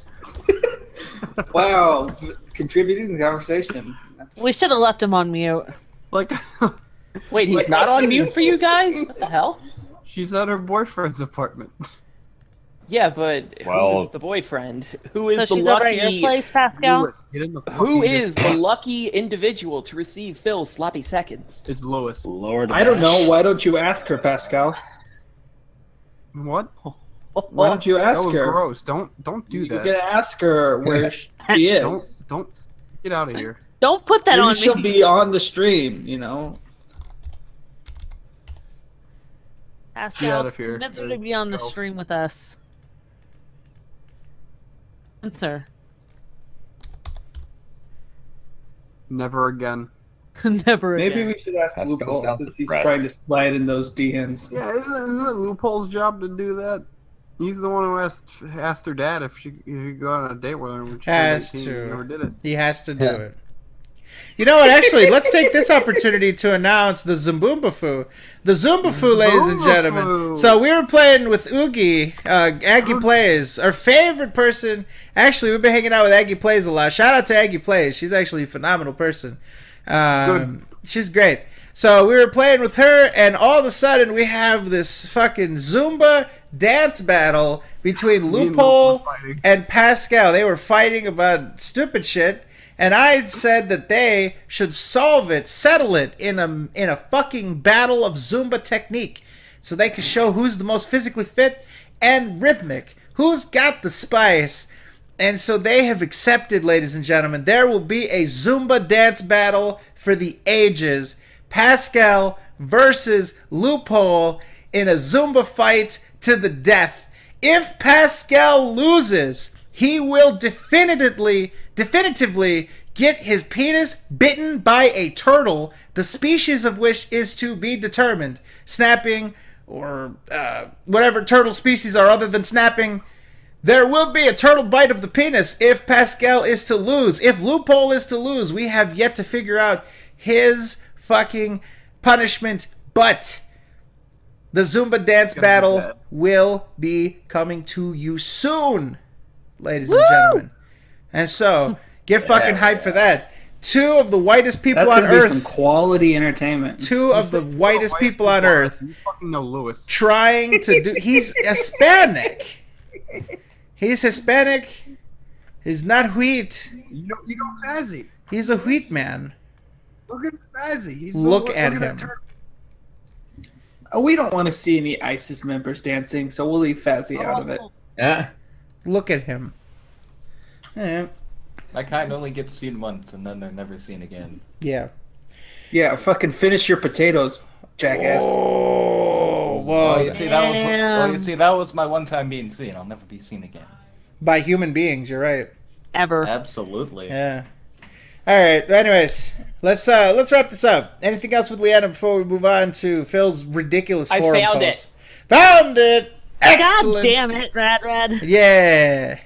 Wow, contributing to the conversation.
We should have left him on mute.
Like,
wait, he's not on mute for you guys? What the hell?
She's at her boyfriend's apartment.
Yeah, but who is the boyfriend? Who is
So
the
she's over at
lucky?
your place, Pascal?
Lewis, get in the
Who
fucking
is the lucky individual to receive Phil's sloppy seconds?
It's Lewis.
Lord.
I don't know. Why don't you ask her, Pascal?
What?
Why don't you ask
That was
her?
gross. Don't do
You
that.
gotta ask her where she is.
Don't get out of here.
Don't put that
Maybe
on
she'll
me.
be on the stream, you know.
Pascal,
Get out of here.
convince her to be on the
Go.
stream with us. Answer.
Never again.
Never again.
Maybe we should ask
Pascal
Loophole
sounds
since he's
depressed.
trying to slide in those DMs.
Yeah, isn't it Loophole's job to do that? He's the one who asked her dad if he could go on a date with her when she
Has
was 18 and
to.
never did it.
He has to do it. You know what? Actually, let's take this opportunity to announce the Zumboomba-foo. The Zumba-foo, ladies and gentlemen.
Zumba-foo.
So we were playing with Oogie, Aggie Plays, our favorite person. Actually, we've been hanging out with Aggie Plays a lot. Shout out to Aggie Plays. She's actually a phenomenal person. She's great. So we were playing with her, and all of a sudden we have this fucking Zumba dance battle between Loophole and Pascal. They were fighting about stupid shit. And I said that they should solve it, settle it in a fucking battle of Zumba technique, so they can show who's the most physically fit and rhythmic, who's got the spice. And so they have accepted, ladies and gentlemen, there will be a Zumba dance battle for the ages. Pascal versus Loophole in a Zumba fight to the death. If Pascal loses, he will definitively get his penis bitten by a turtle, the species of which is to be determined. Snapping, or whatever turtle species are other than snapping. There will be a turtle bite of the penis if Pascal is to lose. If Loophole is to lose, we have yet to figure out his fucking punishment. But the Zumba dance battle will be coming to you soon, ladies and gentlemen. And so, get fucking hyped for that. Two of the whitest people
That's
on
gonna be
Earth.
some quality entertainment.
Two of the whitest people on Earth.
You fucking know Lewis.
Trying to do. He's Hispanic. He's Hispanic. He's not wheat.
You know Fazzy.
He's a wheat man.
Look at Fazzy. He's
Look at
that
him.
turtle.
Oh, we don't want to see any ISIS members dancing, so we'll leave Fazzy out of it.
Yeah.
Look at him. Yeah.
My kind only gets seen once, and then they're never seen again.
Yeah.
Yeah, fucking finish your potatoes, jackass.
Oh, whoa.
Well, you see, that was my one time being seen. I'll never be seen again.
By human beings, you're right.
ever.
Absolutely.
Yeah. All right. Anyways, let's wrap this up. Anything else with Leanna before we move on to Phil's ridiculous forum
I found
post?
it.
Found it. Excellent.
God damn it, Rad.
Yeah.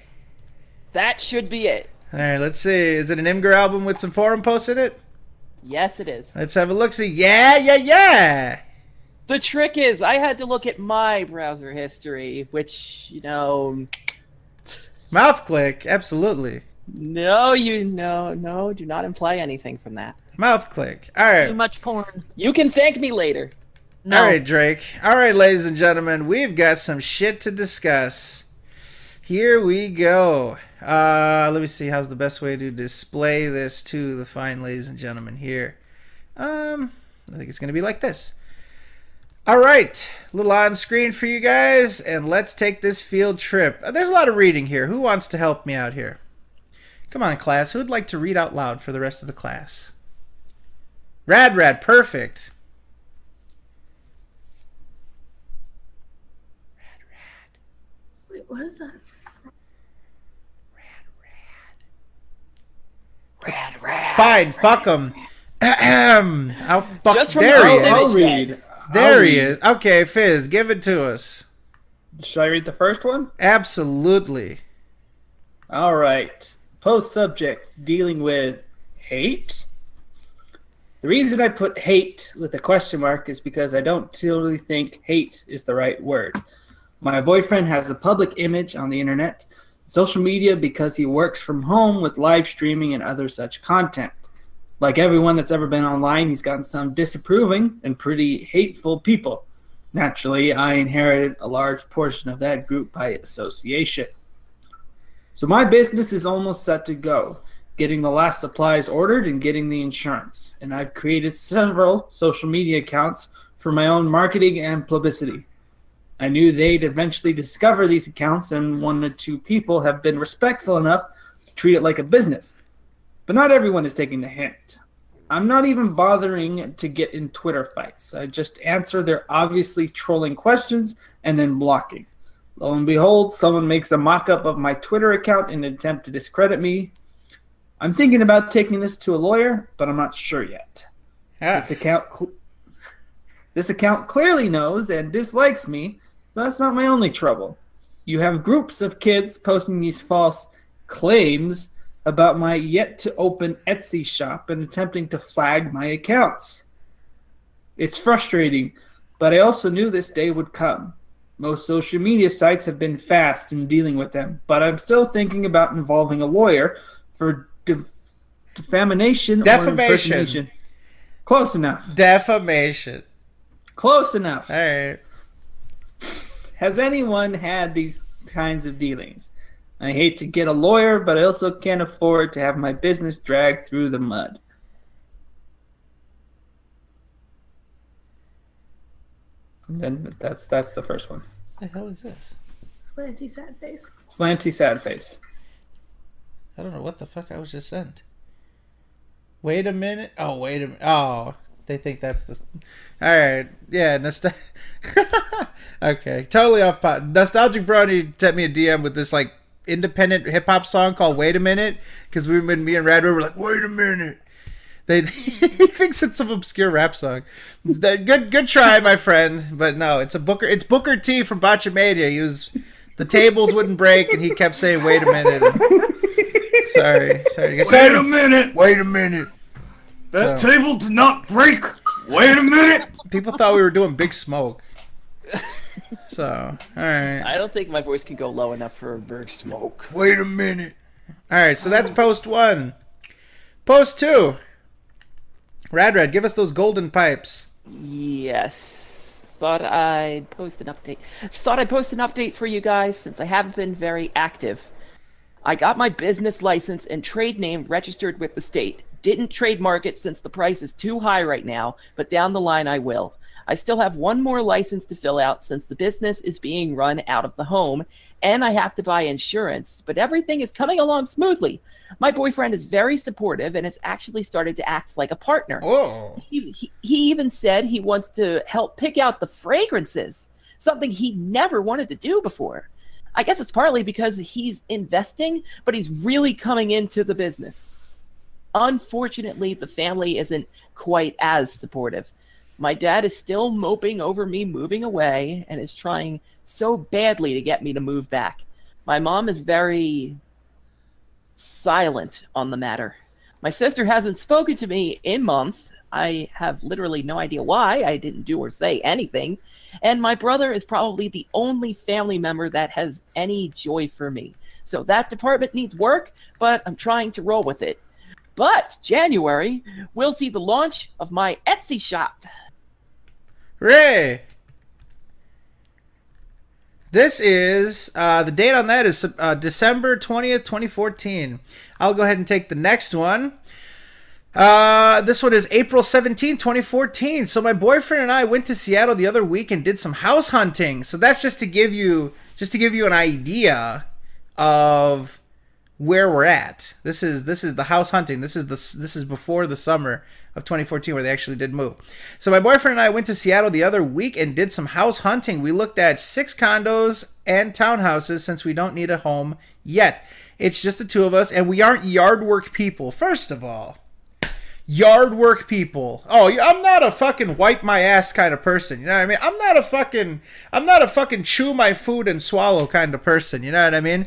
That should be it.
All right. Let's see. Is it an Imgur album with some forum posts in it?
Yes, it is.
Let's have a look. See. Yeah.
The trick is, I had to look at my browser history, which, you know...
Mouth click. Absolutely.
No, do not imply anything from that.
Mouth click. All right.
Too much porn.
You can thank me later.
No.
All right, Drake. All right, ladies and gentlemen, we've got some shit to discuss. Here we go. Let me see. How's the best way to display this to the fine ladies and gentlemen here? I think it's going to be like this. All right, a little on screen for you guys, and let's take this field trip. There's a lot of reading here. Who wants to help me out here? Come on, class. Who'd like to read out loud for the rest of the class? Rad, perfect.
Wait, what is that?
Rad.
Fine, fuck him. I'll fuck.
Just from
there he is.
I'll read.
There he is. Okay, Fizz, give it to us.
Should I read the first one?
Absolutely.
All right. Post subject dealing with hate. The reason I put hate with a question mark is because I don't totally think hate is the right word. My boyfriend has a public image on the internet, social media, because he works from home with live streaming and other such content. Like everyone that's ever been online, he's gotten some disapproving and pretty hateful people. Naturally, I inherited a large portion of that group by association. So my business is almost set to go, getting the last supplies ordered and getting the insurance. And I've created several social media accounts for my own marketing and publicity. I knew they'd eventually discover these accounts, and 1 or 2 people have been respectful enough to treat it like a business. But not everyone is taking the hint. I'm not even bothering to get in Twitter fights. I just answer their obviously trolling questions and then blocking. Lo and behold, someone makes a mock-up of my Twitter account in an attempt to discredit me. I'm thinking about taking this to a lawyer, but I'm not sure yet. This account clearly knows and dislikes me, but that's not my only trouble. You have groups of kids posting these false claims about my yet-to-open Etsy shop and attempting to flag my accounts. It's frustrating, but I also knew this day would come. Most social media sites have been fast in dealing with them, but I'm still thinking about involving a lawyer for defamation or impersonation. Close enough.
Defamation.
Close enough.
All right.
Has anyone had these kinds of dealings? I hate to get a lawyer, but I also can't afford to have my business dragged through the mud. And then that's the first one.
What the hell is this?
Slanty sad face.
Slanty sad face.
I don't know what the fuck I was just sent. Wait a minute. Oh, wait a minute. Oh, they think that's the... Alright. Yeah, okay. Totally off pot. Nostalgic Brony sent me a DM with this, like, independent hip-hop song called Wait a Minute, because me and Rad were like, wait a minute. He thinks it's some obscure rap song. Good try, my friend, but no, it's Booker T from Botchamania. The tables wouldn't break, and he kept saying, wait a minute. Sorry.
Wait a minute. That table did not break. Wait a minute.
People thought we were doing Big Smoke. So, alright.
I don't think my voice can go low enough for a Big Smoke.
Wait a minute. Alright, so that's post 1. Post 2. Rad, give us those golden pipes.
Yes. Thought I'd post an update for you guys since I haven't been very active. I got my business license and trade name registered with the state. Didn't trademark it since the price is too high right now, but down the line I will. I still have one more license to fill out since the business is being run out of the home, and I have to buy insurance, but everything is coming along smoothly. My boyfriend is very supportive and has actually started to act like a partner.
Whoa.
He even said he wants to help pick out the fragrances, something he never wanted to do before. I guess it's partly because he's investing, but he's really coming into the business. Unfortunately, the family isn't quite as supportive. My dad is still moping over me moving away and is trying so badly to get me to move back. My mom is very silent on the matter. My sister hasn't spoken to me in months. I have literally no idea why. I didn't do or say anything. And my brother is probably the only family member that has any joy for me. So that department needs work, but I'm trying to roll with it. But January, we'll see the launch of my Etsy shop.
Hooray! This is, the date on that is December 20th, 2014. I'll go ahead and take the next one. This one is April 17, 2014. So my boyfriend and I went to Seattle the other week and did some house hunting. So that's just to give you an idea of where we're at. This is the house hunting. This is before the summer of 2014 where they actually did move. So my boyfriend and I went to Seattle the other week and did some house hunting. We looked at 6 condos and townhouses since we don't need a home yet. It's just the two of us, and we aren't yard work people. First of all, yard work people. Oh, I'm not a fucking wipe my ass kind of person. You know what I mean? I'm not a fucking chew my food and swallow kind of person. You know what I mean?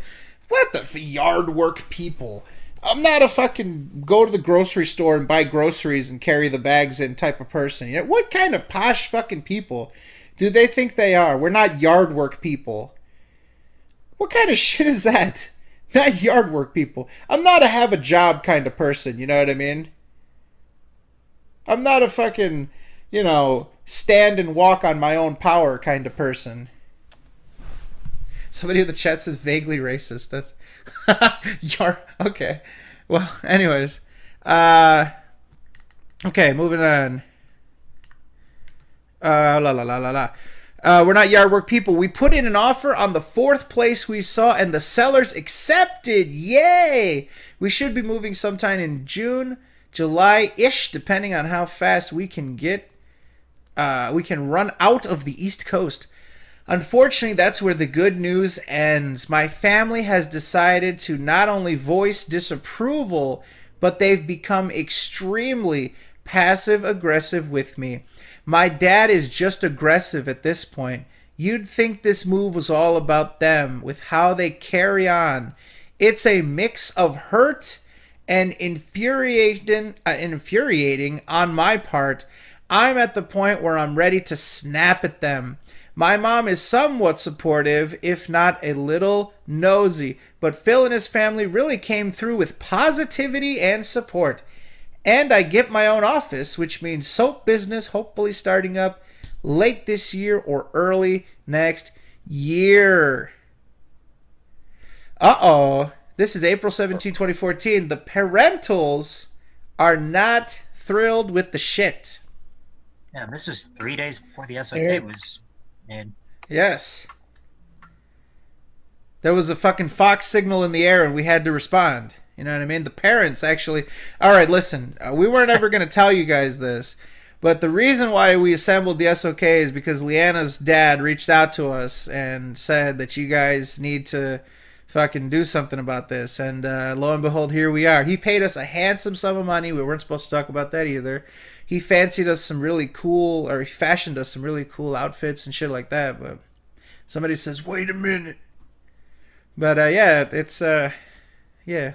What the yard work people? I'm not a fucking go to the grocery store and buy groceries and carry the bags in type of person. You know, what kind of posh fucking people do they think they are? We're not yard work people. What kind of shit is that? Not yard work people. I'm not a have a job kind of person. You know what I mean? I'm not a fucking, you know, stand and walk on my own power kind of person. Somebody in the chat says vaguely racist. That's okay. Well, anyways. Okay, moving on. We're not yard work people. We put in an offer on the 4th place we saw, and the sellers accepted. Yay! We should be moving sometime in June, July-ish, depending on how fast we can get. We can run out of the East Coast. Unfortunately, that's where the good news ends. My family has decided to not only voice disapproval, but they've become extremely passive-aggressive with me. My dad is just aggressive at this point. You'd think this move was all about them, with how they carry on. It's a mix of hurt and infuriating on my part. I'm at the point where I'm ready to snap at them. My mom is somewhat supportive, if not a little nosy, but Phil and his family really came through with positivity and support. And I get my own office, which means soap business hopefully starting up late this year or early next year. Uh-oh. This is April 17, 2014. The parentals are not thrilled with the shit.
Yeah, this was 3 days before the SOK was made.
Yes. There was a fucking Fox signal in the air and we had to respond. You know what I mean? The parents actually... Alright, listen. We weren't ever going to tell you guys this. But the reason why we assembled the SOK is because Leanna's dad reached out to us and said that you guys need to fucking do something about this. And lo and behold, here we are. He paid us a handsome sum of money. We weren't supposed to talk about that either. He fancied us some really cool... Or he fashioned us some really cool outfits and shit like that. But somebody says, wait a minute. But yeah, it's... yeah.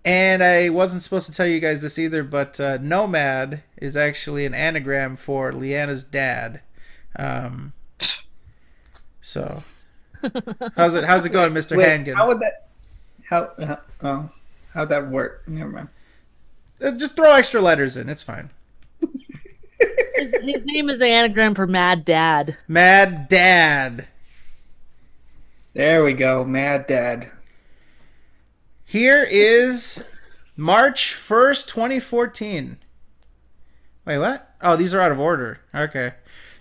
And I wasn't supposed to tell you guys this either, but Nomad is actually an anagram for Leanna's dad. So, how's it going, Mr.
Wait,
Hangen?
How would that? How'd that work? Never mind.
Just throw extra letters in. It's fine.
His name is an anagram for Mad Dad.
Mad Dad.
There we go, Mad Dad.
Here is March 1st, 2014. Wait, what? Oh, these are out of order. Okay.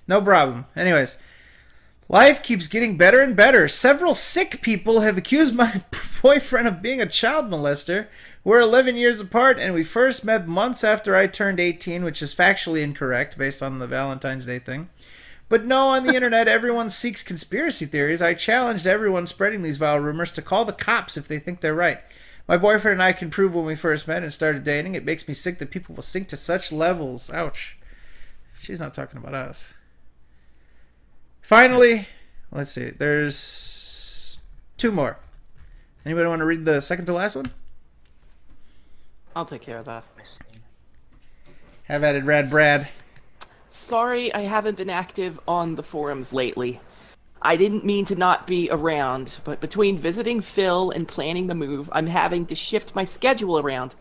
No problem. Anyways, life keeps getting better and better. Several sick people have accused my boyfriend of being a child molester. We're 11 years apart, and we first met months after I turned 18, which is factually incorrect based on the Valentine's Day thing. But no, on the internet, everyone seeks conspiracy theories. I challenged everyone spreading these vile rumors to call the cops if they think they're right. My boyfriend and I can prove when we first met and started dating. It makes me sick that people will sink to such levels. Ouch. She's not talking about us. Finally, let's see. There's 2 more. Anybody want to read the second to last one?
I'll take care of that.
Have at it, Rad Brad.
Sorry I haven't been active on the forums lately. I didn't mean to not be around, but between visiting Phil and planning the move, I'm having to shift my schedule around.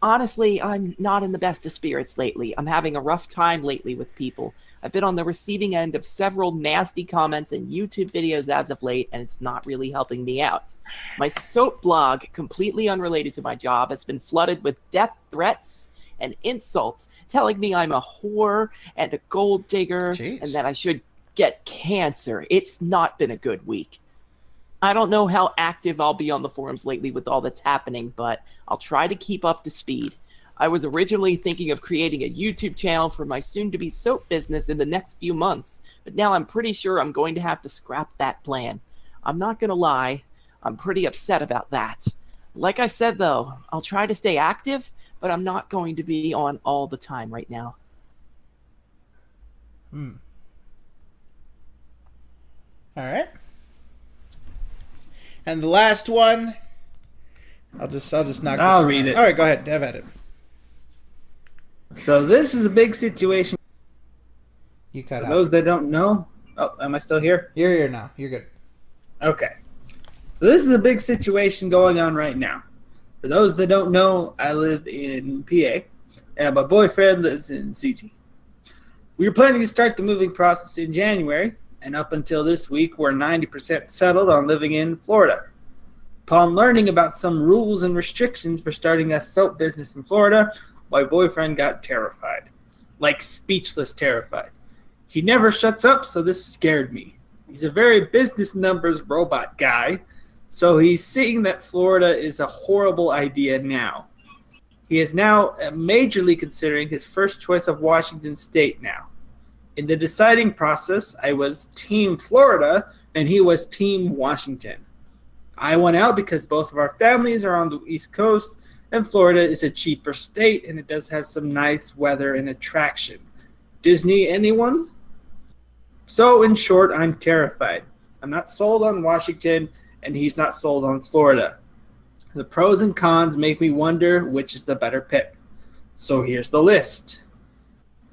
Honestly, I'm not in the best of spirits lately. I'm having a rough time lately with people. I've been on the receiving end of several nasty comments and YouTube videos as of late, and it's not really helping me out. My soap blog, completely unrelated to my job, has been flooded with death threats and insults, telling me I'm a whore and a gold digger.
Jeez.
And that I should get cancer. It's not been a good week. I don't know how active I'll be on the forums lately with all that's happening, but I'll try to keep up to speed. I was originally thinking of creating a YouTube channel for my soon-to-be soap business in the next few months, but now I'm pretty sure I'm going to have to scrap that plan. I'm not going to lie, I'm pretty upset about that. Like I said, though, I'll try to stay active, but I'm not going to be on all the time right now.
All right. And the last one, I'll just knock.
I'll
this
read
one.
it.
All right, go ahead. Have at it.
So this is a big situation.
You cut
For
out.
those that don't know, oh, am I still here?
You're here now. You're good.
Okay. So this is a big situation going on right now. For those that don't know, I live in PA, and my boyfriend lives in CT. We were planning to start the moving process in January, and up until this week, we're 90% settled on living in Florida. Upon learning about some rules and restrictions for starting a soap business in Florida, my boyfriend got terrified. Like speechless terrified. He never shuts up, so this scared me. He's a very business numbers robot guy, so he's seeing that Florida is a horrible idea now. He is now majorly considering his first choice of Washington State now. In the deciding process, I was Team Florida, and he was Team Washington. I went out because both of our families are on the East Coast, and Florida is a cheaper state, and it does have some nice weather and attraction. Disney, anyone? So, in short, I'm terrified. I'm not sold on Washington, and he's not sold on Florida. The pros and cons make me wonder which is the better pick. So here's the list.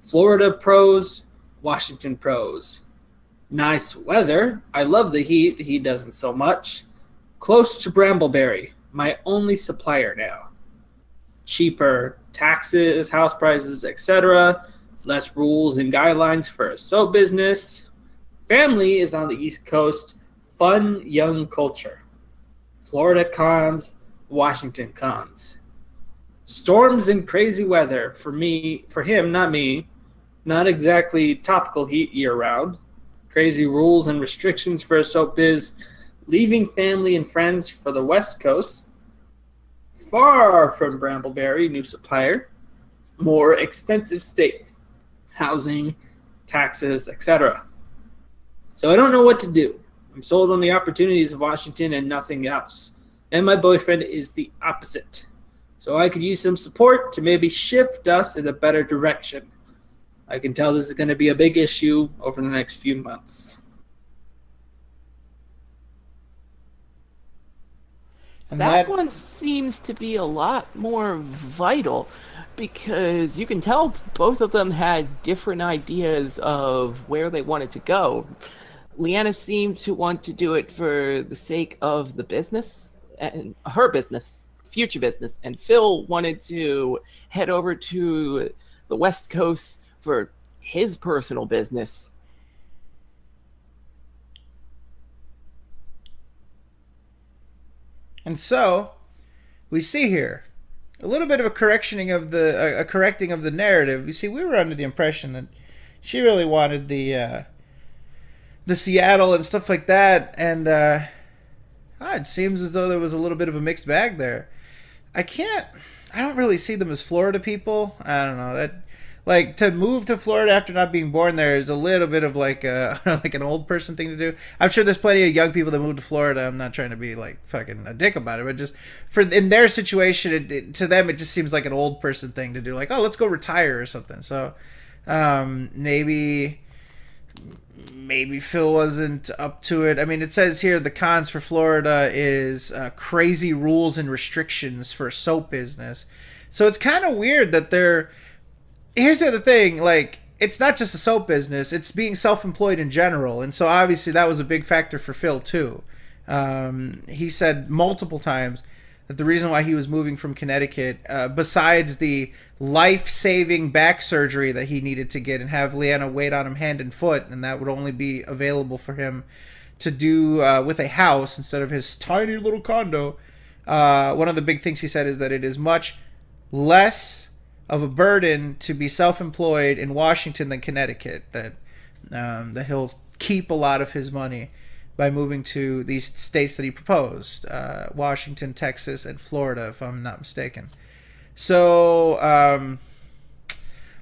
Florida pros, Washington pros. Nice weather. I love the heat. He doesn't so much. Close to Brambleberry, my only supplier now. Cheaper taxes, house prices, etc. Less rules and guidelines for a soap business. Family is on the East Coast. Fun, young culture. Florida cons, Washington cons. Storms and crazy weather for him, not me. Not exactly topical heat year-round. Crazy rules and restrictions for a soap biz. Leaving family and friends for the West Coast. Far from Brambleberry, new supplier. More expensive state. Housing, taxes, etc. So I don't know what to do. I'm sold on the opportunities of Washington and nothing else. And my boyfriend is the opposite. So I could use some support to maybe shift us in a better direction. I can tell this is going to be a big issue over the next few months.
And
that one seems to be a lot more vital because you can tell both of them had different ideas of where they wanted to go. Leanna seemed to want to do it for the sake of the business and her business, future business, and Phil wanted to head over to the West Coast for his personal business.
And so, we see here a little bit of a correcting of the narrative. You see, we were under the impression that she really wanted the Seattle and stuff like that, and it seems as though there was a little bit of a mixed bag there. I don't really see them as Florida people. I don't know that. like to move to Florida after not being born there is a little bit of like a like an old person thing to do. I'm sure there's plenty of young people that move to Florida. I'm not trying to be like fucking a dick about it, but just for in their situation, to them it just seems like an old person thing to do. Like, oh, let's go retire or something. So maybe Phil wasn't up to it. I mean, it says here the cons for Florida is crazy rules and restrictions for soap business. So it's kind of weird that they're. Here's the other thing, like, it's not just the soap business, it's being self-employed in general, and so obviously that was a big factor for Phil, too. He said multiple times that the reason why he was moving from Connecticut, besides the life-saving back surgery that he needed to get and have Leanna wait on him hand and foot, and that would only be available for him to do with a house instead of his tiny little condo, one of the big things he said is that it is much less of a burden to be self-employed in Washington than Connecticut, that he'll keep a lot of his money by moving to these states that he proposed, Washington, Texas, and Florida, if I'm not mistaken. So,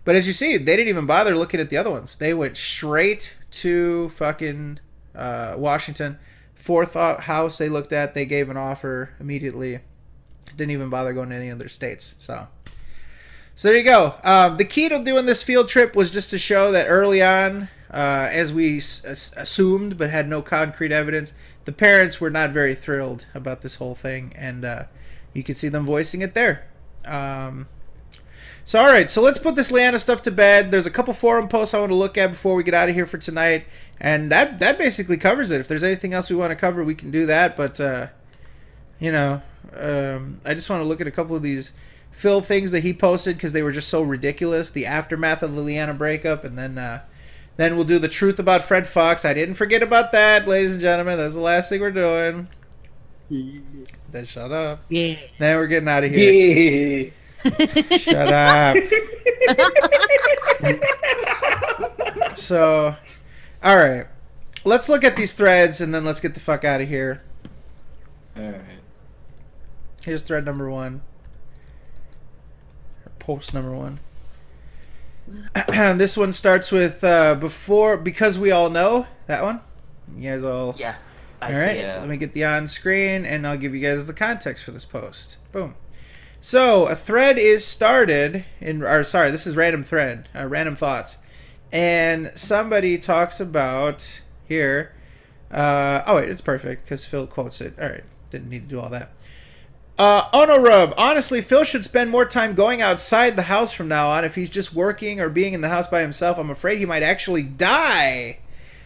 but as you see, they didn't even bother looking at the other ones. They went straight to fucking Washington. Fourth house they looked at, they gave an offer immediately. Didn't even bother going to any other states, so there you go. The key to doing this field trip was just to show that early on, as we assumed but had no concrete evidence, the parents were not very thrilled about this whole thing, and you can see them voicing it there. So alright, so let's put this Leanna stuff to bed. There's a couple forum posts I want to look at before we get out of here for tonight, and that basically covers it. If there's anything else we want to cover, we can do that, but you know, I just want to look at a couple of these Phil things that he posted because they were just so ridiculous. The aftermath of the Leanna breakup, and then we'll do the truth about Fred Fox. I didn't forget about that, ladies and gentlemen. That's the last thing we're doing. Then shut up.
Yeah.
Then we're getting out of here.
Yeah.
Shut up. So, all right. Let's look at these threads and then let's get the fuck out of here.
All right.
Here's thread number 1. Post number 1. This one starts with because we all know that one. You guys all.
Yeah.
All right. Let me get the on screen and I'll give you guys the context for this post. Boom. So a thread is started this is random thread, random thoughts, and somebody talks about here. Oh wait, it's perfect because Phil quotes it. All right, didn't need to do all that. Onorub, honestly, Phil should spend more time going outside the house from now on. If he's just working or being in the house by himself, I'm afraid he might actually die.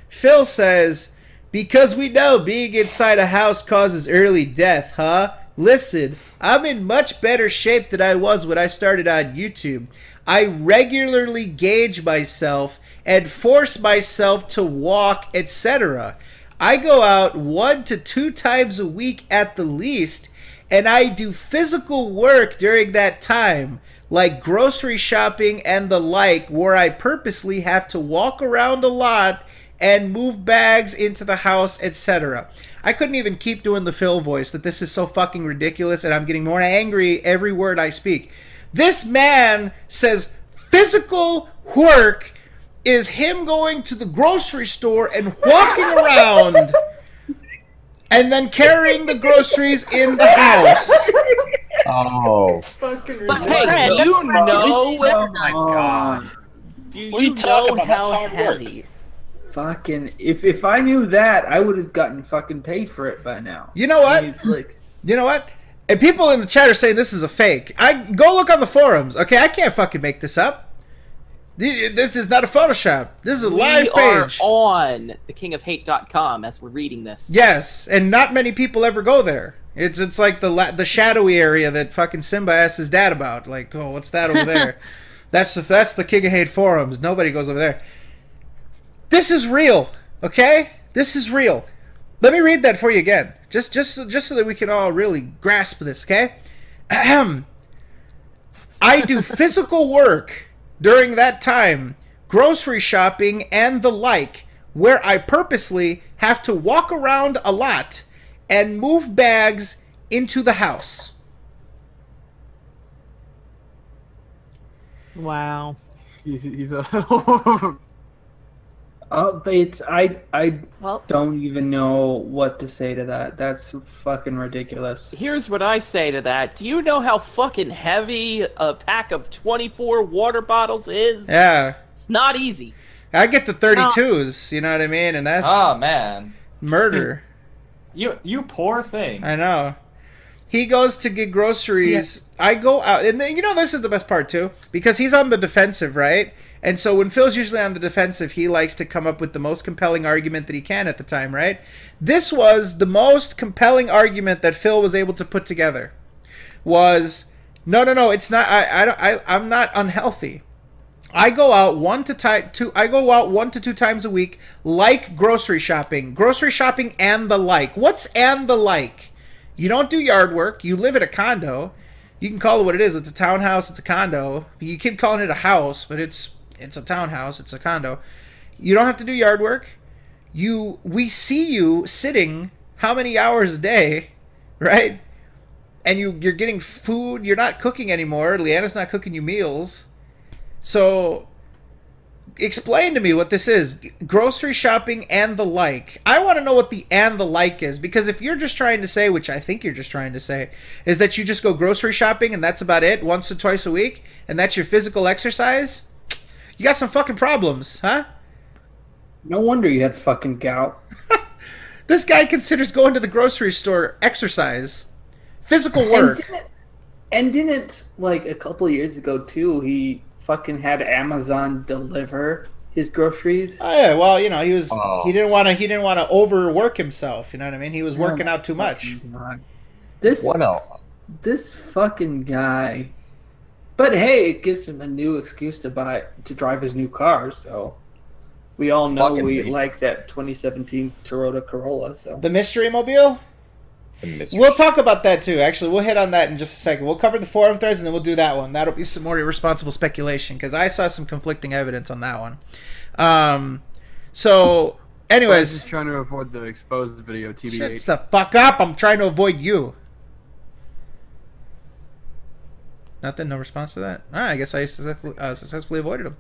Phil says, because we know being inside a house causes early death, huh? Listen, I'm in much better shape than I was when I started on YouTube. I regularly gauge myself and force myself to walk, etc. I go out 1 to 2 times a week at the least, and I do physical work during that time, like grocery shopping and the like, where I purposely have to walk around a lot and move bags into the house, etc. I couldn't even keep doing the Phil voice, that this is so fucking ridiculous, and I'm getting more angry every word I speak. This man says physical work is him going to the grocery store and walking around and then carrying the groceries in the house.
Oh.
Fucking but hey, do you know?
Oh my god.
Do you know how heavy?
Fucking, if I knew that, I would have gotten fucking paid for it by now.
You know what? You know what? And people in the chat are saying this is a fake. Go look on the forums. Okay, I can't fucking make this up. This is not a Photoshop. This is a live page.
We are on thekingofhate.com as we're reading this.
Yes, and not many people ever go there. It's like the shadowy area that fucking Simba asked his dad about. Like, oh, what's that over there? That's the King of Hate forums. Nobody goes over there. This is real, okay? This is real. Let me read that for you again, just so that we can all really grasp this, okay? I do physical work during that time, grocery shopping and the like, where I purposely have to walk around a lot and move bags into the house.
Wow.
He's a.
I don't even know what to say to that. That's fucking ridiculous.
Here's what I say to that. Do you know how fucking heavy a pack of 24 water bottles is?
Yeah.
It's not easy.
I get the 32s, you know what I mean? And that's
Oh man.
murder.
You poor thing.
I know. He goes to get groceries. Yeah. I go out, and then, you know, this is the best part too, because he's on the defensive, right? And so when Phil's usually on the defensive, he likes to come up with the most compelling argument that he can at the time, right? This was the most compelling argument that Phil was able to put together. Was no, it's not. I'm not unhealthy. I go out 1 to 2 times a week, like grocery shopping and the like. What's and the like? You don't do yard work. You live at a condo. You can call it what it is. It's a townhouse. It's a condo. You keep calling it a house, but it's a townhouse. It's a condo. You don't have to do yard work. We see you sitting how many hours a day, right? And you're getting food. You're not cooking anymore. Leanna's not cooking you meals. So explain to me what this is. Grocery shopping and the like. I want to know what the and the like is, because if you're just trying to say, which I think you're just trying to say, is that you just go grocery shopping and that's about it, once or twice a week, and that's your physical exercise, you got some fucking problems, huh?
No wonder you had fucking gout.
This guy considers going to the grocery store exercise. Physical work.
And didn't like a couple of years ago too, he fucking had Amazon deliver his groceries.
Oh yeah, well, you know, he didn't want to overwork himself, you know what I mean? He was working out too much.
This fucking guy. But hey, it gives him a new excuse to drive his new car, so we all know we like that 2017 Toyota Corolla, so.
The Mystery Mobile? We'll talk about that too. Actually, we'll hit on that in just a second. We'll cover the forum threads and then we'll do that one. That'll be some more irresponsible speculation because I saw some conflicting evidence on that one. So, anyways,
I'm just trying to avoid the exposed video. TBH.
Shut the fuck up! I'm trying to avoid you. Nothing. No response to that. All right, I guess I successfully avoided him.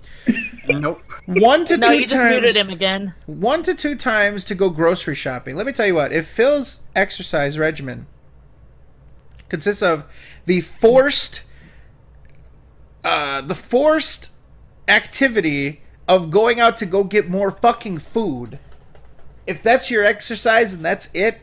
Nope.
1 to 2
no, you
times.
just muted him again.
1 to 2 times to go grocery shopping. Let me tell you what. If Phil's exercise regimen consists of the forced activity of going out to go get more fucking food, if that's your exercise and that's it,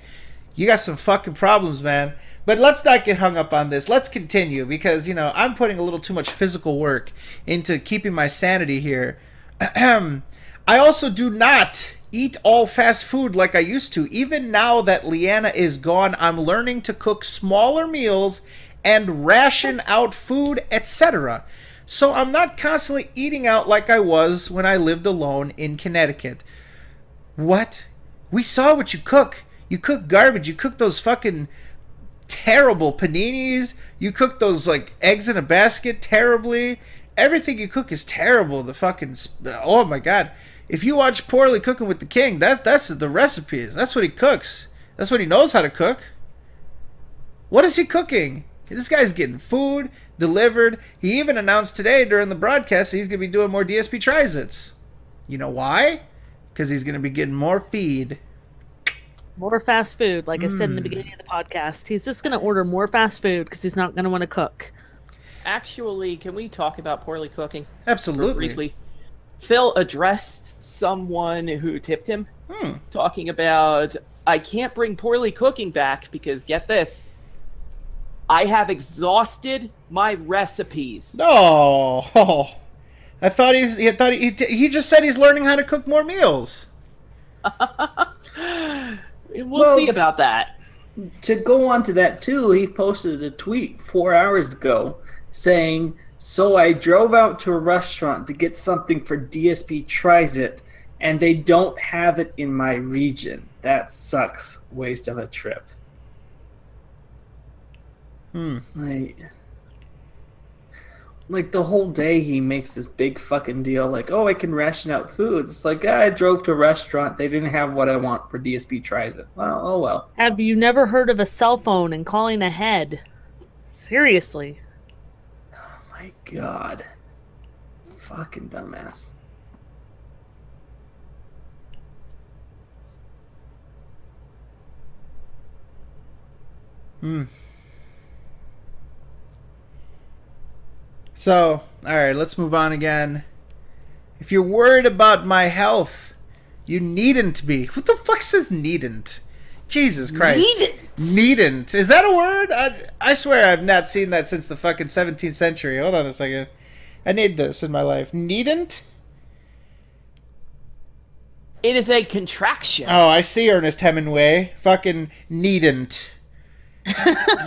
you got some fucking problems, man. But let's not get hung up on this. Let's continue because, you know, I'm putting a little too much physical work into keeping my sanity here. I also do not eat all fast food like I used to. Even now that Leanna is gone, I'm learning to cook smaller meals and ration out food, etc. So I'm not constantly eating out like I was when I lived alone in Connecticut. What? We saw what you cook. You cook garbage. You cook those fucking terrible paninis. You cook those like eggs in a basket terribly. Everything you cook is terrible. The fucking, oh my god. If you watch Poorly Cooking with the King, that's the recipes. That's what he cooks. That's what he knows how to cook. What is he cooking? This guy's getting food delivered. He even announced today during the broadcast that he's going to be doing more DSP Trizits. You know why? Because he's going to be getting more feed.
More fast food, like I said in the beginning of the podcast. He's just going to order more fast food because he's not going to want to cook.
Actually, can we talk about Poorly Cooking?
Absolutely.
Briefly. Phil addressed someone who tipped him, talking about, I can't bring Poorly Cooking back because, get this, I have exhausted my recipes.
No. Oh. I thought he just said he's learning how to cook more meals.
We'll see about that.
To go on to that too, he posted a tweet 4 hours ago saying, "So I drove out to a restaurant to get something for DSP Tries It, and they don't have it in my region. That sucks. Waste of a trip." Like the whole day he makes this big fucking deal like, oh, I can ration out food. It's like, I drove to a restaurant. They didn't have what I want for DSP Tries It. Well, oh well.
Have you never heard of a cell phone and calling ahead? Seriously.
Oh my god. Fucking dumbass.
So, alright, let's move on again. If you're worried about my health, you needn't be. What the fuck says needn't? Jesus Christ. Needn't. Is that a word? I swear I've not seen that since the fucking 17th century. Hold on a second. I need this in my life. Needn't?
It is a contraction.
Oh, I see, Ernest Hemingway. Fucking needn't.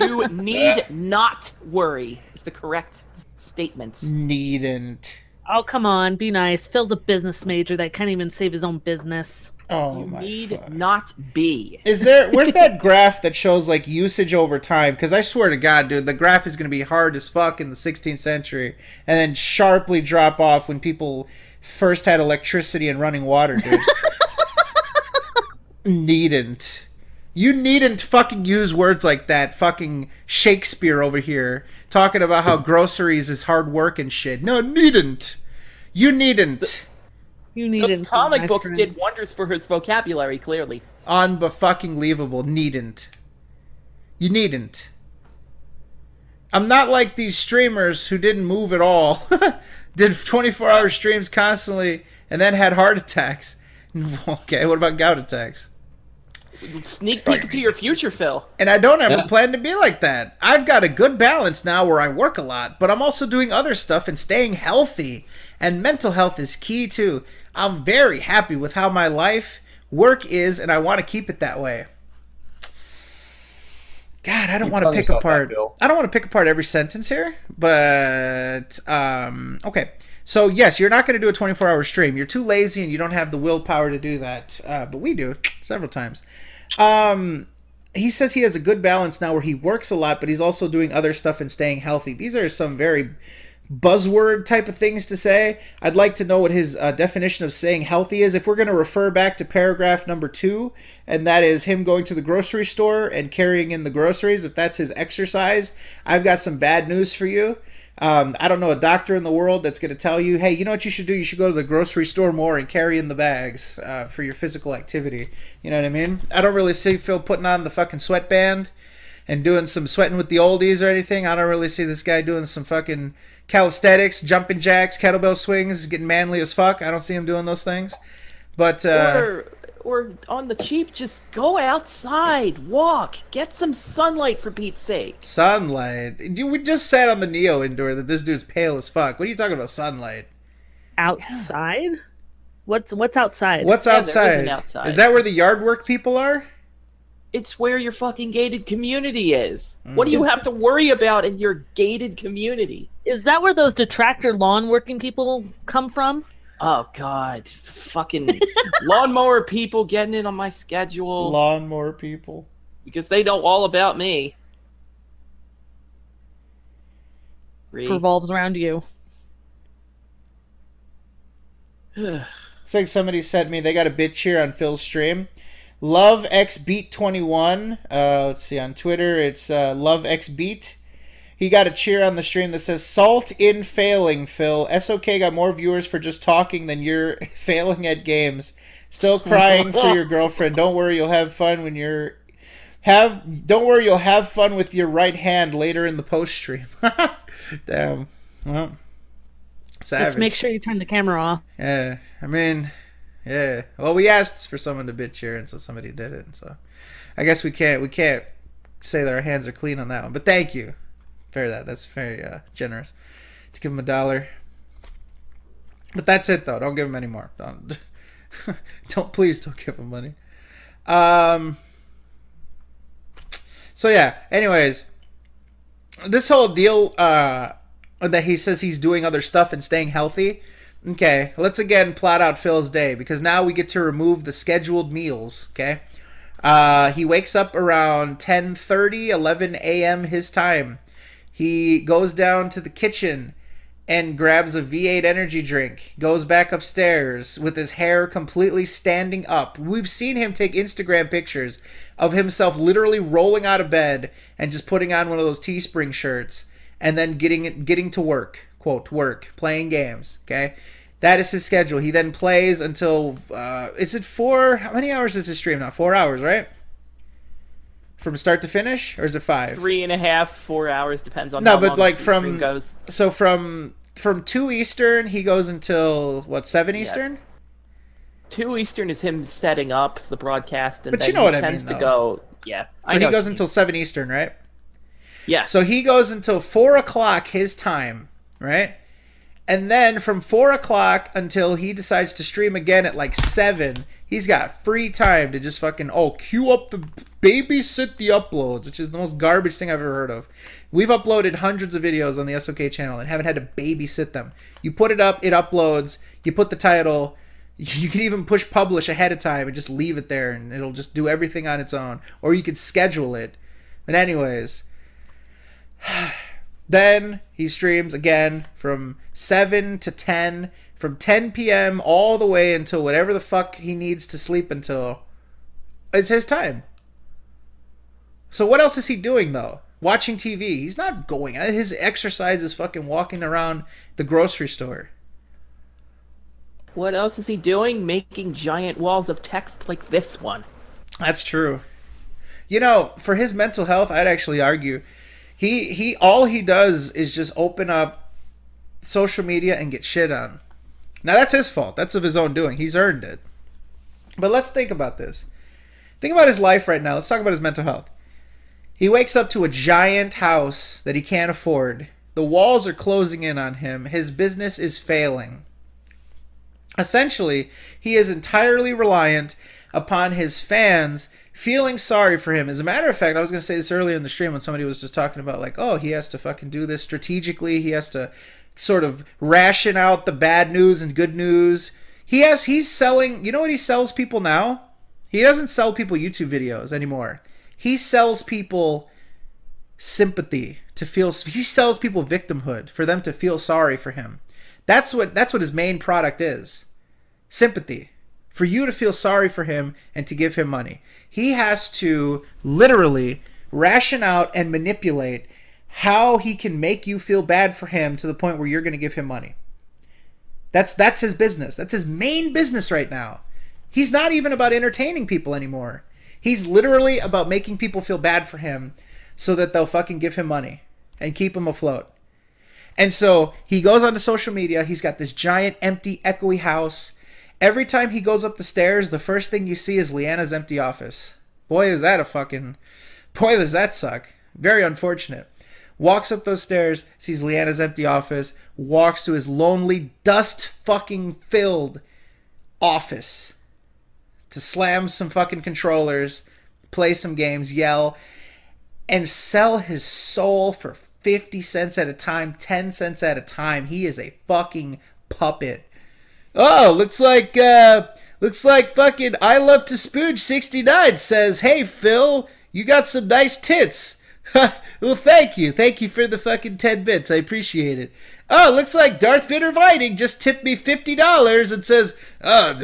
You need not worry. It's the correct statement.
Needn't.
Oh, come on. Be nice. Phil's a business major that can't even save his own business.
Oh,
you
my
need
fuck.
not be.
Where's that graph that shows, like, usage over time? Because I swear to God, dude, the graph is going to be hard as fuck in the 16th century and then sharply drop off when people first had electricity and running water, dude. Needn't. You needn't fucking use words like that. Fucking Shakespeare over here talking about how groceries is hard work and shit. No, needn't. You needn't.
You needn't.
Those comic books did wonders for his vocabulary, clearly.
Unfucking-leavable. Needn't. You needn't. I'm not like these streamers who didn't move at all. Did 24-hour streams constantly and then had heart attacks. Okay, what about gout attacks?
Sneak peek into your future, Phil.
And I don't ever plan to be like that. I've got a good balance now where I work a lot, but I'm also doing other stuff and staying healthy. And mental health is key, too. I'm very happy with how my work is, and I want to keep it that way. God, I don't want to pick apart. I don't want to pick apart every sentence here, but okay. So yes, you're not going to do a 24-hour stream. You're too lazy and you don't have the willpower to do that. But we do several times. He says he has a good balance now where he works a lot, but he's also doing other stuff and staying healthy. These are some very buzzword type of things to say. I'd like to know what his definition of staying healthy is. If we're going to refer back to paragraph number 2, and that is him going to the grocery store and carrying in the groceries, if that's his exercise, I've got some bad news for you. I don't know a doctor in the world that's going to tell you, hey, you know what you should do? You should go to the grocery store more and carry in the bags for your physical activity. You know what I mean? I don't really see Phil putting on the fucking sweatband and doing some sweating with the oldies or anything. I don't really see this guy doing some fucking calisthenics, jumping jacks, kettlebell swings, getting manly as fuck. I don't see him doing those things. But
or on the cheap, just go outside, walk, get some sunlight for Pete's sake.
Sunlight? We just said on the Neo Indoor that this dude's pale as fuck. What are you talking about, sunlight?
Outside? Yeah. What's outside?
What's outside?
Outside?
Is that where the yard work people are?
It's where your fucking gated community is. What do you have to worry about in your gated community?
Is that where those detractor lawn working people come from?
Oh, God. Fucking lawnmower people getting in on my schedule.
Lawnmower people.
Because they know all about me.
Revolves around you.
It's like somebody sent me, they got a bit cheer on Phil's stream. LoveXBeat21. Let's see, on Twitter, it's LoveXBeat. He got a cheer on the stream that says, "Salt in failing, Phil. SOK got more viewers for just talking than you're failing at games. Still crying for your girlfriend. Don't worry, you'll have fun when you're Don't worry, you'll have fun with your right hand later in the post stream." Damn. Well, savage.
Just make sure you turn the camera off.
Yeah, I mean, yeah. Well, we asked for someone to bit cheer, and so somebody did it. And so, I guess we can't say that our hands are clean on that one. But thank you. That's very generous to give him $1. But that's it though. Don't give him any more. Please don't give him money. So yeah. Anyways, this whole deal that he says he's doing other stuff and staying healthy. Okay, let's again plot out Phil's day because now we get to remove the scheduled meals. Okay, he wakes up around 10:30, 11 a.m. his time. He goes down to the kitchen and grabs a V8 energy drink, goes back upstairs with his hair completely standing up. We've seen him take Instagram pictures of himself literally rolling out of bed and just putting on one of those Teespring shirts and then getting to work, quote, work, playing games, okay? That is his schedule. He then plays until, is it how many hours is his stream now? 4 hours, right? From start to finish? Or is it 5?
3.5, 4 hours, depends on
no,
how
but
long
like
the
from,
stream goes.
So from 2 Eastern, he goes until, what, 7 Eastern?
2 Eastern is him setting up the broadcast, and
but
then
you know
he
what
tends
I mean,
to go, yeah.
So he goes until 7 Eastern, right?
Yeah.
So he goes until 4 o'clock his time, right? And then from 4 o'clock until he decides to stream again at like 7, he's got free time to just fucking, queue up babysit the uploads, which is the most garbage thing I've ever heard of. We've uploaded hundreds of videos on the SoK channel and haven't had to babysit them. You put it up, it uploads, you put the title, you can even push publish ahead of time and just leave it there and it'll just do everything on its own. Or you could schedule it. But anyways, then he streams again from 7 to 10, from 10 p.m. all the way until whatever the fuck he needs to sleep until. It's his time. So what else is he doing, though? Watching TV. He's not going out. His exercise is fucking walking around the grocery store.
What else is he doing? Making giant walls of text like this one.
That's true. You know, for his mental health, I'd actually argue he all he does is just open up social media and get shit on. Now that's his fault. That's of his own doing. He's earned it. But let's think about this. Think about his life right now. Let's talk about his mental health. He wakes up to a giant house that he can't afford. The walls are closing in on him. His business is failing. Essentially, he is entirely reliant upon his fans feeling sorry for him. As a matter of fact, I was going to say this earlier in the stream when somebody was just talking about like, oh, he has to fucking do this strategically. He has to sort of ration out the bad news and good news. He's selling, you know what he sells people now? He doesn't sell people YouTube videos anymore. He sells people sympathy he sells people victimhood for them to feel sorry for him. That's what his main product is. Sympathy. For you to feel sorry for him and to give him money. He has to literally ration out and manipulate how he can make you feel bad for him to the point where you're going to give him money. That's his business. That's his main business right now. He's not even about entertaining people anymore. He's literally about making people feel bad for him so that they'll fucking give him money and keep him afloat. And so he goes onto social media. He's got this giant, empty, echoey house. Every time he goes up the stairs, the first thing you see is Leanna's empty office. Boy, does that suck. Very unfortunate. Walks up those stairs, sees Leanna's empty office, walks to his lonely, dust-fucking-filled office to slam some fucking controllers, play some games, yell, and sell his soul for 50 cents at a time, 10 cents at a time. He is a fucking puppet. Oh, looks like fucking I Love to Spooge 69 says, hey, Phil, you got some nice tits. Well, thank you. Thank you for the fucking 10 bits. I appreciate it. Oh, looks like Darth Vader Vining just tipped me $50 and says, oh,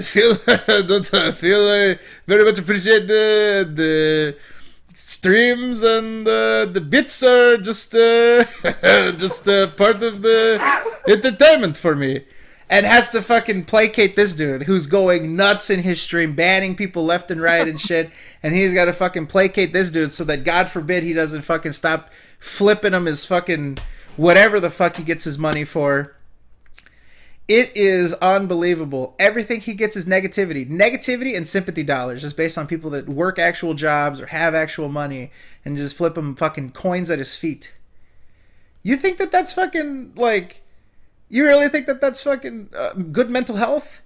Phil, very much appreciate the streams and the bits are just part of the entertainment for me. And has to fucking placate this dude who's going nuts in his stream, banning people left and right and shit. And he's got to fucking placate this dude so that God forbid he doesn't fucking stop flipping him his fucking whatever the fuck he gets his money for. It is unbelievable. Everything he gets is negativity. Negativity and sympathy dollars just based on people that work actual jobs or have actual money and just flip him fucking coins at his feet. You think that that's fucking like... You really think that that's fucking good mental health?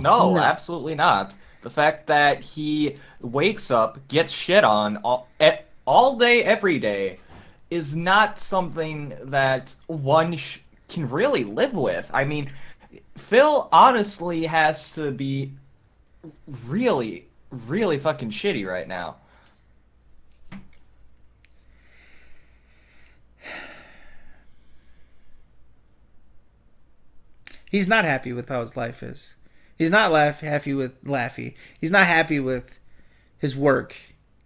No, absolutely not. The fact that he wakes up, gets shit on all day, every day, is not something that one can really live with. I mean, Phil honestly has to be really, really fucking shitty right now.
He's not happy with how his life is. He's not happy with Laffy. He's not happy with his work.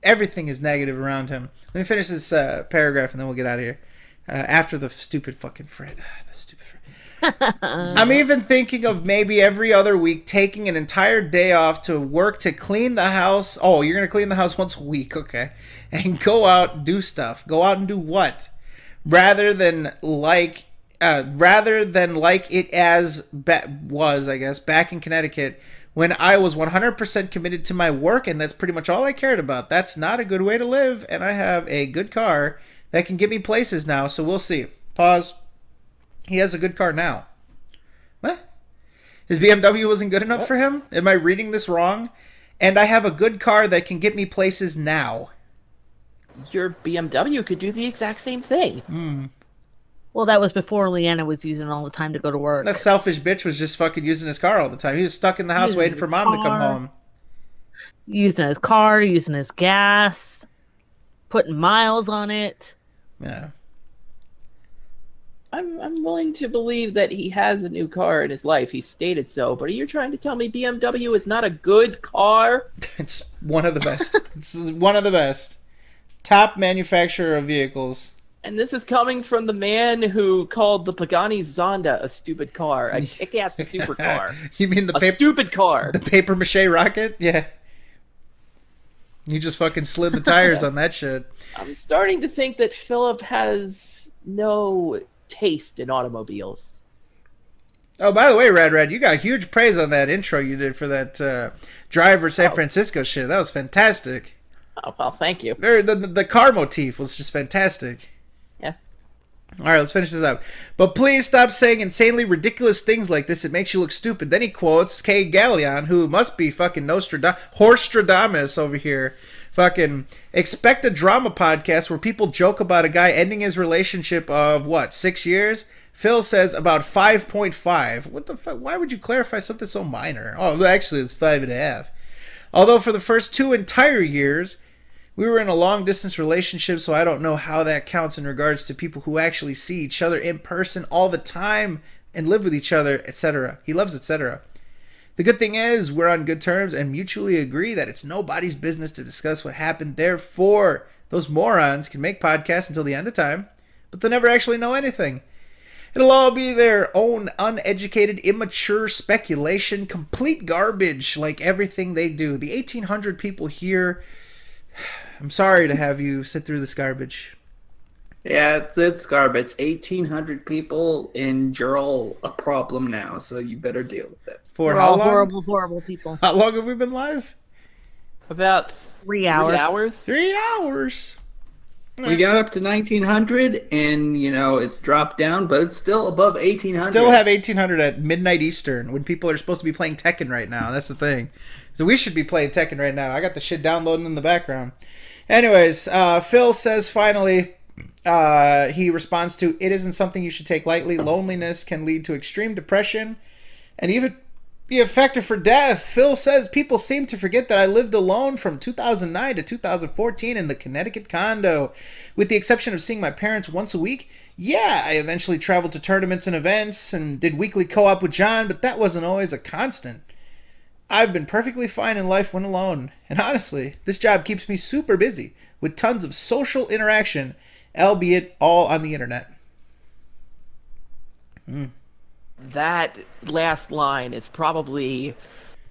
Everything is negative around him. Let me finish this paragraph and then we'll get out of here. After the stupid fucking Fred. The stupid I'm even thinking of maybe every other week taking an entire day off to work to clean the house. Oh, you're going to clean the house once a week, okay. And go out and do stuff. Go out and do what? Rather than like it was, I guess, back in Connecticut when I was 100% committed to my work, and that's pretty much all I cared about. That's not a good way to live, and I have a good car that can get me places now, so we'll see. Pause. He has a good car now. What? His BMW wasn't good enough for him? Am I reading this wrong? And I have a good car that can get me places now.
Your BMW could do the exact same thing.
Well, that was before Leanna was using all the time to go to work.
That selfish bitch was just fucking using his car all the time. He was stuck in the house waiting for mom to come home.
Using his car, using his gas, putting miles on it.
Yeah.
I'm willing to believe that he has a new car in his life. He stated so, but are you trying to tell me BMW is not a good car?
It's one of the best. It's one of the best. Top manufacturer of vehicles.
And this is coming from the man who called the Pagani Zonda a stupid car, a kick-ass supercar.
You mean the
stupid car?
The paper mache rocket? Yeah. You just fucking slid the tires on that shit.
I'm starting to think that Philip has no taste in automobiles.
Oh, by the way, Rad, you got huge praise on that intro you did for that Driver San Francisco shit. That was fantastic.
Oh, well, thank you.
The car motif was just fantastic.
Yeah.
All right, let's finish this up. But please stop saying insanely ridiculous things like this. It makes you look stupid. Then he quotes Kay Gallion, who must be fucking Horstradamus over here. Fucking expect a drama podcast where people joke about a guy ending his relationship of, 6 years? Phil says about 5.5. What the fuck? Why would you clarify something so minor? Oh, actually, it's 5.5. Although for the first 2 entire years, we were in a long-distance relationship, so I don't know how that counts in regards to people who actually see each other in person all the time and live with each other, etc. He loves etc. The good thing is we're on good terms and mutually agree that it's nobody's business to discuss what happened. Therefore, those morons can make podcasts until the end of time, but they'll never actually know anything. It'll all be their own uneducated, immature speculation, complete garbage like everything they do. The 1,800 people here, I'm sorry to have you sit through this garbage.
Yeah, it's garbage. 1,800 people, and you're all a problem now, so you better deal with it.
For how long?
Horrible, horrible people.
How long have we been live?
About
3 hours.
3 hours.
We got up to 1,900, and, it dropped down, but it's still above 1,800.
Still have 1,800 at midnight Eastern, when people are supposed to be playing Tekken right now. That's the thing. So we should be playing Tekken right now. I got the shit downloading in the background. Anyways, Phil says finally, he responds to, it isn't something you should take lightly. Loneliness can lead to extreme depression and even be a factor for death. Phil says, people seem to forget that I lived alone from 2009 to 2014 in the Connecticut condo. With the exception of seeing my parents once a week, yeah, I eventually traveled to tournaments and events and did weekly co-op with John, but that wasn't always a constant. I've been perfectly fine in life when alone. And honestly, this job keeps me super busy with tons of social interaction, albeit all on the internet.
That last line is probably,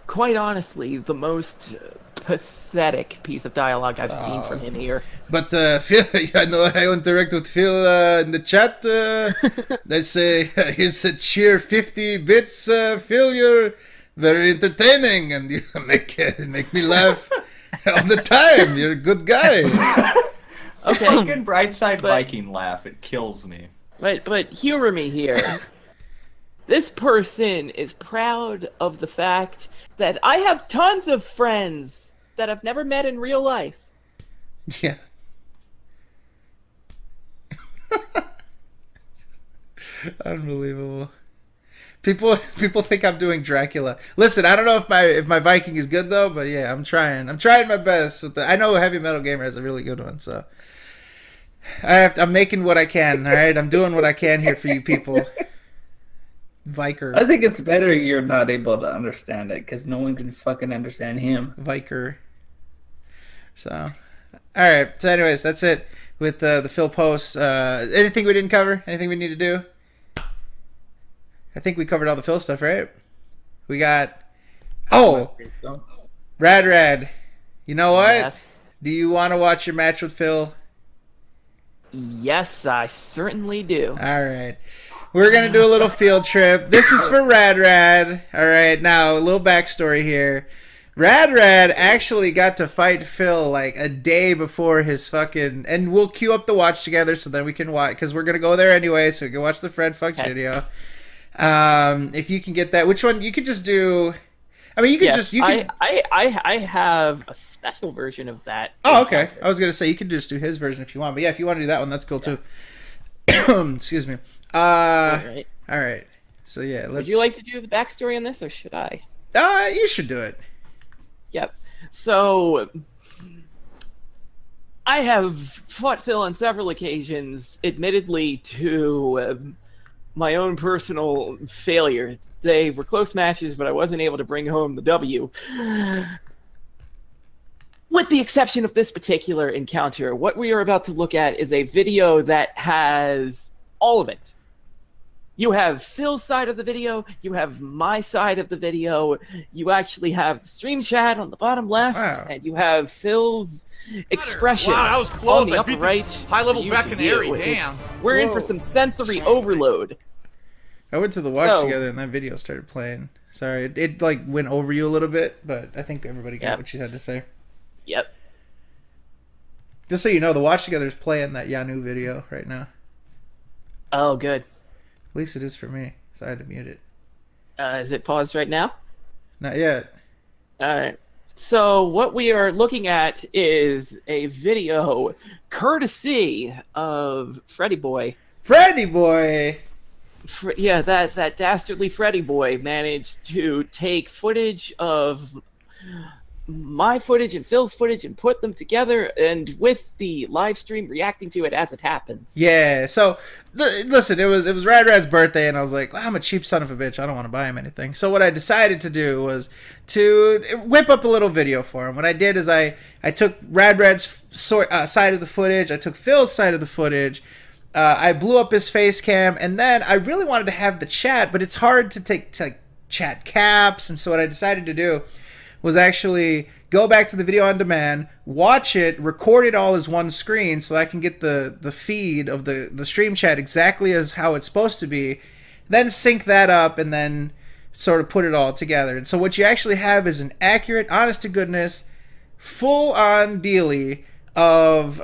quite honestly, the most pathetic piece of dialogue I've seen from him here.
But Phil, I know I interact with Phil in the chat. They say, here's a cheer 50 bits, Phil, you're very entertaining and you make me laugh all the time. You're a good guy.
Okay, good Brightside Viking laugh. It kills me.
But humor me here. This person is proud of the fact that I have tons of friends that I've never met in real life.
Yeah. Unbelievable. People think I'm doing Dracula. Listen, I don't know if my Viking is good though, but yeah, I'm trying my best with I know Heavy Metal Gamer has a really good one, so I'm making what I can, all right? I'm doing what I can here for you people. Viker.
I think it's better you're not able to understand it because no one can fucking understand him.
Viker. So, all right. So, anyways, that's it with the Phil posts. Anything we didn't cover? Anything we need to do? I think we covered all the Phil stuff, right? We got... Oh! Rad. You know what?
Yes.
Do you want to watch your match with Phil?
Yes, I certainly do.
All right. We're going to do a little field trip. This is for Rad. All right. Now, a little backstory here. Rad actually got to fight Phil like a day before his fucking... And we'll queue up the watch together so then we can watch... Because we're going to go there anyway, so we can watch the Fred Fucks video. If you can get that... Which one? You could just do... I mean, you could just... You can...
I have a special version of that.
Oh, okay. I was going to say, you could just do his version if you want. But yeah, if you want to do that one, that's cool too. Excuse me. All right. So yeah, let's...
Would you like to do the backstory on this, or should I?
You should do it.
Yep. So, I have fought Phil on several occasions, admittedly to my own personal failure. They were close matches, but I wasn't able to bring home the W. With the exception of this particular encounter, what we are about to look at is a video that has all of it. You have Phil's side of the video, you have my side of the video, you actually have the stream chat on the bottom left, and you have Phil's expression
wow, that was close.
on the upper right.
High-level Beckonary, damn.
We're in for some sensory overload.
I went to the watch together and that video started playing. Sorry, it like went over you a little bit, but I think everybody got what you had to say.
Yep.
Just so you know, the watch together is playing that Yanu video right now.
Oh, good.
At least it is for me, so I had to mute it.
Is it paused right now?
Not yet.
Alright. So what we are looking at is a video courtesy of Freddy Boy.
Freddy Boy!
Yeah, that dastardly Freddy Boy managed to take footage of my footage and Phil's footage and put them together, and with the live stream reacting to it as it happens.
Yeah, so listen, it was Rad's birthday, and I was like, well, I'm a cheap son of a bitch. I don't want to buy him anything. So what I decided to do was to whip up a little video for him. What I did is I took Rad's side of the footage, I took Phil's side of the footage, I blew up his face cam, and then I really wanted to have the chat, but it's hard to take chat caps, and so what I decided to do was actually go back to the video on demand, watch it, record it all as one screen so I can get the feed of the stream chat exactly as how it's supposed to be, then sync that up and then sort of put it all together. And so what you actually have is an accurate, honest-to-goodness, full-on dealie of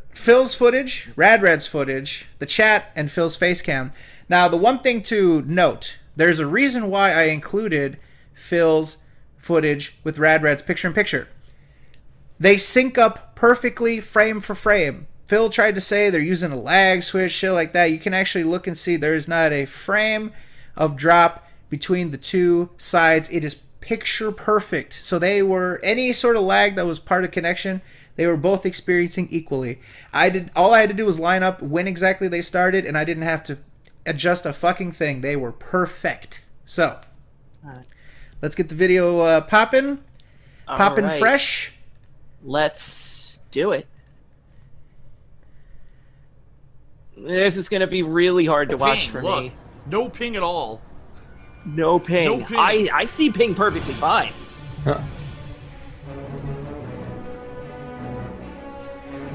Phil's footage, Rad's footage, the chat, and Phil's face cam. Now, the one thing to note, there's a reason why I included Phil's footage with Rad's picture-in-picture. They sync up perfectly frame for frame. Phil tried to say they're using a lag switch, shit like that. You can actually look and see there is not a frame of drop between the two sides. It is picture perfect. So they were, any sort of lag that was part of connection, they were both experiencing equally. All I had to do was line up when exactly they started, and I didn't have to adjust a fucking thing. They were perfect. So let's get the video popping
right.
Fresh.
Let's do it. This is going to be really hard to watch for me.
No ping at all.
No ping.
No ping.
I see ping perfectly fine.
Huh.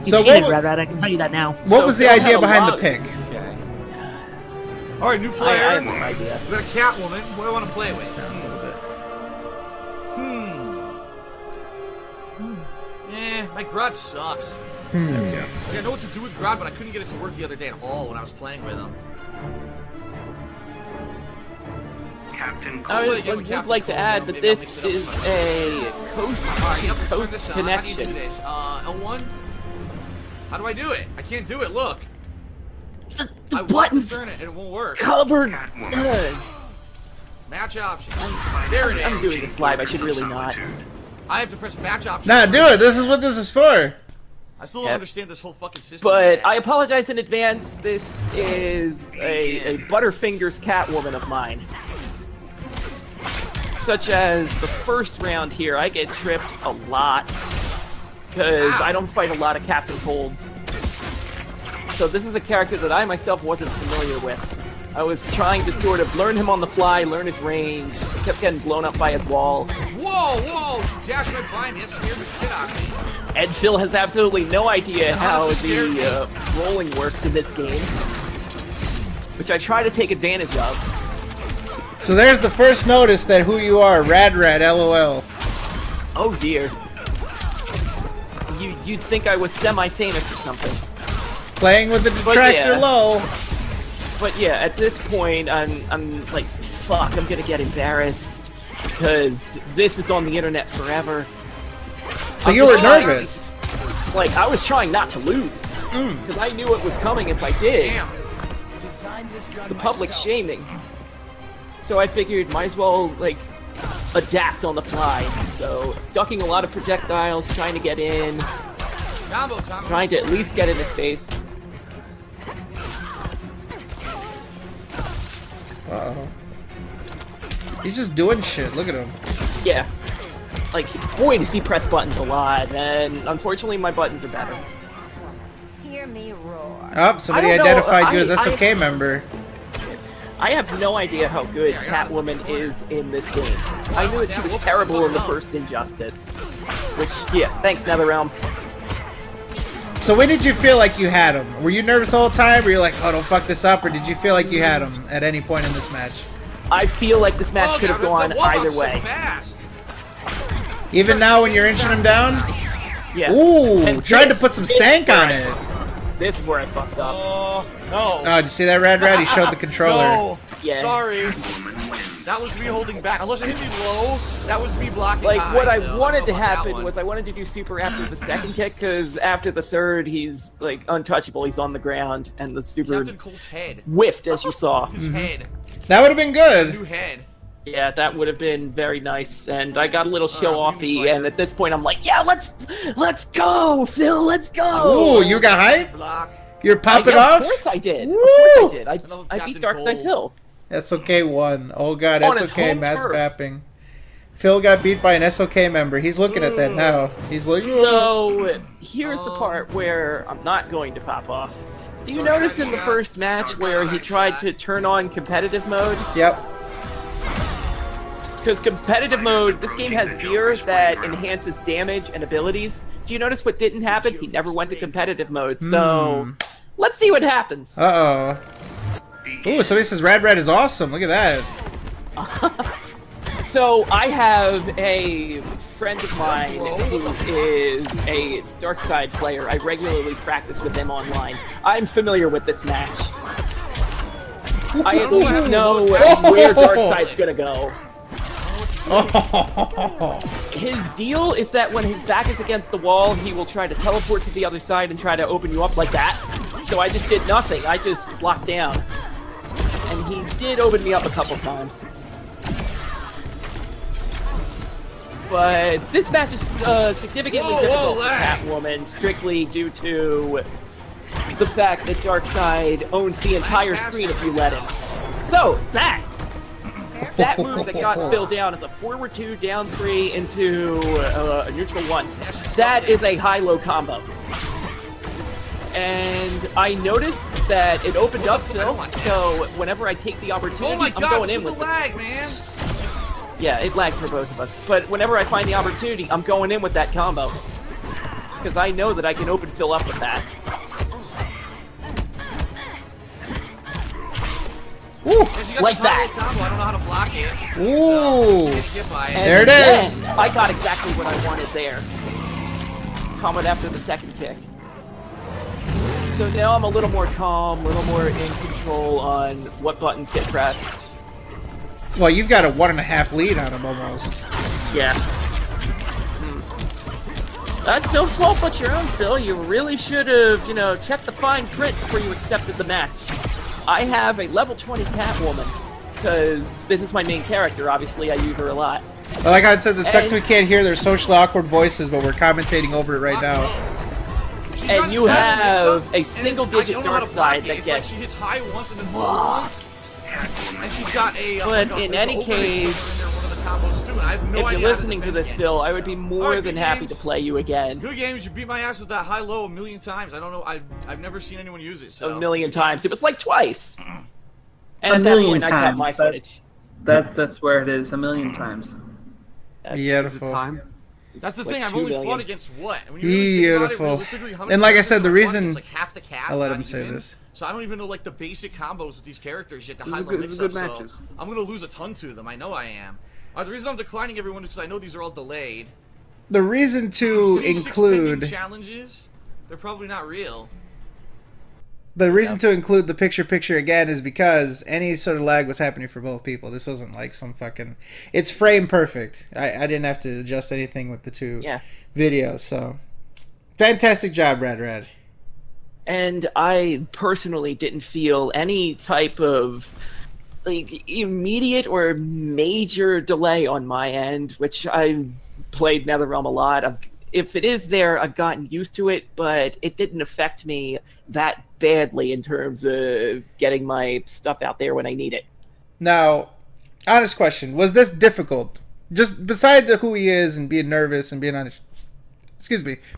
So cheated, Rad, I can tell you that now.
What was the idea behind the pick?
Okay. All right, new player.
I have no idea.
We got a Catwoman. What do I want to play with?
Down a little bit.
My Grud sucks.
There we go.
Like, I know what to do with Grud, but I couldn't get it to work the other day at all when I was playing with him.
I would like to add that this is a coast-to-coast connection.
How do you do this? L1? How do I do it? I can't do it, look.
The buttons
turn it and it won't work.
Covered.
Match options. There it is.
I'm doing this live. I should really not.
I have to press match options.
Nah, do it. This is what this is for.
I still don't understand this whole fucking system.
But I apologize in advance. This is a Butterfingers Catwoman of mine. Such as the first round here, I get tripped a lot because I don't fight a lot of Captain Colds. So this is a character that I myself wasn't familiar with. I was trying to sort of learn him on the fly, learn his range. Kept getting blown up by his wall.
Whoa! She dashed right by me. That scared the shit out of me.
And Phil has absolutely no idea how the rolling works in this game, which I try to take advantage of.
So there's the first notice that who you are, Rad, LOL.
Oh dear. You'd think I was semi-famous or something.
Playing with the detractor low.
But yeah, at this point, I'm like, fuck, I'm gonna get embarrassed because this is on the internet forever.
So you were nervous?
Like, I was trying not to lose because I knew it was coming if I did. The public shaming. So I figured, might as well like adapt on the fly. So ducking a lot of projectiles, trying to get in, trying to at least get in his face.
Uh-oh. He's just doing shit. Look at him.
Yeah. Like, boy, does he press buttons a lot, and unfortunately my buttons are better.
Hear me roar.
Oh, somebody identified you as SoK member.
I have no idea how good Catwoman is in this game. I knew that she was terrible in the first Injustice. Which, yeah, thanks NetherRealm.
So when did you feel like you had him? Were you nervous the whole time? Were you like, oh, don't fuck this up? Or did you feel like you had him at any point in this match?
I feel like this match could have gone either way.
Even now when you're inching him down?
Yeah.
Ooh,
And
tried to put some stank on it.
This is where I fucked up.
No.
Oh, did you see that, Rad? He showed the controller.
No.
Yeah.
Sorry. That was me holding back. Unless it hit me low, that was me blocking
Like,
high,
what I
so
wanted to happen was I wanted to do super after the second kick, because after the third, he's, like, untouchable. He's on the ground, and the super whiffed, as you saw.
His head.
That would have been good.
New head.
Yeah, that would have been very nice, and I got a little show-offy, and at this point I'm like, yeah, let's go, Phil, let's go!
Ooh, you got hype? You're popping off?
Of course I did. Of course I did. I beat Darkseid Phil.
SoK won. Oh god,
On his
SoK
home
mass
turf.
vapping. Phil got beat by an SoK member. He's looking at that now. He's looking.
So, here's the part where I'm not going to pop off. Do you notice in the first match where he tried to turn on competitive mode?
Yep.
Because competitive mode, this game has gear that enhances damage and abilities. Do you notice what didn't happen? He never went to competitive mode, so let's see what happens.
Uh-oh. Ooh, somebody says Rad is awesome. Look at that.
So I have a friend of mine who is a Darkseid player. I regularly practice with him online. I'm familiar with this match. I at least know where Darkseid's gonna go. His deal is that when his back is against the wall, he will try to teleport to the other side and try to open you up like that. So I just did nothing. I just blocked down. And he did open me up a couple times. But this match is significantly difficult for Catwoman, strictly due to the fact that Darkseid owns the entire screen if you let him. So, that move that got Phil down is a forward 2, down 3 into a neutral 1. That is a high-low combo. And I noticed that it opened up Phil, so whenever I take the opportunity, I'm going in with
lag, man.
Yeah, it lagged for both of us. But whenever I find the opportunity, I'm going in with that combo. Because I know that I can open Phil up with that.
Ooh,
like that.
Combo. I don't know how to block it.
Ooh.
So,
there it is.
I got exactly what I wanted there. Combat after the second kick. So now I'm a little more calm, a little more in control on what buttons get pressed.
Well, you've got a 1.5 lead on him almost.
Yeah. That's no fault but your own, Phil. You really should have, checked the fine print before you accepted the match. I have a level 20 Catwoman, because this is my main character. Obviously, I use her a lot.
Like I said, it sucks we can't hear their socially awkward voices, but we're commentating over it right now.
And you have a single-digit Darkseid that gets
she hits high once and then low. And she's got a.
But in any case, if you're listening to this, Phil, I would be more than happy to play you again.
Good games. You beat my ass with that high-low a million times. I don't know. I've never seen anyone use it. So.
A million times. It was like twice. And at that point, I cut my footage.
That's where it is. A million times.
Beautiful.
That's the
like
thing. I've
2
only
million.
fought against what? When you really think about it,
Beautiful.
realistically, how many
And like I
characters
said, the
are
reason
it's like half the cast.
I'll let
not
him say
even.
this.
So I don't even know like the basic combos with these characters yet. The
These are
high level
good-
mix
good
up.
matches.
So I'm gonna lose a ton to them. I know I am. The reason I'm declining everyone is because I know these are all delayed.
The reason to
These
include
six challenges, they're probably not real.
the reason to include the picture again is because any sort of lag was happening for both people. This wasn't like some fucking. It's frame perfect. I didn't have to adjust anything with the two videos. So fantastic job, Rad.
And I personally didn't feel any type of like immediate or major delay on my end, which I've played NetherRealm a lot. If it is there, I've gotten used to it, but it didn't affect me that badly in terms of getting my stuff out there when I need it.
Now, honest question: was this difficult? Just beside who he is and being nervous and being on his,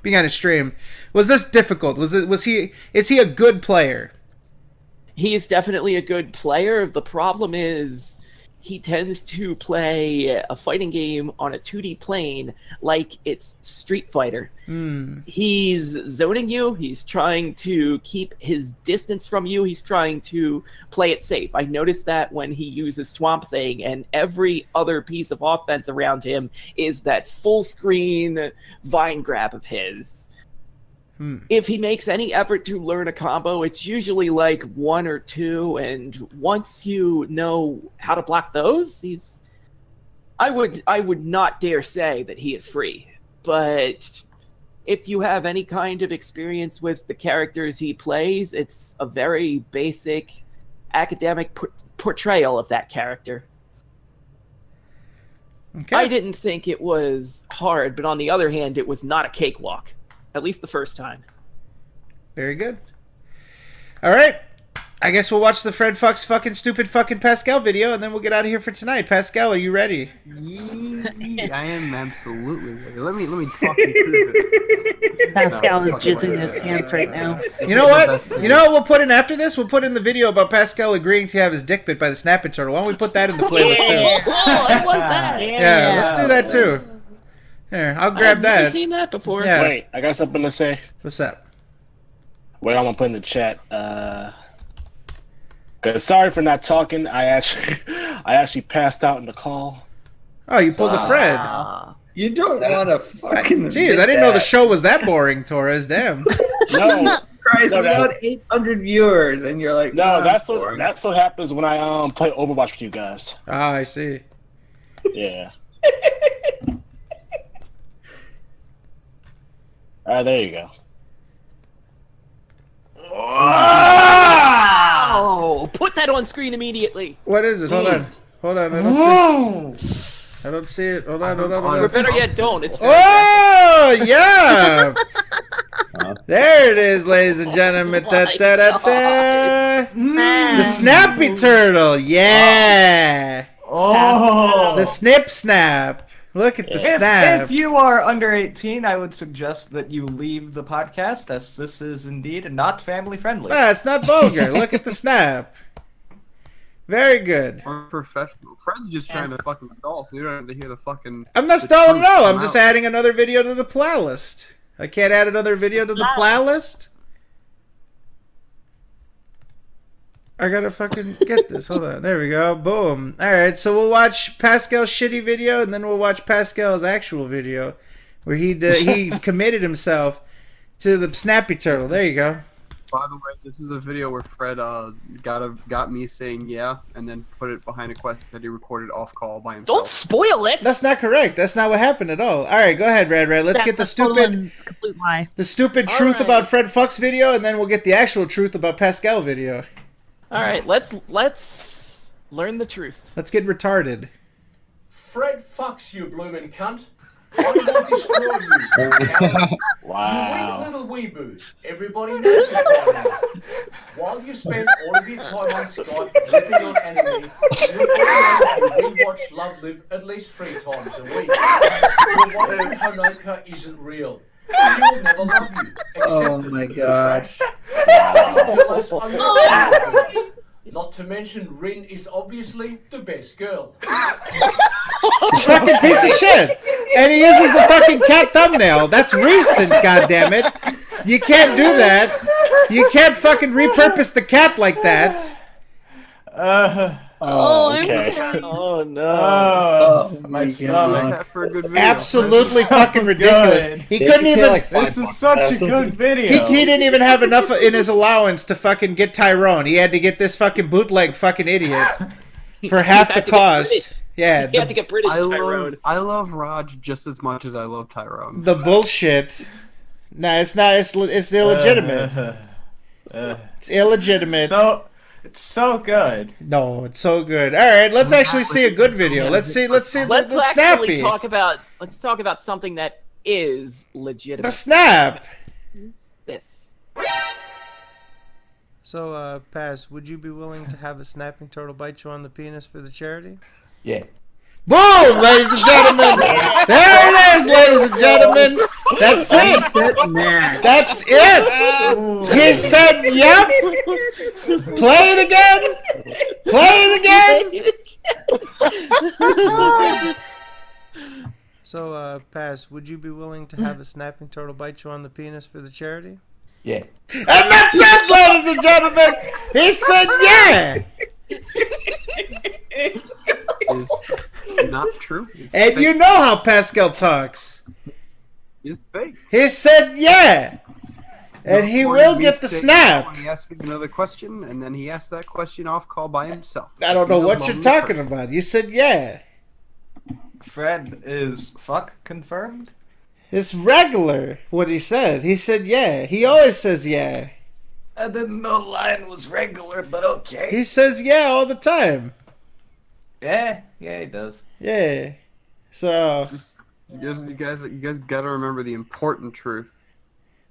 being on his stream, was this difficult? Is he a good player?
He is definitely a good player. The problem is he tends to play a fighting game on a 2D plane like it's Street Fighter. He's zoning you. He's trying to keep his distance from you. He's trying to play it safe. I noticed that when he uses Swamp Thing, and every other piece of offense around him is that full screen vine grab of his. If he makes any effort to learn a combo, it's usually like 1 or 2, and once you know how to block those, I would not dare say that he is free. But if you have any kind of experience with the characters he plays, it's a very basic academic portrayal of that character. Okay. I didn't think it was hard, but on the other hand, it was not a cakewalk. At least the first time.
Very good. All right. I guess we'll watch the Fred Fucks fucking stupid fucking Pascal video, and then we'll get out of here for tonight. Pascal, are you ready?
I am absolutely ready. Let me talk you through it.
Pascal is jizzing in his pants right now.
You know what? You know what we'll put in after this? We'll put in the video about Pascal agreeing to have his dick bit by the snapping turtle. Why don't we put that in the playlist too?
Oh, I want that.
Yeah, let's do that too. Here, I'll grab that.
I've never seen that before.
Yeah.
Wait, I got something to say.
What's up?
Wait, I'm gonna put in the chat. Cause sorry for not talking. I actually passed out in the call.
Oh, you pulled a Fred.
You don't want to fucking.
Jeez, I didn't know the show was that boring, Torres. Damn.
No,
Christ, we got 800 viewers, and you're like,
no, that's what happens when I play Overwatch with you guys.
Ah, I see.
Yeah. All right, there you go.
Oh, put that on screen immediately.
What is it? Hold on. I don't see it. Hold on.
Or better yet, don't. It's
oh, yeah. There it is, ladies and gentlemen. The snappy turtle. Yeah.
Oh.
The snip snap. Look at the snap.
If you are under 18, I would suggest that you leave the podcast, as this is indeed not family friendly.
Ah, it's not vulgar. Look at the snap. Very good.
We're professional. Fred's just trying to fucking stall, so you don't have to hear the fucking.
I'm not stalling at all. I'm just adding another video to the playlist. I can't add another video to the playlist. I gotta fucking get this. Hold on. There we go. Boom. Alright, so we'll watch Pascal's shitty video, and then we'll watch Pascal's actual video, where he committed himself to the snappy turtle. There you go.
By the way, this is a video where Fred got me saying yeah, and then put it behind a question that he recorded off call by himself.
Don't spoil it.
That's not correct. That's not what happened at all. All right, go ahead, Red. Let's get the stupid truth about Fred Fucks video, and then we'll get the actual truth about Pascal video.
All right, let's learn the truth.
Let's get retarded.
Fred fucks you, bloomin' cunt. I will destroy you.
Wow.
You weak little weeboos. Everybody knows it by now. While you spend all of your time on Skype living on anime, you watch Love Live at least 3 times a week. Your wife Honoka isn't real. She will never love you.
Oh my god.
Not to mention, Rin is obviously the best girl.
Fucking piece of shit. And he uses the fucking cat thumbnail. That's recent, goddammit. You can't do that. You can't fucking repurpose the cat like that.
Okay. Oh no.
Oh, my stomach.
Absolutely fucking ridiculous. He couldn't even.
This is such a good video.
He didn't even have enough in his allowance to fucking get Tyrone. He had to get this fucking bootleg fucking idiot for half the cost. Yeah.
You have to get British Tyrone.
I love Raj just as much as I love Tyrone.
The bullshit. No, it's not. It's illegitimate. It's illegitimate.
It's so good.
No, it's so good. All right, let's actually see a good video. Let's
actually talk about something that is legitimate.
The snap.
This.
So, Paz, would you be willing to have a snapping turtle bite you on the penis for the charity?
Yeah.
Boom, ladies and gentlemen. There it is, ladies and gentlemen. That's it. That's it. He said, yep. Play it again. Play it again. So, Paz, would you be willing to have a snapping turtle bite you on the penis for the charity?
Yeah.
And that's it, ladies and gentlemen. He said, yeah.
Is not true.
And you know how Pascal talks.
It's fake.
He said, yeah. And he will get the snap.
He asked me another question, and then he asked that question off call by himself.
I don't know what you're talking about. You said, yeah.
Fred, is fuck confirmed?
It's regular, what he said. He said, yeah. He always says, yeah.
I didn't know the line was regular, but okay.
He says, yeah, all the time.
Yeah, he does.
Yeah. So.
You guys gotta remember the important truth.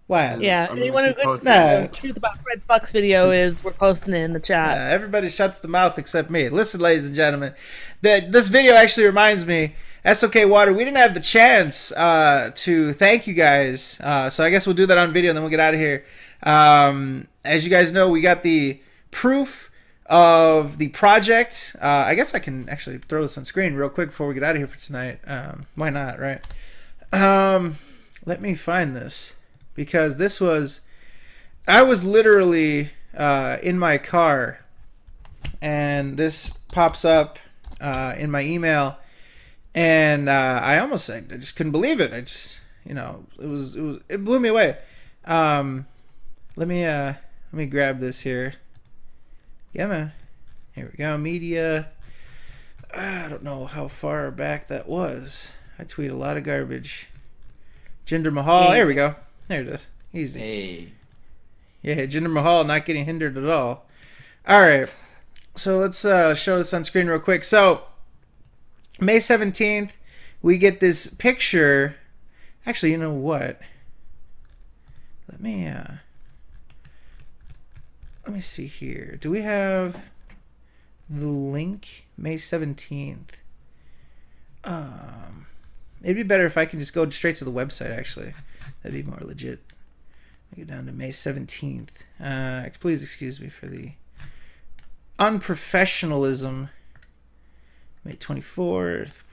What?
Yeah, anyone who knows the truth about Fred Fuck's video is we're posting it in the chat.
Everybody shuts the mouth except me. Listen, ladies and gentlemen, this video actually reminds me, SoK Water, we didn't have the chance to thank you guys, so I guess we'll do that on video and then we'll get out of here. As you guys know, we got the proof of the project. I guess I can actually throw this on screen real quick before we get out of here for tonight. Why not, right? Let me find this, because this was, I was literally in my car and this pops up in my email, and I just couldn't believe it. I just, it blew me away. Let me grab this here. Yeah, man. Here we go. Media. I don't know how far back that was. I tweet a lot of garbage. Jinder Mahal. There we go. There it is. Easy.
Hey.
Yeah, Jinder Mahal not getting hindered at all. All right. So let's show this on screen real quick. So May 17th, we get this picture. Actually, you know what? Let me see here. Do we have the link? May 17th. It'd be better if I can just go straight to the website, actually. That'd be more legit. Get down to May 17th. Please excuse me for the unprofessionalism. May 24th.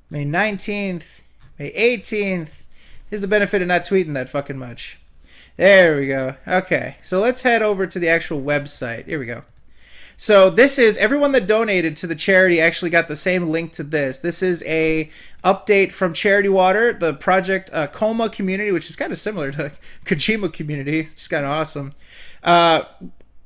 May 19th. May 18th. Here's the benefit of not tweeting that fucking much. There we go. Okay, so let's head over to the actual website. Here we go. So this is, everyone that donated to the charity actually got the same link to this. This is a update from Charity Water, the project Coma community, which is kind of similar to Kojima community. It's kind of awesome.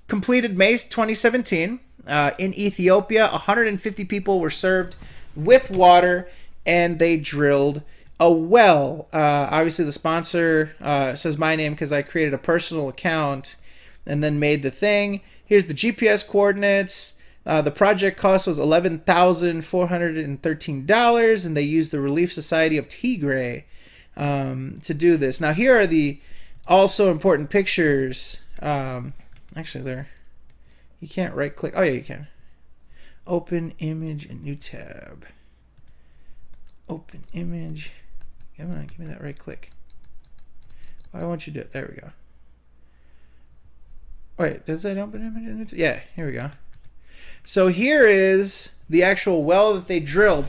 Completed May 2017. In Ethiopia, 150 people were served with water, and they drilled a well. Obviously, the sponsor says my name because I created a personal account and then made the thing. Here's the GPS coordinates. The project cost was $11,413, and they used the Relief Society of Tigray to do this. Now, here are the also important pictures. Actually, there. You can't right-click. Oh, yeah, you can. Open image and new tab. Open image. Come on, give me that right-click. Why won't you do it? There we go. Wait, does that open? Yeah, here we go. So here is the actual well that they drilled.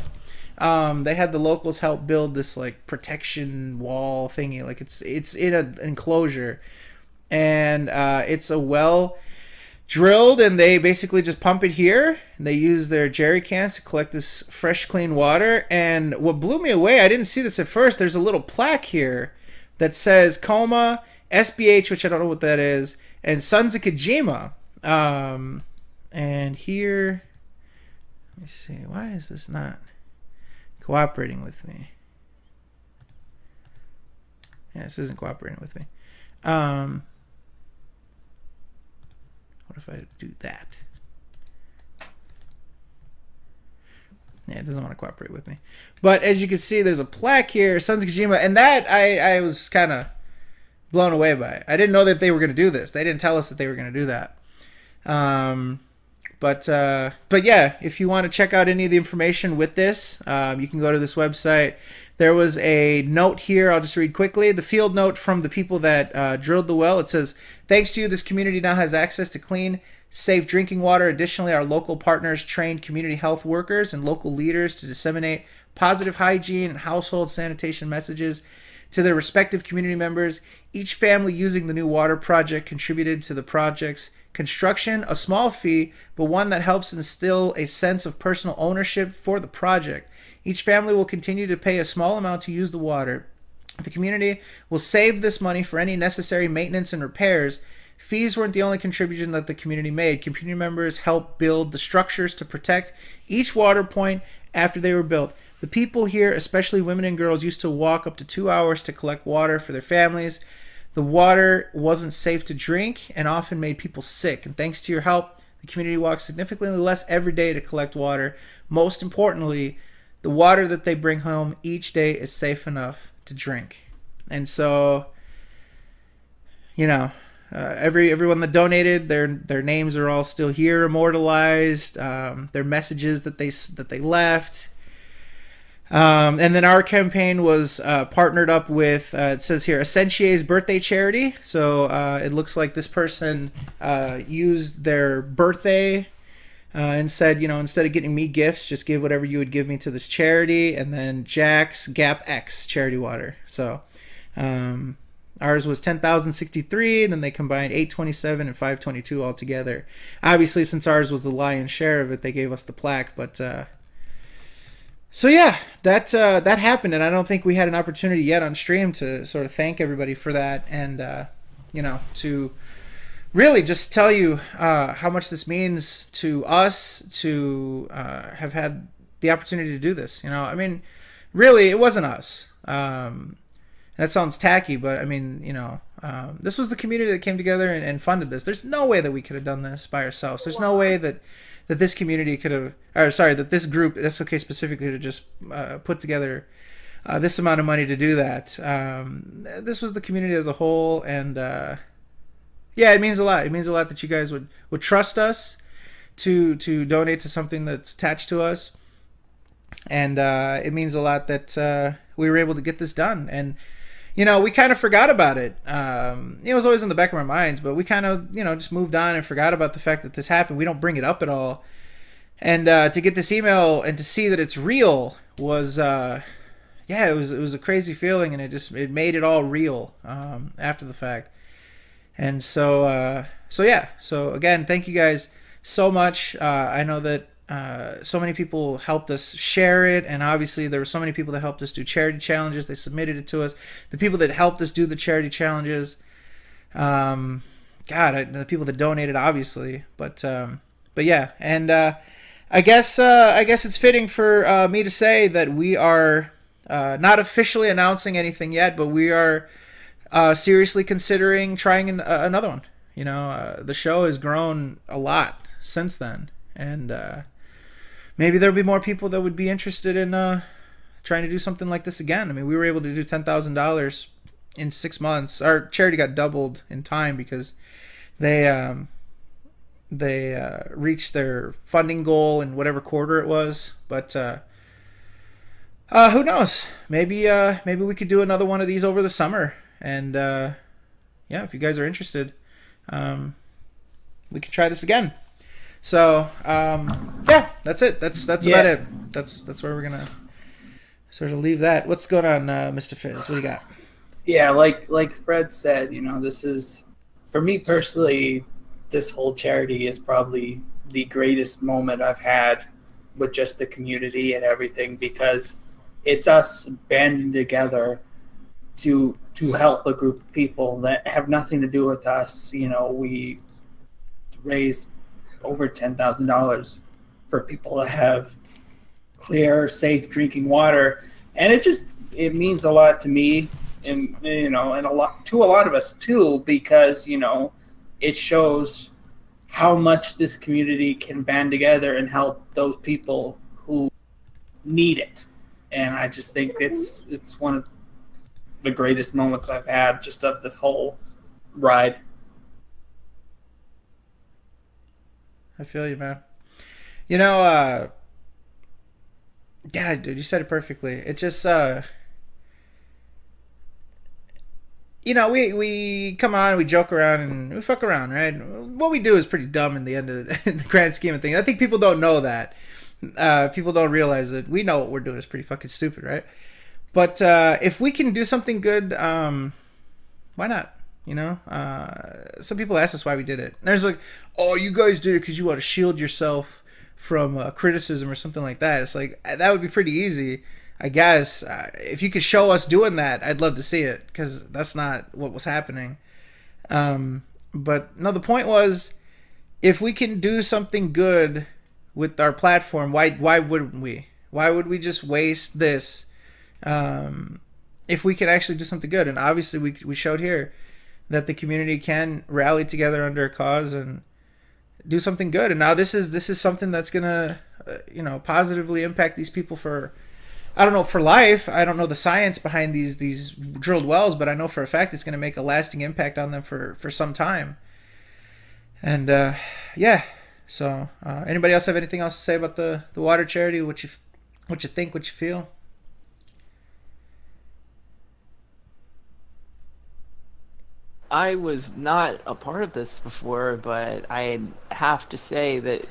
They had the locals help build this like protection wall thingy. Like it's in an enclosure, and it's a well drilled, and they basically just pump it here. And they use their jerry cans to collect this fresh, clean water. And what blew me away, I didn't see this at first. There's a little plaque here that says Coma, SBH, which I don't know what that is, and Sons of Kojima. And here, let me see, why is this not cooperating with me? Yeah, this isn't cooperating with me. What if I do that? Yeah, it doesn't want to cooperate with me. But as you can see, there's a plaque here, Sons of Kojima, and that I was kind of blown away by it. I didn't know that they were going to do this. They didn't tell us that they were going to do that. But yeah, if you want to check out any of the information with this, you can go to this website. There was a note here. I'll just read quickly. The field note from the people that drilled the well. It says, thanks to you, this community now has access to clean, safe drinking water. Additionally, our local partners trained community health workers and local leaders to disseminate positive hygiene and household sanitation messages to their respective community members. Each family using the new water project contributed to the project's construction, a small fee, but one that helps instill a sense of personal ownership for the project. Each family will continue to pay a small amount to use the water. The community will save this money for any necessary maintenance and repairs. Fees weren't the only contribution that the community made. Community members helped build the structures to protect each water point after they were built. The people here, especially women and girls, used to walk up to 2 hours to collect water for their families. The water wasn't safe to drink and often made people sick. And thanks to your help, the community walks significantly less every day to collect water. Most importantly, the water that they bring home each day is safe enough to drink. And so, you know, everyone that donated, their names are all still here, immortalized. Their messages that they left. And then our campaign was partnered up with, it says here, Essentier's birthday charity. So it looks like this person used their birthday and said, you know, instead of getting me gifts, just give whatever you would give me to this charity. And then Jack's Gap X charity water. So ours was 10,063, and then they combined 827 and 522 all together. Obviously, since ours was the lion's share of it, they gave us the plaque, but... So yeah, that happened, and I don't think we had an opportunity yet on stream to sort of thank everybody for that, and you know, to really just tell you how much this means to us to have had the opportunity to do this. You know, I mean, really, it wasn't us. That sounds tacky, but I mean, you know, this was the community that came together and funded this. There's no way that we could have done this by ourselves. There's no way that this community could have, or sorry, that this group, SoKast specifically, to just put together this amount of money to do that. This was the community as a whole, and yeah, it means a lot. It means a lot that you guys would trust us to donate to something that's attached to us, and it means a lot that we were able to get this done. And you know, we kind of forgot about it. It was always in the back of our minds, but we kind of, you know, just moved on and forgot about the fact that this happened. We don't bring it up at all. And to get this email and to see that it's real was, yeah, it was a crazy feeling, and it made it all real after the fact. And so yeah. So again, thank you guys so much. I know that so many people helped us share it, and obviously there were so many people that helped us do charity challenges. They submitted it to us. The people that helped us do the charity challenges, God, the people that donated, obviously, but yeah. And I guess it's fitting for me to say that we are not officially announcing anything yet, but we are seriously considering trying another one. You know, the show has grown a lot since then, and maybe there'll be more people that would be interested in trying to do something like this again. I mean, we were able to do $10,000 in 6 months. Our charity got doubled in time because they reached their funding goal in whatever quarter it was. But who knows? Maybe we could do another one of these over the summer. And yeah, if you guys are interested, we could try this again. So yeah, that's it. That's about it. That's where we're gonna sort of leave that. What's going on, Mr. Fizz? What do you got?
Yeah, like Fred said, this is, for me personally, this whole charity is probably the greatest moment I've had with just the community and everything, because it's us banding together to help a group of people that have nothing to do with us. We raised over $10,000 for people to have clear, safe drinking water, and it means a lot to me, and and a lot of us too, because it shows how much this community can band together and help those people who need it. And I just think it's one of the greatest moments I've had just of this whole ride.
I feel you, man. Yeah, dude, you said it perfectly. It just we come on, we joke around and we fuck around, right? What we do is pretty dumb in the end of the grand scheme of things. I think people don't know that. People don't realize that we know what we're doing is pretty fucking stupid, right? But if we can do something good, why not? Some people ask us why we did it. And there's like, oh, you guys did it because you want to shield yourself from criticism or something like that. It's like, that would be pretty easy, I guess. If you could show us doing that, I'd love to see it, because that's not what was happening. But no, the point was, if we can do something good with our platform, why wouldn't we? Why would we just waste this if we could actually do something good? And obviously we showed here that the community can rally together under a cause and do something good. And now this is something that's gonna positively impact these people for, I don't know, for life. I don't know the science behind these drilled wells, but I know for a fact it's gonna make a lasting impact on them for some time. And yeah. So anybody else have anything else to say about the water charity? What you think? What you feel?
I was not a part of this before, but I have to say that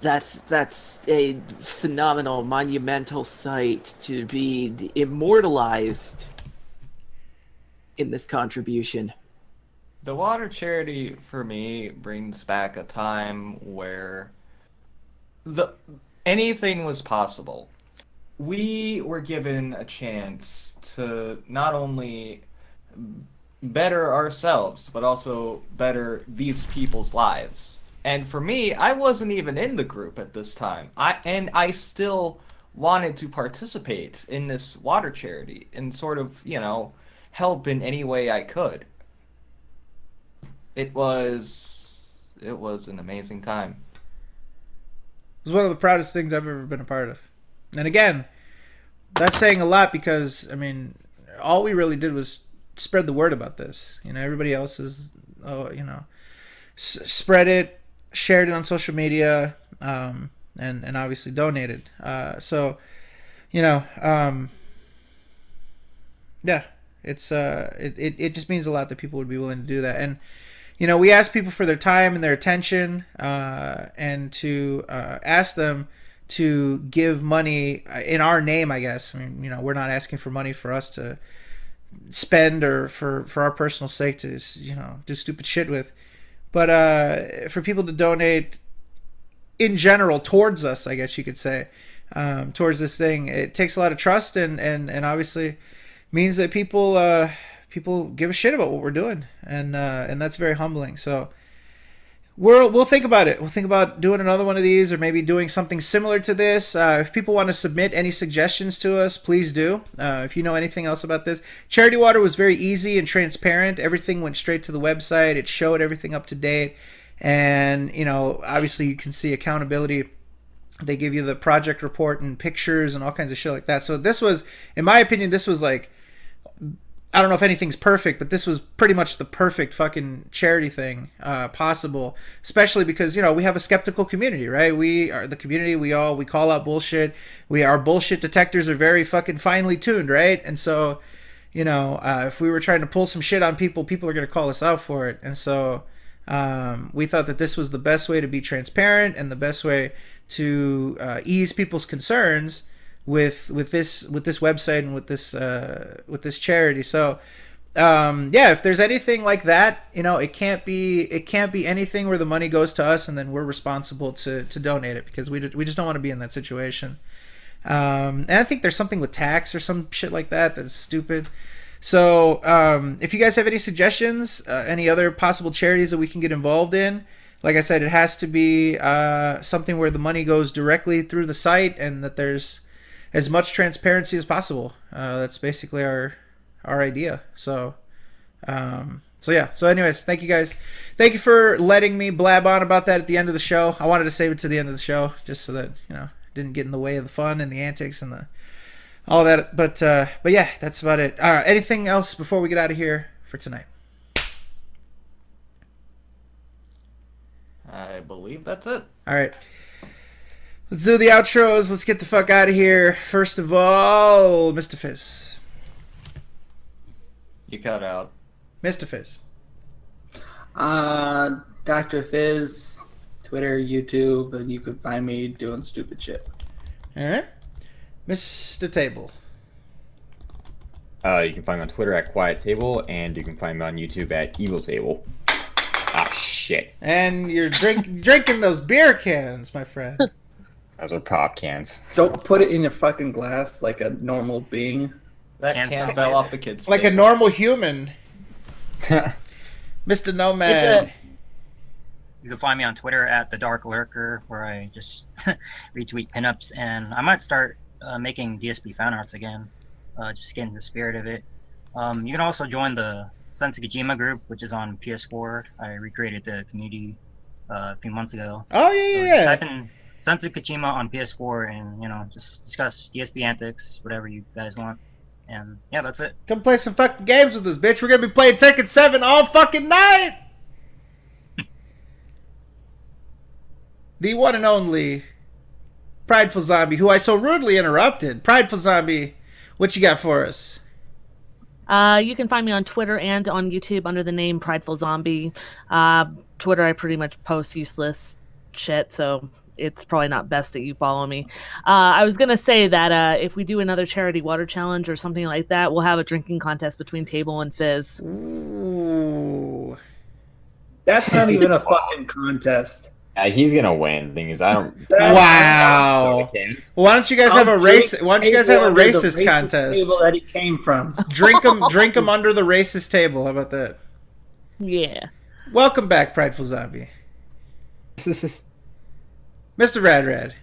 that's a phenomenal, monumental sight to be immortalized in this contribution.
The water charity, for me, brings back a time where anything was possible. We were given a chance to not only better ourselves, but also better these people's lives. And for me, I wasn't even in the group at this time. I still wanted to participate in this water charity and sort of, help in any way I could. It was an amazing time.
It was one of the proudest things I've ever been a part of. And again, that's saying a lot, because, all we really did was spread the word about this. Everybody else is, spread it, shared it on social media, and obviously donated. So, yeah, it's it just means a lot that people would be willing to do that. And we ask people for their time and their attention, and to ask them to give money in our name, I guess. We're not asking for money for us to spend or for our personal sake to do stupid shit with, but for people to donate in general towards us, I guess you could say, towards this thing. It takes a lot of trust, and obviously means that people give a shit about what we're doing, and that's very humbling. So we'll think about it. We'll think about doing another one of these, or maybe doing something similar to this. If people want to submit any suggestions to us, please do. If you know anything else about this, Charity Water was very easy and transparent. Everything went straight to the website. It showed everything up to date, and obviously you can see accountability. They give you the project report and pictures and all kinds of shit like that. So this was, in my opinion, this was like, I don't know if anything's perfect, but this was pretty much the perfect fucking charity thing possible, especially because, we have a skeptical community, right? We are the community. We call out bullshit. Our bullshit detectors are very fucking finely tuned, right? And so, if we were trying to pull some shit on people, people are going to call us out for it. And so We thought that this was the best way to be transparent and the best way to ease people's concerns with this website and with this charity. So yeah, if there's anything like that, it can't be anything where the money goes to us and then we're responsible to donate it, because we just don't want to be in that situation. And I think there's something with tax or some shit like that that's stupid. So if you guys have any suggestions, any other possible charities that we can get involved in, like I said, it has to be something where the money goes directly through the site and that there's as much transparency as possible. That's basically our idea. So yeah. So anyways, thank you guys. Thank you for letting me blab on about that at the end of the show. I wanted to save it to the end of the show just so that, didn't get in the way of the fun and the antics and all that. But yeah, that's about it. All right. Anything else before we get out of here for tonight?
I believe that's it.
All right. Let's do the outros. Let's get the fuck out of here. First of all, Mr. Fizz.
You cut out.
Mr. Fizz.
Dr. Fizz, Twitter, YouTube, and you can find me doing stupid shit.
All right. Mr. Table.
You can find me on Twitter at Quiet Table, and you can find me on YouTube at Evil Table. Ah, shit.
And you're drinking those beer cans, my friend.
Those are pop cans.
Don't put it in your fucking glass like a normal being.
That can fell off the kid's
like a normal human. Mr. Nomad.
You can find me on Twitter at The Dark Lurker, where I just retweet pinups, and I might start making DSP fan arts again, just getting the spirit of it. You can also join the Sense of Kojima group, which is on PS4. I recreated the community a few months ago.
Oh yeah.
So type in Sense of Kojima on PS4 and just discuss DSP antics, whatever you guys want. And yeah, that's it.
Come play some fucking games with us, bitch. We're gonna be playing Tekken 7 all fucking night. The one and only Prideful Zombie, who I so rudely interrupted. Prideful Zombie, what you got for us?
You can find me on Twitter and on YouTube under the name Prideful Zombie. Twitter, I pretty much post useless shit, so it's probably not best that you follow me. I was going to say that if we do another charity water challenge or something like that, we'll have a drinking contest between Table and Fizz.
Ooh.
That's not even a fucking contest.
He's gonna win. The thing is, I don't.
Wow. Why don't you guys have a race? Why don't you guys have a racist contest?
Table that he came from.
Drink him under the racist table. How about that?
Yeah.
Welcome back, Prideful Zombie. Mr. Radrad.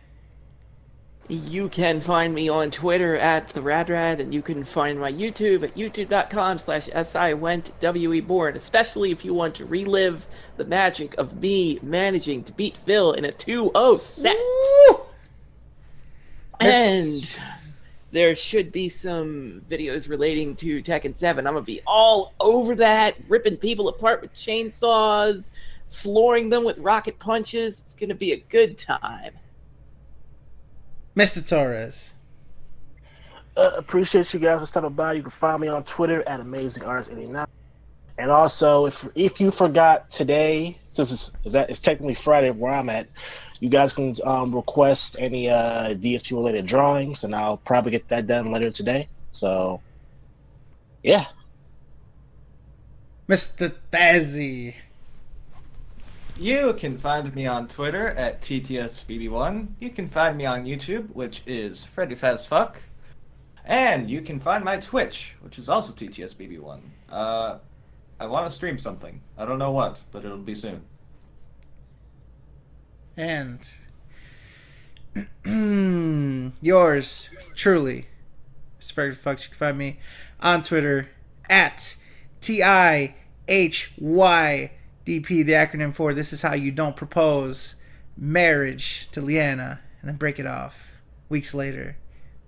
You can find me on Twitter at the Radrad, and you can find my YouTube at youtube.com/siwentweborn, especially if you want to relive the magic of me managing to beat Phil in a 2-0 set. Woo! And there should be some videos relating to Tekken 7. I'm going to be all over that, ripping people apart with chainsaws, flooring them with rocket punches. It's going to be a good time.
Mr. Torres.
Appreciate you guys for stopping by. You can find me on Twitter at AmazingArtist89. And also, if you forgot today, since it's technically Friday where I'm at, you guys can request any DSP related drawings, and I'll probably get that done later today. So, yeah.
Mr. Bazzi.
You can find me on Twitter at TTSBB1. You can find me on YouTube, which is FreddyFazFuck. And you can find my Twitch, which is also TTSBB1. I want to stream something. I don't know what, but it'll be soon.
And yours truly, Mr. FreddyFuck. You can find me on Twitter at TIHY. DP, the acronym for This Is How You Don't Propose Marriage to Leanna and then break it off weeks later.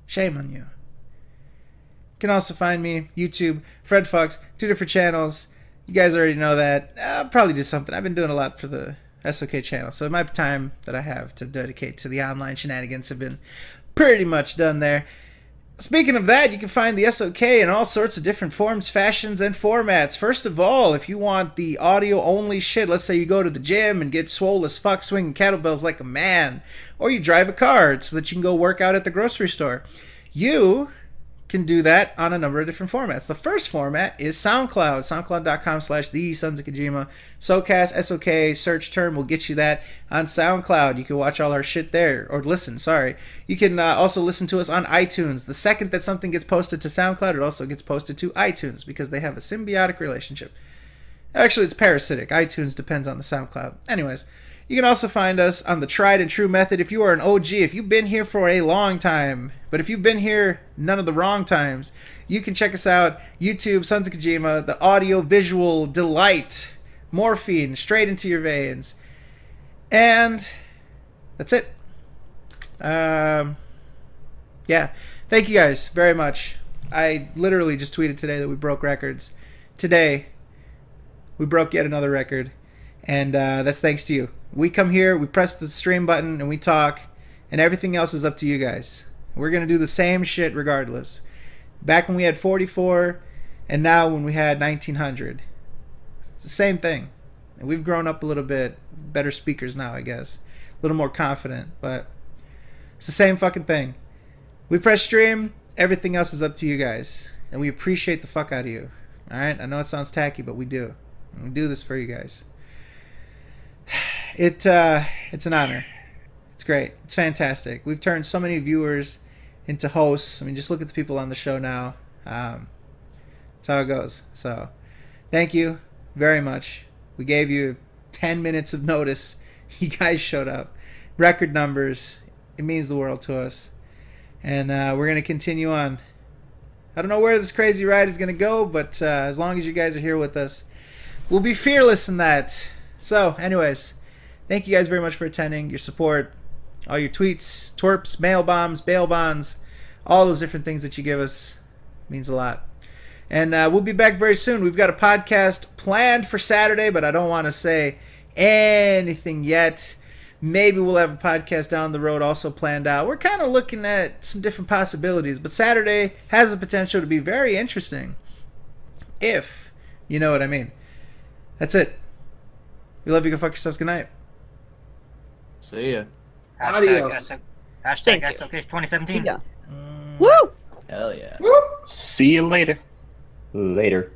Shame on you. You can also find me, YouTube, Fred Fucks, 2 different channels. You guys already know that. I'll probably do something. I've been doing a lot for the SoK channel, so my time that I have to dedicate to the online shenanigans have been pretty much done there. Speaking of that, you can find the SOK in all sorts of different forms, fashions, and formats. First of all, if you want the audio-only shit, let's say you go to the gym and get swole as fuck swinging kettlebells like a man, or you drive a car so that you can go work out at the grocery store, you can do that on a number of different formats. The first format is SoundCloud, soundcloud.com/thesonsofkojima. SoKast, SOK, search term will get you that on SoundCloud. You can watch all our shit there, or listen, sorry. You can also listen to us on iTunes. The second that something gets posted to SoundCloud, it also gets posted to iTunes because they have a symbiotic relationship. Actually, it's parasitic. iTunes depends on the SoundCloud. Anyways, you can also find us on the tried and true method. If you are an OG, if you've been here for a long time, but if you've been here none of the wrong times, you can check us out. YouTube, Sons of Kojima, the audio visual delight, morphine straight into your veins. And that's it. Yeah. Thank you guys very much. I literally just tweeted today that we broke records. Today, we broke yet another record. And that's thanks to you. We come here, we press the stream button, and we talk, and everything else is up to you guys. We're going to do the same shit regardless. Back when we had 44, and now when we had 1900. It's the same thing. And we've grown up a little bit. Better speakers now, I guess. A little more confident, but it's the same fucking thing. We press stream, everything else is up to you guys. And we appreciate the fuck out of you. Alright? I know it sounds tacky, but we do. And we do this for you guys. It's an honor. It's great. It's fantastic. We've turned so many viewers into hosts. I mean, just look at the people on the show now. That's how it goes. So, thank you very much. We gave you 10 minutes of notice. You guys showed up. Record numbers. It means the world to us. And we're going to continue on. I don't know where this crazy ride is going to go, but as long as you guys are here with us, we'll be fearless in that. So, anyways, thank you guys very much for attending, your support, all your tweets, twerps, mail bombs, bail bonds, all those different things that you give us. Means a lot. And we'll be back very soon. We've got a podcast planned for Saturday, but I don't want to say anything yet. Maybe we'll have a podcast down the road also planned out. We're kind of looking at some different possibilities, but Saturday has the potential to be very interesting, if you know what I mean. That's it. We love you. Go fuck yourselves. Good night.
See ya.
Adios. Hashtag SoKast 2017.
Woo!
Hell yeah.
See you later.
Later.